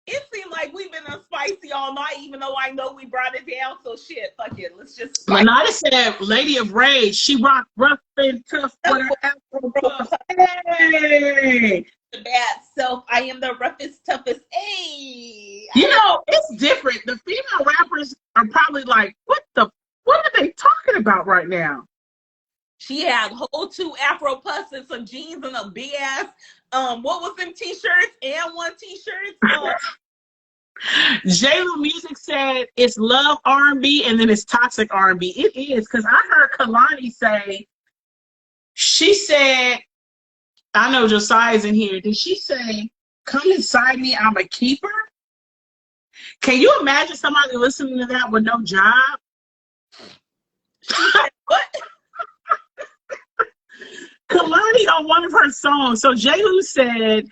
it seemed like we've been spicy all night, even though I know we brought it down. So shit, fuck it. Let's just. Manada said, "Lady of Rage, she rocked rough and tough with her afro." Hey, the bad self. I am the roughest, toughest. Hey, you know it's different. The female rappers are probably like, what are they talking about right now? She had whole 2 Afro puffs and some jeans and a big ass. What was them t-shirts and one t-shirts? J-Lo Music said it's love R&B and then it's toxic R&B. It is, because I heard Kalani say, she said, I know Josiah's in here. Did she say, come inside me, I'm a keeper? Can you imagine somebody listening to that with no job? What? Kalani on one of her songs. So J-Lo said,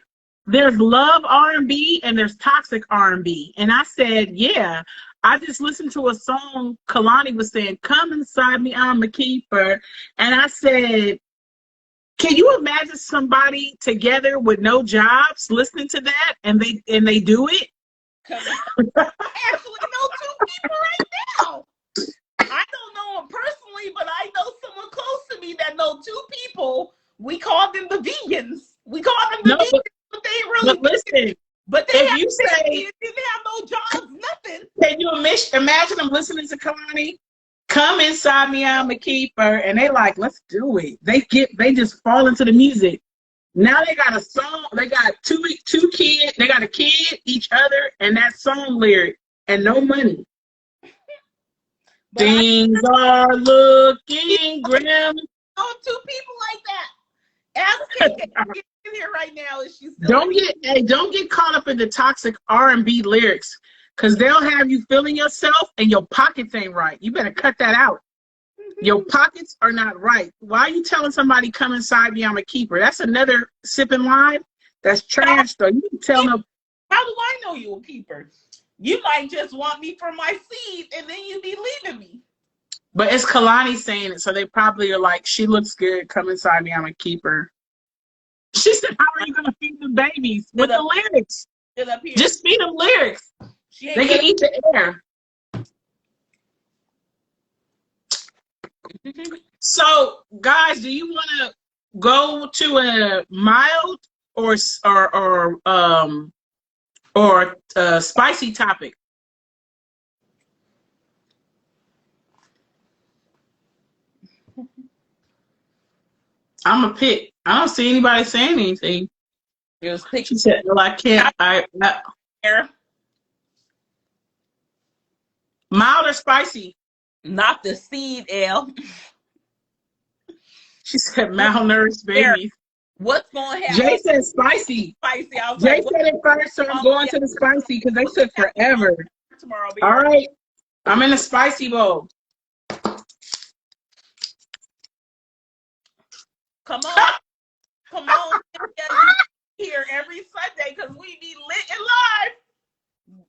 there's love R&B and there's toxic R&B. And I said, yeah. I just listened to a song Kalani was saying, come inside me, I'm a keeper. And I said, can you imagine somebody together with no jobs listening to that and they do it? I actually know 2 people right now. I don't know them personally, but I know someone close to me that know 2 people. We call them the vegans. We call them the vegans, but they really. But listen, but they if you say they have no jobs, nothing. Can you imagine them listening to Kalani? Come inside me, I'm a keeper, and they like, let's do it. They just fall into the music. Now they got a song. They got two kids. They got a kid, each other, and that song lyric, and no money. Things are looking grim. Oh, 2 people like that. Ask Kate in here right now. Is she still don't get caught up in the toxic R&B lyrics, because they'll have you feeling yourself and your pockets ain't right. You better cut that out. Your pockets are not right. Why are you telling somebody come inside me, I'm a keeper? That's another sipping line. That's trash though. You can tell them. How do I know you a keeper? You might just want me for my seed and then you be leaving me. But it's Kalani saying it, so they probably are like, she looks good. Come inside me. I'm going to keep her. She said, how are you going to feed the babies? With the lyrics. Up here. Just feed them lyrics. They can eat the air. So, guys, do you want to go to a mild or spicy topic? I'm a pick. I don't see anybody saying anything. She said, "Well, I can't." Mild or spicy? Not the seed, L. She said, "Malnourished babies." What's going to happen? Jay said spicy. Spicy. I was Jay said it first, so I'm going to the spicy because they took forever. Tomorrow. All right, I'm in the spicy bowl. Come on. Come on. Here every Sunday because we be lit and live.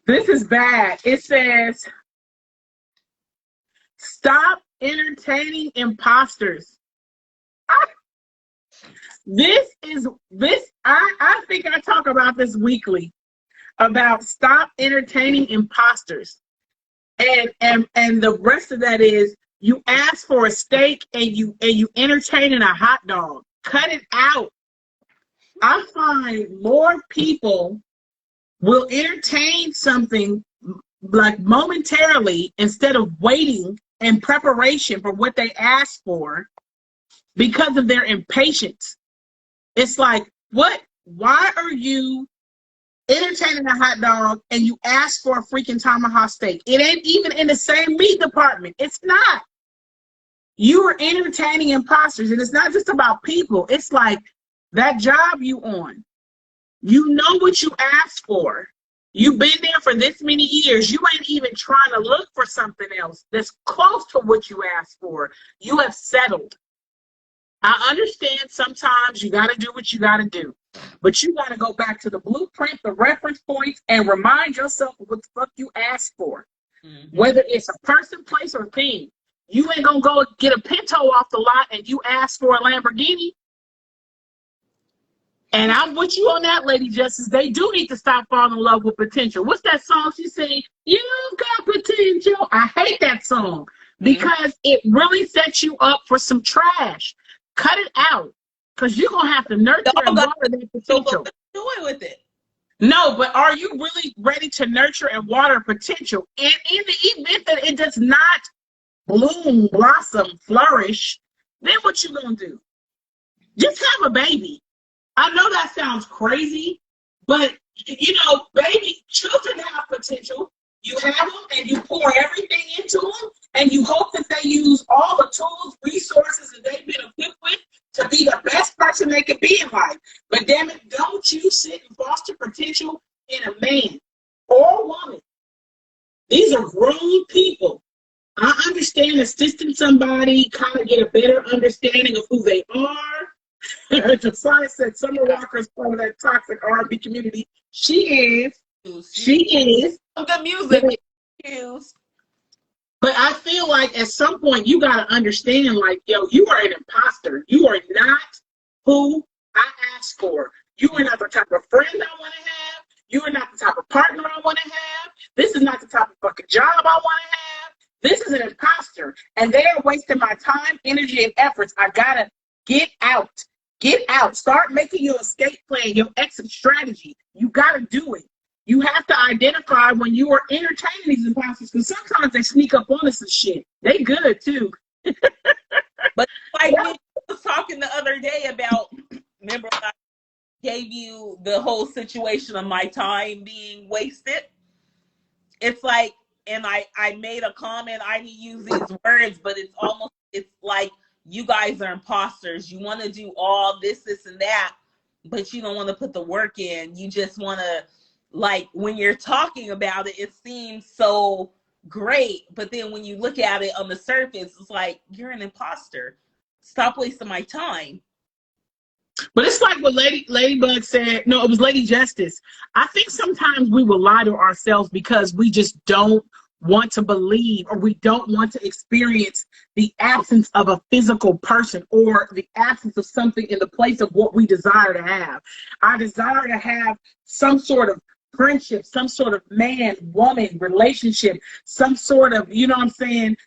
This is bad. It says, stop entertaining imposters. I think I talk about this weekly, about stop entertaining imposters. And the rest of that is, you ask for a steak and you entertaining a hot dog. Cut it out. I find more people will entertain something like momentarily instead of waiting in preparation for what they asked for because of their impatience. It's like, what? Why are you entertaining a hot dog and you ask for a freaking tomahawk steak? It ain't even in the same meat department. It's not. You are entertaining imposters, and it's not just about people. It's like that job you on. You know what you asked for. You've been there for this many years. You ain't even trying to look for something else that's close to what you asked for. You have settled. I understand sometimes you got to do what you got to do, but you got to go back to the blueprint, the reference points, and remind yourself of what the fuck you asked for. Mm-hmm. Whether it's a person, place, or thing. You ain't gonna go get a Pinto off the lot and you ask for a Lamborghini. And I'm with you on that, Lady Justice. They do need to stop falling in love with potential. What's that song she sang? You've got potential. I hate that song because it really sets you up for some trash. Cut it out because you're going to have to nurture and water that potential. Do it with it. No, but are you really ready to nurture and water potential? And in the event that it does not bloom, blossom, flourish, then what you gonna do? Just have a baby. I know that sounds crazy, but you know, baby, children have potential. You have them and you pour everything into them and you hope that they use all the tools, resources that they've been equipped with to be the best person they can be in life. But damn it, don't you sit and foster potential in a man or a woman. These are grown people. I understand assisting somebody kind of get a better understanding of who they are. Josiah said Summer Walker's part of that toxic R&B community. She is. Some good music. But I feel like at some point you got to understand, like, yo, you are an imposter. You are not who I asked for. You are not the type of friend I want to have. You are not the type of partner I want to have. This is not the type of fucking job I want to have. This is an imposter, and they are wasting my time, energy, and efforts. I gotta get out. Get out. Start making your escape plan, your exit strategy. You gotta do it. You have to identify when you are entertaining these imposters, because sometimes they sneak up on us and shit. They good too. But like we was talking the other day about, remember I gave you the whole situation of my time being wasted? It's like, and I made a comment, I didn't use these words, but it's like you guys are imposters. You want to do all this, and that, but you don't want to put the work in. You just want to, like, when you're talking about it, it seems so great. But then when you look at it on the surface, it's like, you're an imposter. Stop wasting my time. But it's like what Ladybug said. No, it was Lady Justice. I think sometimes we will lie to ourselves because we just don't want to believe, or we don't want to experience the absence of a physical person or the absence of something in the place of what we desire to have. I desire to have some sort of friendship, some sort of man, woman relationship, some sort of, you know what I'm saying,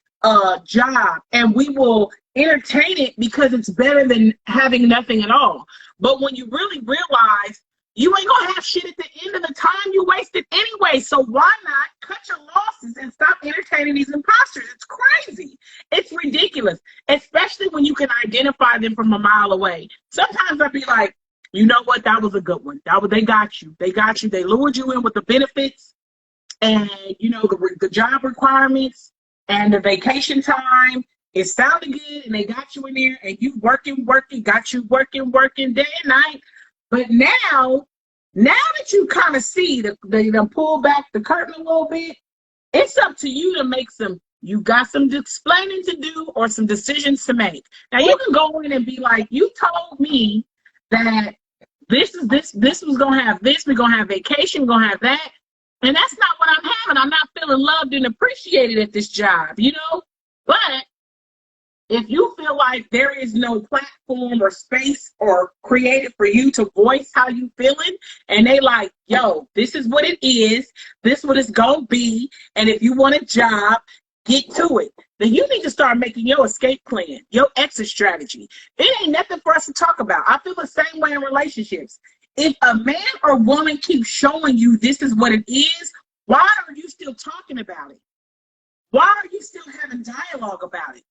job, and we will entertain it because it's better than having nothing at all. But when you really realize you ain't gonna have shit at the end of the time you wasted anyway, so why not cut your losses and stop entertaining these imposters? It's crazy. It's ridiculous, especially when you can identify them from a mile away. Sometimes I'd be like, you know what, that was a good one. They got you. They got you. They lured you in with the benefits and, you know, the job requirements and the vacation time. It sounded good, and they got you in there, and you working, got you working day and night. But now that you kind of see they pull back the curtain a little bit, it's up to you to make you got some explaining to do or some decisions to make. Now you can go in and be like, you told me that this was gonna have this, we're gonna have vacation, we're gonna have that. And that's not what I'm having. I'm not feeling loved and appreciated at this job, you know? But if you feel like there is no platform or space or created for you to voice how you feeling, and they like, yo, this is what it is, this what it's gonna be, and if you want a job, get to it, then you need to start making your escape plan, your exit strategy. It ain't nothing for us to talk about. I feel the same way in relationships. If a man or woman keeps showing you this is what it is, why are you still talking about it? Why are you still having dialogue about it?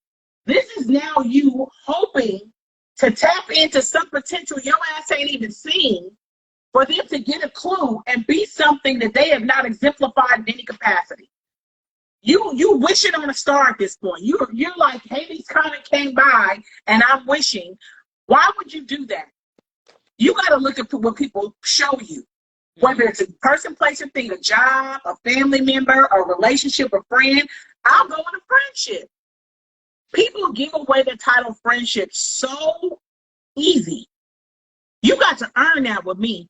This is now you hoping to tap into some potential your ass ain't even seen for them to get a clue and be something that they have not exemplified in any capacity. You wishing on a star at this point. You're like, Hades kind of came by and I'm wishing. Why would you do that? You got to look at what people show you, whether it's a person, place, or thing, a job, a family member, a relationship, a friend. I'll go in a friendship. People give away the title friendship so easy. You got to earn that with me.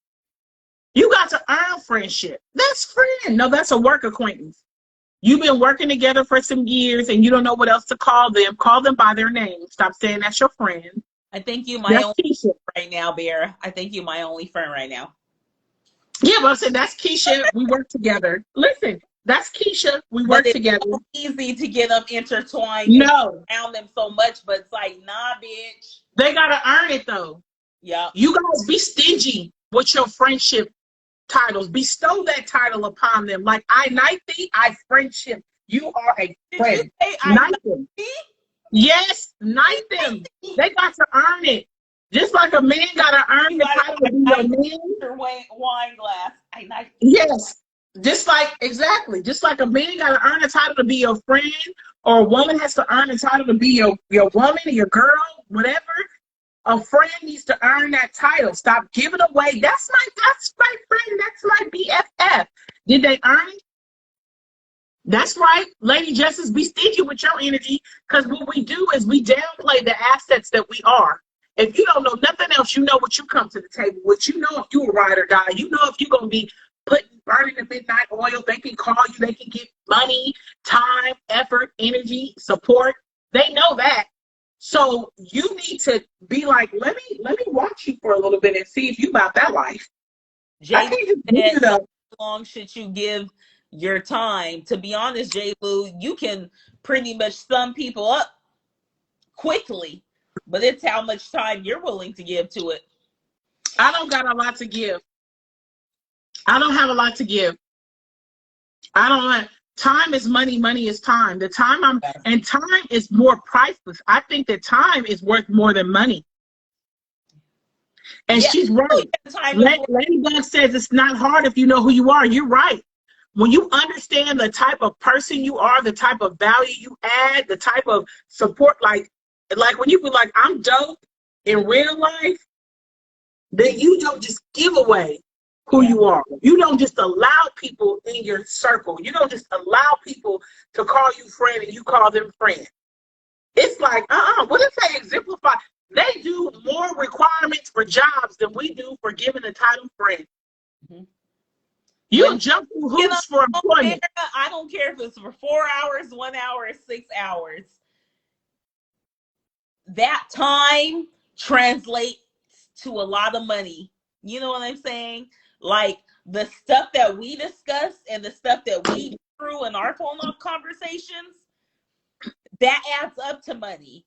You got to earn friendship. That's friend. No, that's a work acquaintance. You've been working together for some years and you don't know what else to call them. Call them by their name. Stop saying that's your friend. I think you my only friend right now, Bear. I think you my only friend right now. Yeah, but I said that's Keisha. We work together. Listen, that's Keisha. We work together. It's so easy to get them intertwined. No, around them so much, but it's like, nah, bitch. They gotta earn it though. Yeah. You guys be stingy with your friendship titles. Bestow that title upon them. Like, I knight thee, I friendship. You are a friend. Knight them. Yes, knight them. They got to earn it. Just like a man got to earn the title to be your man. Wine glass. I knight. Yes. Just like a man got to earn a title to be your friend, or a woman has to earn a title to be your woman or your girl, whatever. A friend needs to earn that title. Stop giving away. That's my friend. That's my BFF. Did they earn it? That's right. Lady Justice, be stingy with your energy, because what we do is we downplay the assets that we are. If you don't know nothing else, you know what you come to the table with. You know if you a ride or die. You know if you're going to be burning the midnight oil. They can call you. They can get money, time, effort, energy, support. They know that. So you need to be like, let me watch you for a little bit and see if you about that life. How long should you give your time? To be honest, J. Lou, you can pretty much sum people up quickly, but it's how much time you're willing to give to it. I don't got a lot to give. I don't have a lot to give. Time is money, money is time. And time is more priceless. I think that time is worth more than money. And she's right. Ladybug says it's not hard if you know who you are. You're right. When you understand the type of person you are, the type of value you add, the type of support, like when you be like, I'm dope in real life, then you don't just give away who you are. You don't just allow people in your circle. You don't just allow people to call you friend and you call them friend. It's like, what if they exemplify? They do more requirements for jobs than we do for giving a title friend. Mm-hmm. You jump through hoops for employment. I don't care if it's for 4 hours, 1 hour, 6 hours. That time translates to a lot of money. You know what I'm saying? Like the stuff that we discuss and the stuff that we do through in our phone conversations, that adds up to money.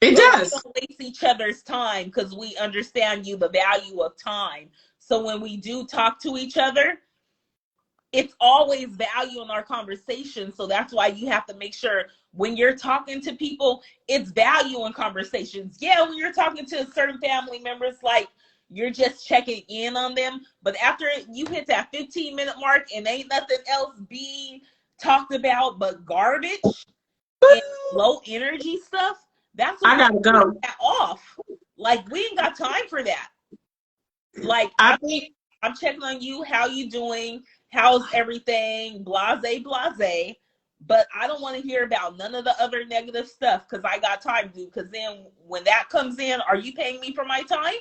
It does. We don't waste each other's time because we understand the value of time. So when we do talk to each other, it's always value in our conversation. So that's why you have to make sure when you're talking to people, it's value in conversations. Yeah, when you're talking to certain family members, like you're just checking in on them. But after you hit that 15-minute mark and ain't nothing else being talked about but garbage and low energy stuff, that's when I gotta go off. Like we ain't got time for that. Like I'm checking on you. How you doing? How's everything? Blase, blase. But I don't want to hear about none of the other negative stuff because I got time to do. Because then when that comes in, are you paying me for my time?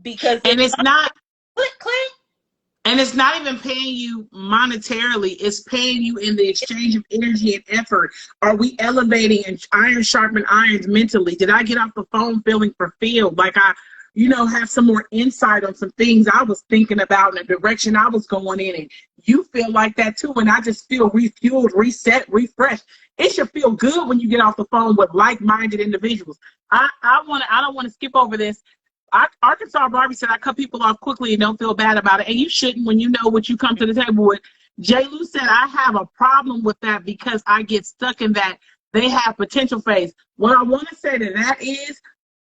Because it's not click, click. And it's not even paying you monetarily. It's paying you in the exchange of energy and effort. Are we elevating and iron sharpen irons mentally? Did I get off the phone feeling fulfilled? Like I, have some more insight on some things I was thinking about in the direction I was going in. And you feel like that too. And I just feel refueled, reset, refreshed. It should feel good when you get off the phone with like-minded individuals. I don't want to skip over this. Arkansas Barbie said I cut people off quickly and don't feel bad about it. And you shouldn't when you know what you come to the table with. J. Lou said I have a problem with that because I get stuck in that they have potential phase. What I want to say to that is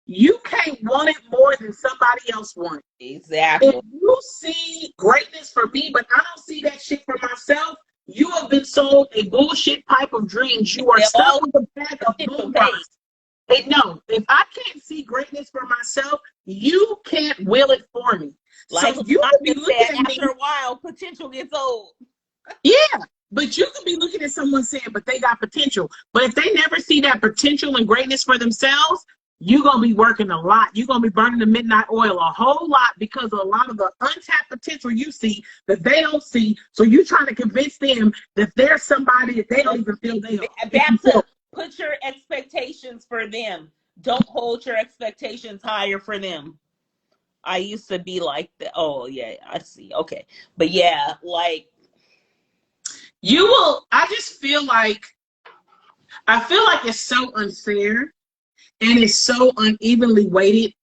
you can't want it more than somebody else wants. Exactly. If you see greatness for me, but I don't see that shit for myself, you have been sold a bullshit pipe of dreams. You are stuck with a bag of bullshit. No, if I can't see greatness for myself, you can't will it for me. Like so you could be looking at after a while, potential gets old. Yeah, but you could be looking at someone saying, but they got potential. But if they never see that potential and greatness for themselves, you're going to be working a lot. You're going to be burning the midnight oil a whole lot because of a lot of the untapped potential you see that they don't see. So you're trying to convince them that there's somebody that they don't even feel they are. Back to put your expectations for them. Don't hold your expectations higher for them. I used to be like that. Oh, yeah, I see. Okay. But yeah, like. I feel like it's so unfair and it's so unevenly weighted.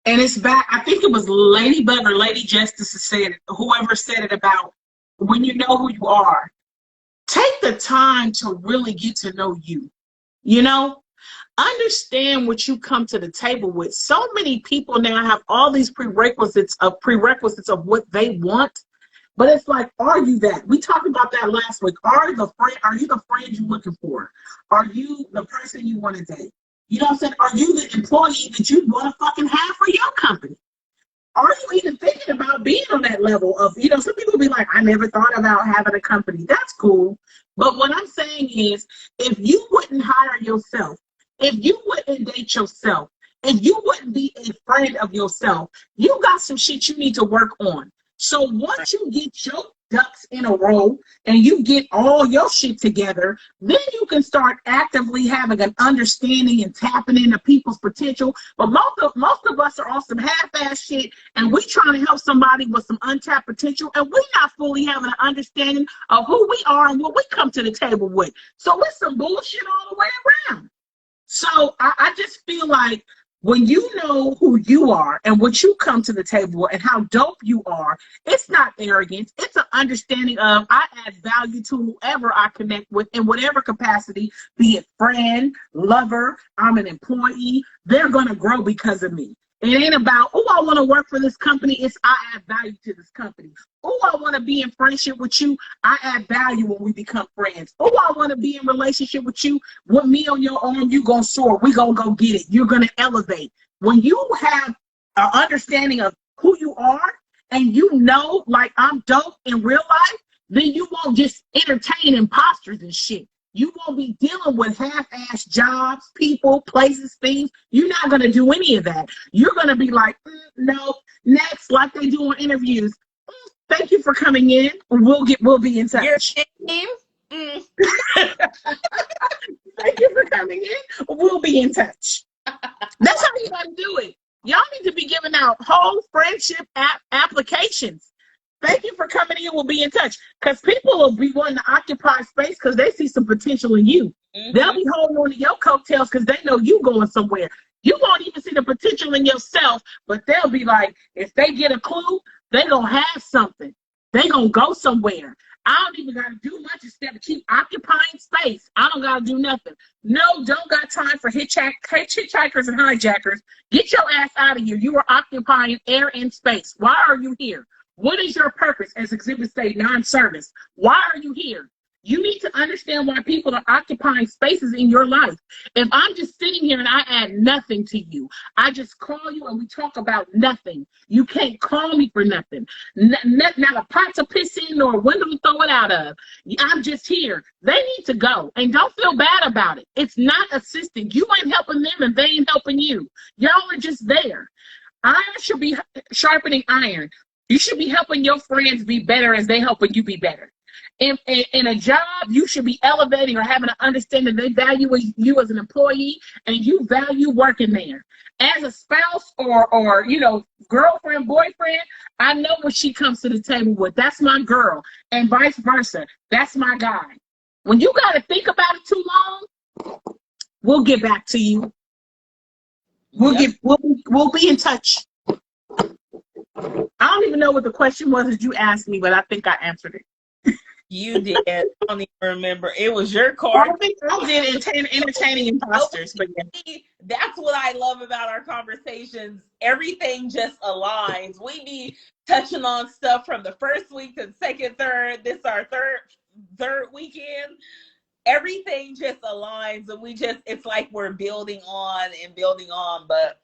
And it's back. I think it was Ladybug or Lady Justice said it, whoever said it about when you know who you are, take the time to really get to know you. Understand what you come to the table with. So many people now have all these prerequisites of what they want, but it's like, are you that? We talked about that last week. Are you the friend you're looking for? Are you the person you want to date? You know what I'm saying? Are you the employee that you want to fucking have for your company? Are you even thinking about being on that level of, some people be like, I never thought about having a company. That's cool. But what I'm saying is, if you wouldn't hire yourself, if you wouldn't date yourself, if you wouldn't be a friend of yourself, you got some shit you need to work on. So once you get your ducks in a row and you get all your shit together, then you can start actively having an understanding and tapping into people's potential. But most of us are on some half-ass shit and we trying to help somebody with some untapped potential and we're not fully having an understanding of who we are and what we come to the table with. So it's some bullshit all the way around. So I just feel like when you know who you are and what you come to the table and how dope you are, it's not arrogance. It's an understanding of I add value to whoever I connect with in whatever capacity, be it friend, lover, I'm an employee. They're going to grow because of me. It ain't about, oh, I want to work for this company. It's I add value to this company. Oh, I want to be in friendship with you. I add value when we become friends. Oh, I want to be in relationship with you. With me on your arm, you going to soar. We going to go get it. You're going to elevate. When you have an understanding of who you are and like I'm dope in real life, then you won't just entertain imposters and shit. You won't be dealing with half-ass jobs, people, places, things. You're not going to do any of that. You're going to be like, no, next, like they do in interviews. Thank you for coming in. We'll be in touch. Your name? Thank you for coming in. We'll be in touch. That's how you gotta do it. Y'all need to be giving out whole friendship applications. Thank you for coming in. We'll be in touch. Because people will be wanting to occupy space because they see some potential in you. They'll be holding on to your coattails because they know you going somewhere. You won't even see the potential in yourself, but they'll be like, if they get a clue, they're going to have something. They're going to go somewhere. I don't even got to do much except to keep occupying space. I don't got to do nothing. No, don't got time for hitchhikers and hijackers. Get your ass out of here. You are occupying air and space. Why are you here? What is your purpose as exhibit say non-service? Why are you here? You need to understand why people are occupying spaces in your life. If I'm just sitting here and I add nothing to you, I just call you and we talk about nothing. You can't call me for nothing. Not a pot to piss in nor a window to throw it out of. I'm just here. They need to go. And don't feel bad about it. It's not assisting. You ain't helping them and they ain't helping you. Y'all are just there. Iron should be sharpening iron. You should be helping your friends be better as they helping you be better. In a job, you should be elevating or having an understanding they value you as an employee and you value working there. As a spouse or girlfriend, boyfriend, I know what she comes to the table with. That's my girl. And vice versa. That's my guy. When you got to think about it too long, we'll get back to you. We'll be in touch. I don't even know what the question was that you asked me, but I think I answered it. You did. I don't even remember. It was your card. I think I did entertaining imposters, but yeah. That's what I love about our conversations. Everything just aligns. We be touching on stuff from the first week to the second, third. This is our third weekend. Everything just aligns, and it's like we're building on and building on. But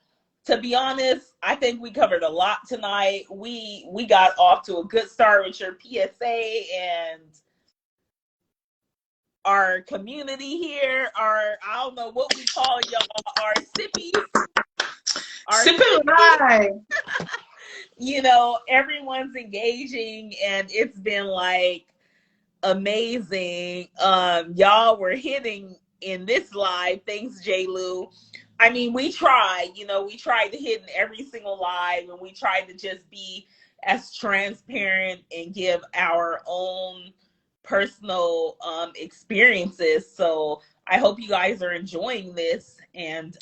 to be honest, I think we covered a lot tonight. We got off to a good start with your PSA and our community here. I don't know what we call y'all, our sippies. Sipping live. Everyone's engaging and it's been like amazing. Y'all were hitting in this live. Thanks, J. Lou. I mean, we tried to hit in every single live and we tried to just be as transparent and give our own personal experiences. So I hope you guys are enjoying this. And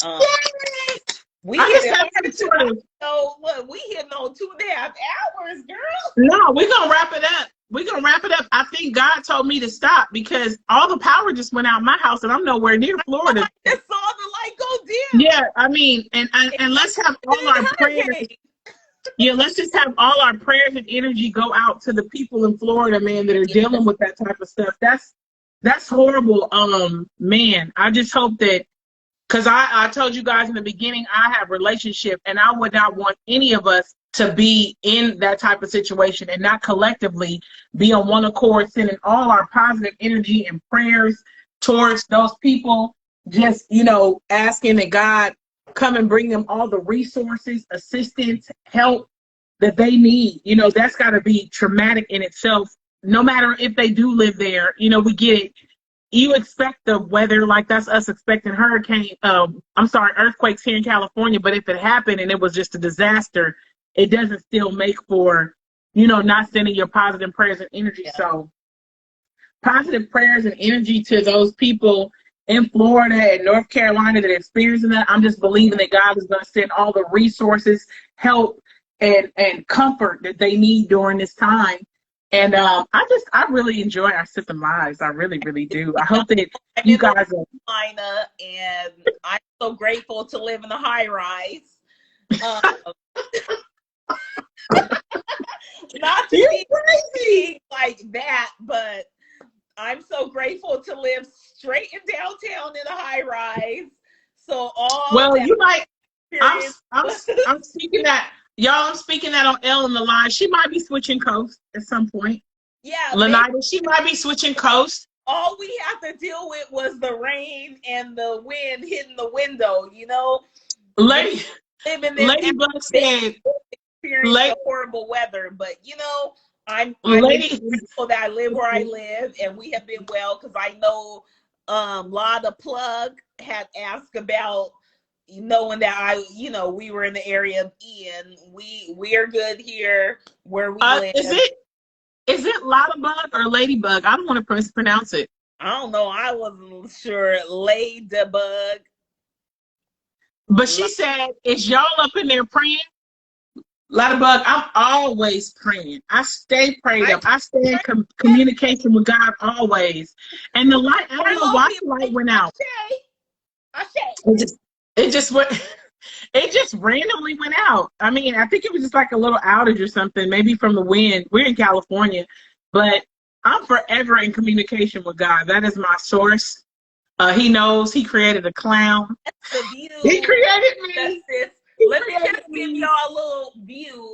we hitting on 2.5 hours, girl. No, we're going to wrap it up. I think God told me to stop because all the power just went out of my house and I'm nowhere near Florida. I just saw the light go dim. Yeah, I mean, and let's have all our prayers. Yeah, let's just have all our prayers and energy go out to the people in Florida, man, that are dealing with that type of stuff. That's horrible. Man, I just hope that, because I told you guys in the beginning, I have relationship and I would not want any of us to be in that type of situation and not collectively be on one accord, sending all our positive energy and prayers towards those people, just, asking that God come and bring them all the resources, assistance, help that they need. That's got to be traumatic in itself, no matter if they do live there. We get it. You expect the weather, like that's us expecting earthquakes here in California, but if it happened and it was just a disaster, it doesn't still make for, not sending your positive prayers and energy. Yeah. So positive prayers and energy to those people in Florida and North Carolina that are experiencing that. I'm just believing that God is going to send all the resources, help, and comfort that they need during this time. And I really enjoy our Sipping Lives. I really, really do. I hope that you guys are. And I'm so grateful to live in a high rise. Not to be crazy like that, but I'm so grateful to live straight in downtown in a high rise. So you might. I'm speaking that. Y'all, I'm speaking that on Elle in the line. She might be switching coast at some point. Yeah. Lanita, she might be switching coast. All we have to deal with was the rain and the wind hitting the window, Ladybug said, experience the horrible weather, but I'm Lady, grateful that I live where I live, and we have been well, because I know Lada Plug had asked about knowing that we were in the area of Ian. We're good here where we live. is it Ladybug or Ladybug? I don't want to pronounce it. I don't know. I wasn't sure. Ladybug. But she said, is y'all up in there praying? Ladybug, I'm always praying. I stay prayed up. I stay in communication with God always. And the light, I don't know why the light went out. It just went. It just randomly went out. I mean, I think it was just like a little outage or something, maybe from the wind. We're in California, but I'm forever in communication with God. That is my source. He knows. He created a clown. That's the view. He created me. Let me just give y'all a little view.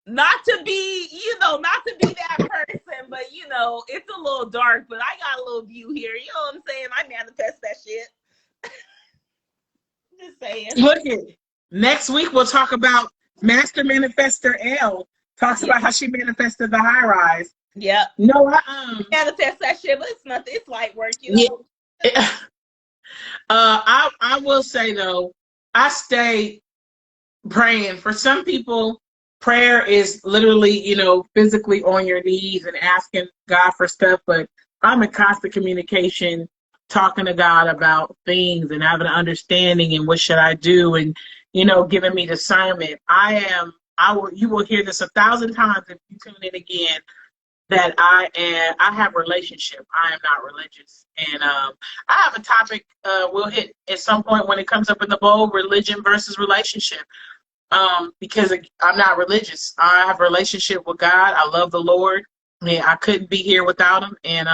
Not to be that person, but it's a little dark, but I got a little view here. You know what I'm saying? I manifest that shit. Just saying. Look it. Next week we'll talk about Master Manifester L. Talks about how she manifested the high rise. Yeah. No, I manifest that shit, but it's nothing. It's light work, know. Yeah. I will say though, I stay praying. For some people, prayer is literally, physically on your knees and asking God for stuff, but I'm in constant communication, talking to God about things and having an understanding and what should I do, and giving me discernment. You will hear this 1,000 times if you tune in again, that I have relationship. I am not religious. And I have a topic we'll hit at some point when it comes up in the bowl: religion versus relationship. Because I'm not religious. I have a relationship with God. I love the Lord. I couldn't be here without him. And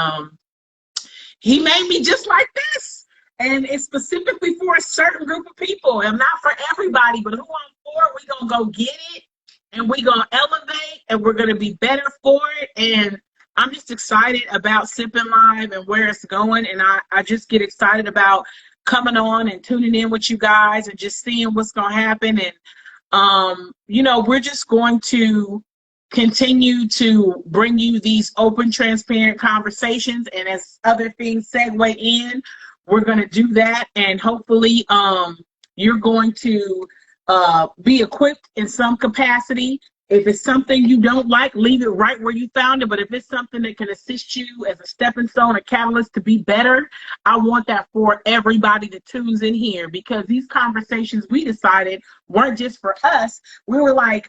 he made me just like this. And it's specifically for a certain group of people and not for everybody. But who I'm for, we're going to go get it. And we're going to elevate. And we're going to be better for it. And I'm just excited about Sipping Live and where it's going. And I just get excited about coming on and tuning in with you guys and just seeing what's going to happen. And we're just going to continue to bring you these open, transparent conversations. And as other things segue in, we're going to do that. And hopefully you're going to be equipped in some capacity. If it's something you don't like, leave it right where you found it. But if it's something that can assist you as a stepping stone, a catalyst to be better, I want that for everybody that tunes in here, because these conversations we decided weren't just for us. We were like,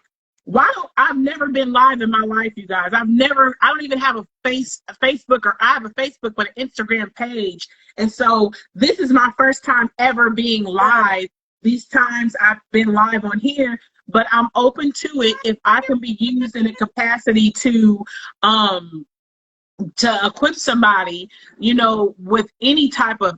I've never been live in my life, you guys. I don't even have a Facebook, or I have a Facebook, but an Instagram page. And so this is my first time ever being live. These times I've been live on here, but I'm open to it if I can be used in a capacity to equip somebody, with any type of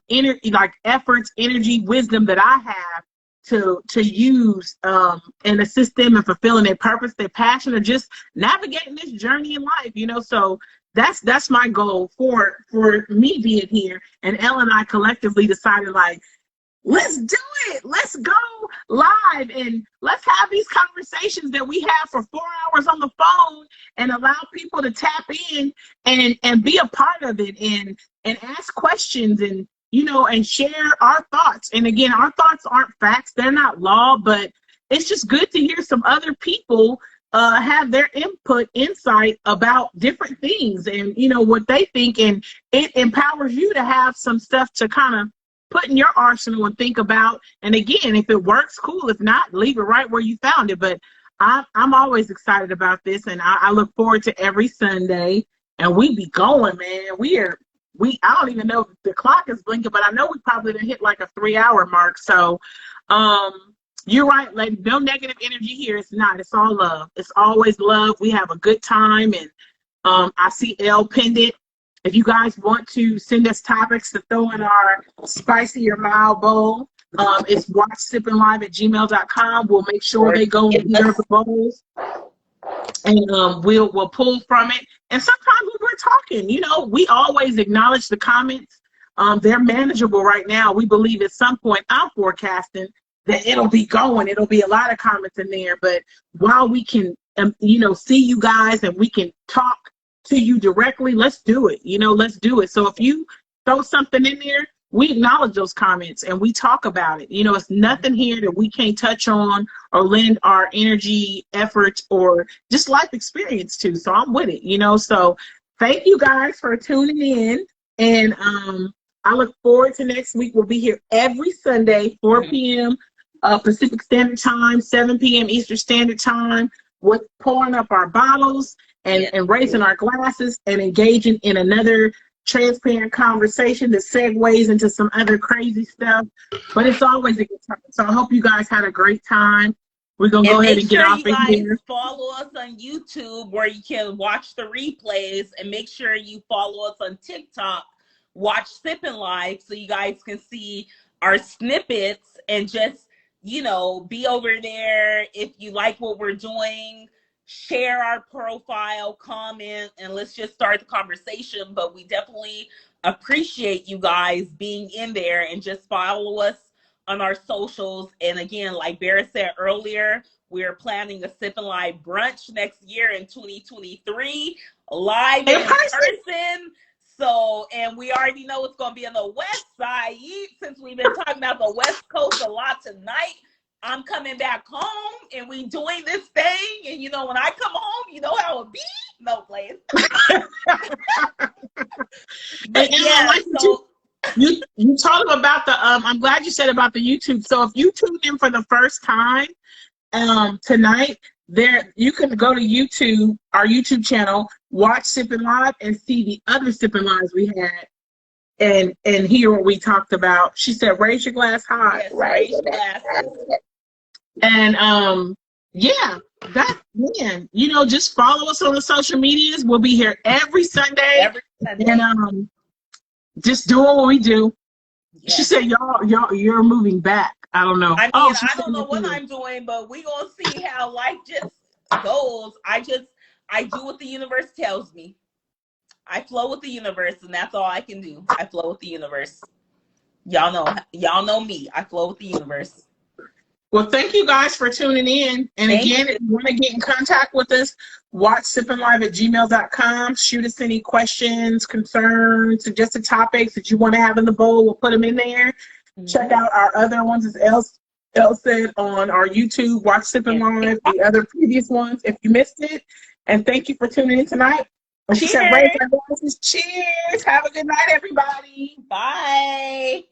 efforts, energy, wisdom that I have to use and assist them in fulfilling their purpose, their passion, or just navigating this journey in life, So that's my goal for me being here. And Elle and I collectively decided, let's do it. Let's go live and let's have these conversations that we have for 4 hours on the phone and allow people to tap in and be a part of it and ask questions and, and share our thoughts. And again, our thoughts aren't facts. They're not law, but it's just good to hear some other people have their insight about different things and, what they think. And it empowers you to have some stuff to kind of put in your arsenal and think about. And again, if it works, cool. If not, leave it right where you found it. But I'm always excited about this, and I look forward to every Sunday. And we be going, man. I don't even know if the clock is blinking, but I know we probably done hit like a 3-hour mark. So you're right, lady. No negative energy here. It's not. It's all love. It's always love. We have a good time. And I see Elle pinned it. If you guys want to send us topics to throw in our spicy or mild bowl, it's watchsippinglive@gmail.com. We'll make sure they go in either of the bowls, and we'll pull from it. And sometimes when we're talking, we always acknowledge the comments. They're manageable right now. We believe at some point, I'm forecasting that it'll be going. It'll be a lot of comments in there. But while we can, see you guys and we can talk to you directly, let's do it. Let's do it. So if you throw something in there, we acknowledge those comments and we talk about it. It's nothing here that we can't touch on or lend our energy, effort, or just life experience to. So I'm with it, So thank you guys for tuning in. And I look forward to next week. We'll be here every Sunday, 4 p.m. Pacific Standard Time, 7 p.m. Eastern Standard Time, with pouring up our bottles and raising our glasses and engaging in another transparent conversation that segues into some other crazy stuff. But it's always a good time. So I hope you guys had a great time. We're going to go ahead and get off of here. Follow us on YouTube where you can watch the replays, and make sure you follow us on TikTok. Watch Sipping Live so you guys can see our snippets and just, be over there. If you like what we're doing, share our profile, comment, and let's just start the conversation. But we definitely appreciate you guys being in there, and just follow us on our socials. And again, like Bear said earlier, we're planning a Sipping Live brunch next year in 2023, live in person. So, and we already know it's going to be on the West Side. Since we've been talking about the West Coast a lot tonight, I'm coming back home and we doing this thing. And when I come home, you know how it be. No place. You told them about the I'm glad you said about the YouTube. So if you tuned in for the first time tonight, you can go to YouTube, our YouTube channel, watch Sipping Live, and see the other Sipping Lives we had, and hear what we talked about. She said, "Raise your glass high." Yes, raise your glass. And just follow us on the social medias. We'll be here every Sunday. And just doing what we do. Yes. She said, you're moving back. I don't know. I don't know what I'm doing, but we gonna see how life just goes. I do what the universe tells me. I flow with the universe, and that's all I can do. I flow with the universe. Y'all know me. I flow with the universe. Well, thank you guys for tuning in. And again, if you want to get in contact with us, watch sippinglive@gmail.com. Shoot us any questions, concerns, suggested topics that you want to have in the bowl. We'll put them in there. Mm-hmm. Check out our other ones, as Elle said, on our YouTube. Watch Sipping Live, the other previous ones, if you missed it. And thank you for tuning in tonight. And she said, raise our glasses. Cheers. Have a good night, everybody. Bye.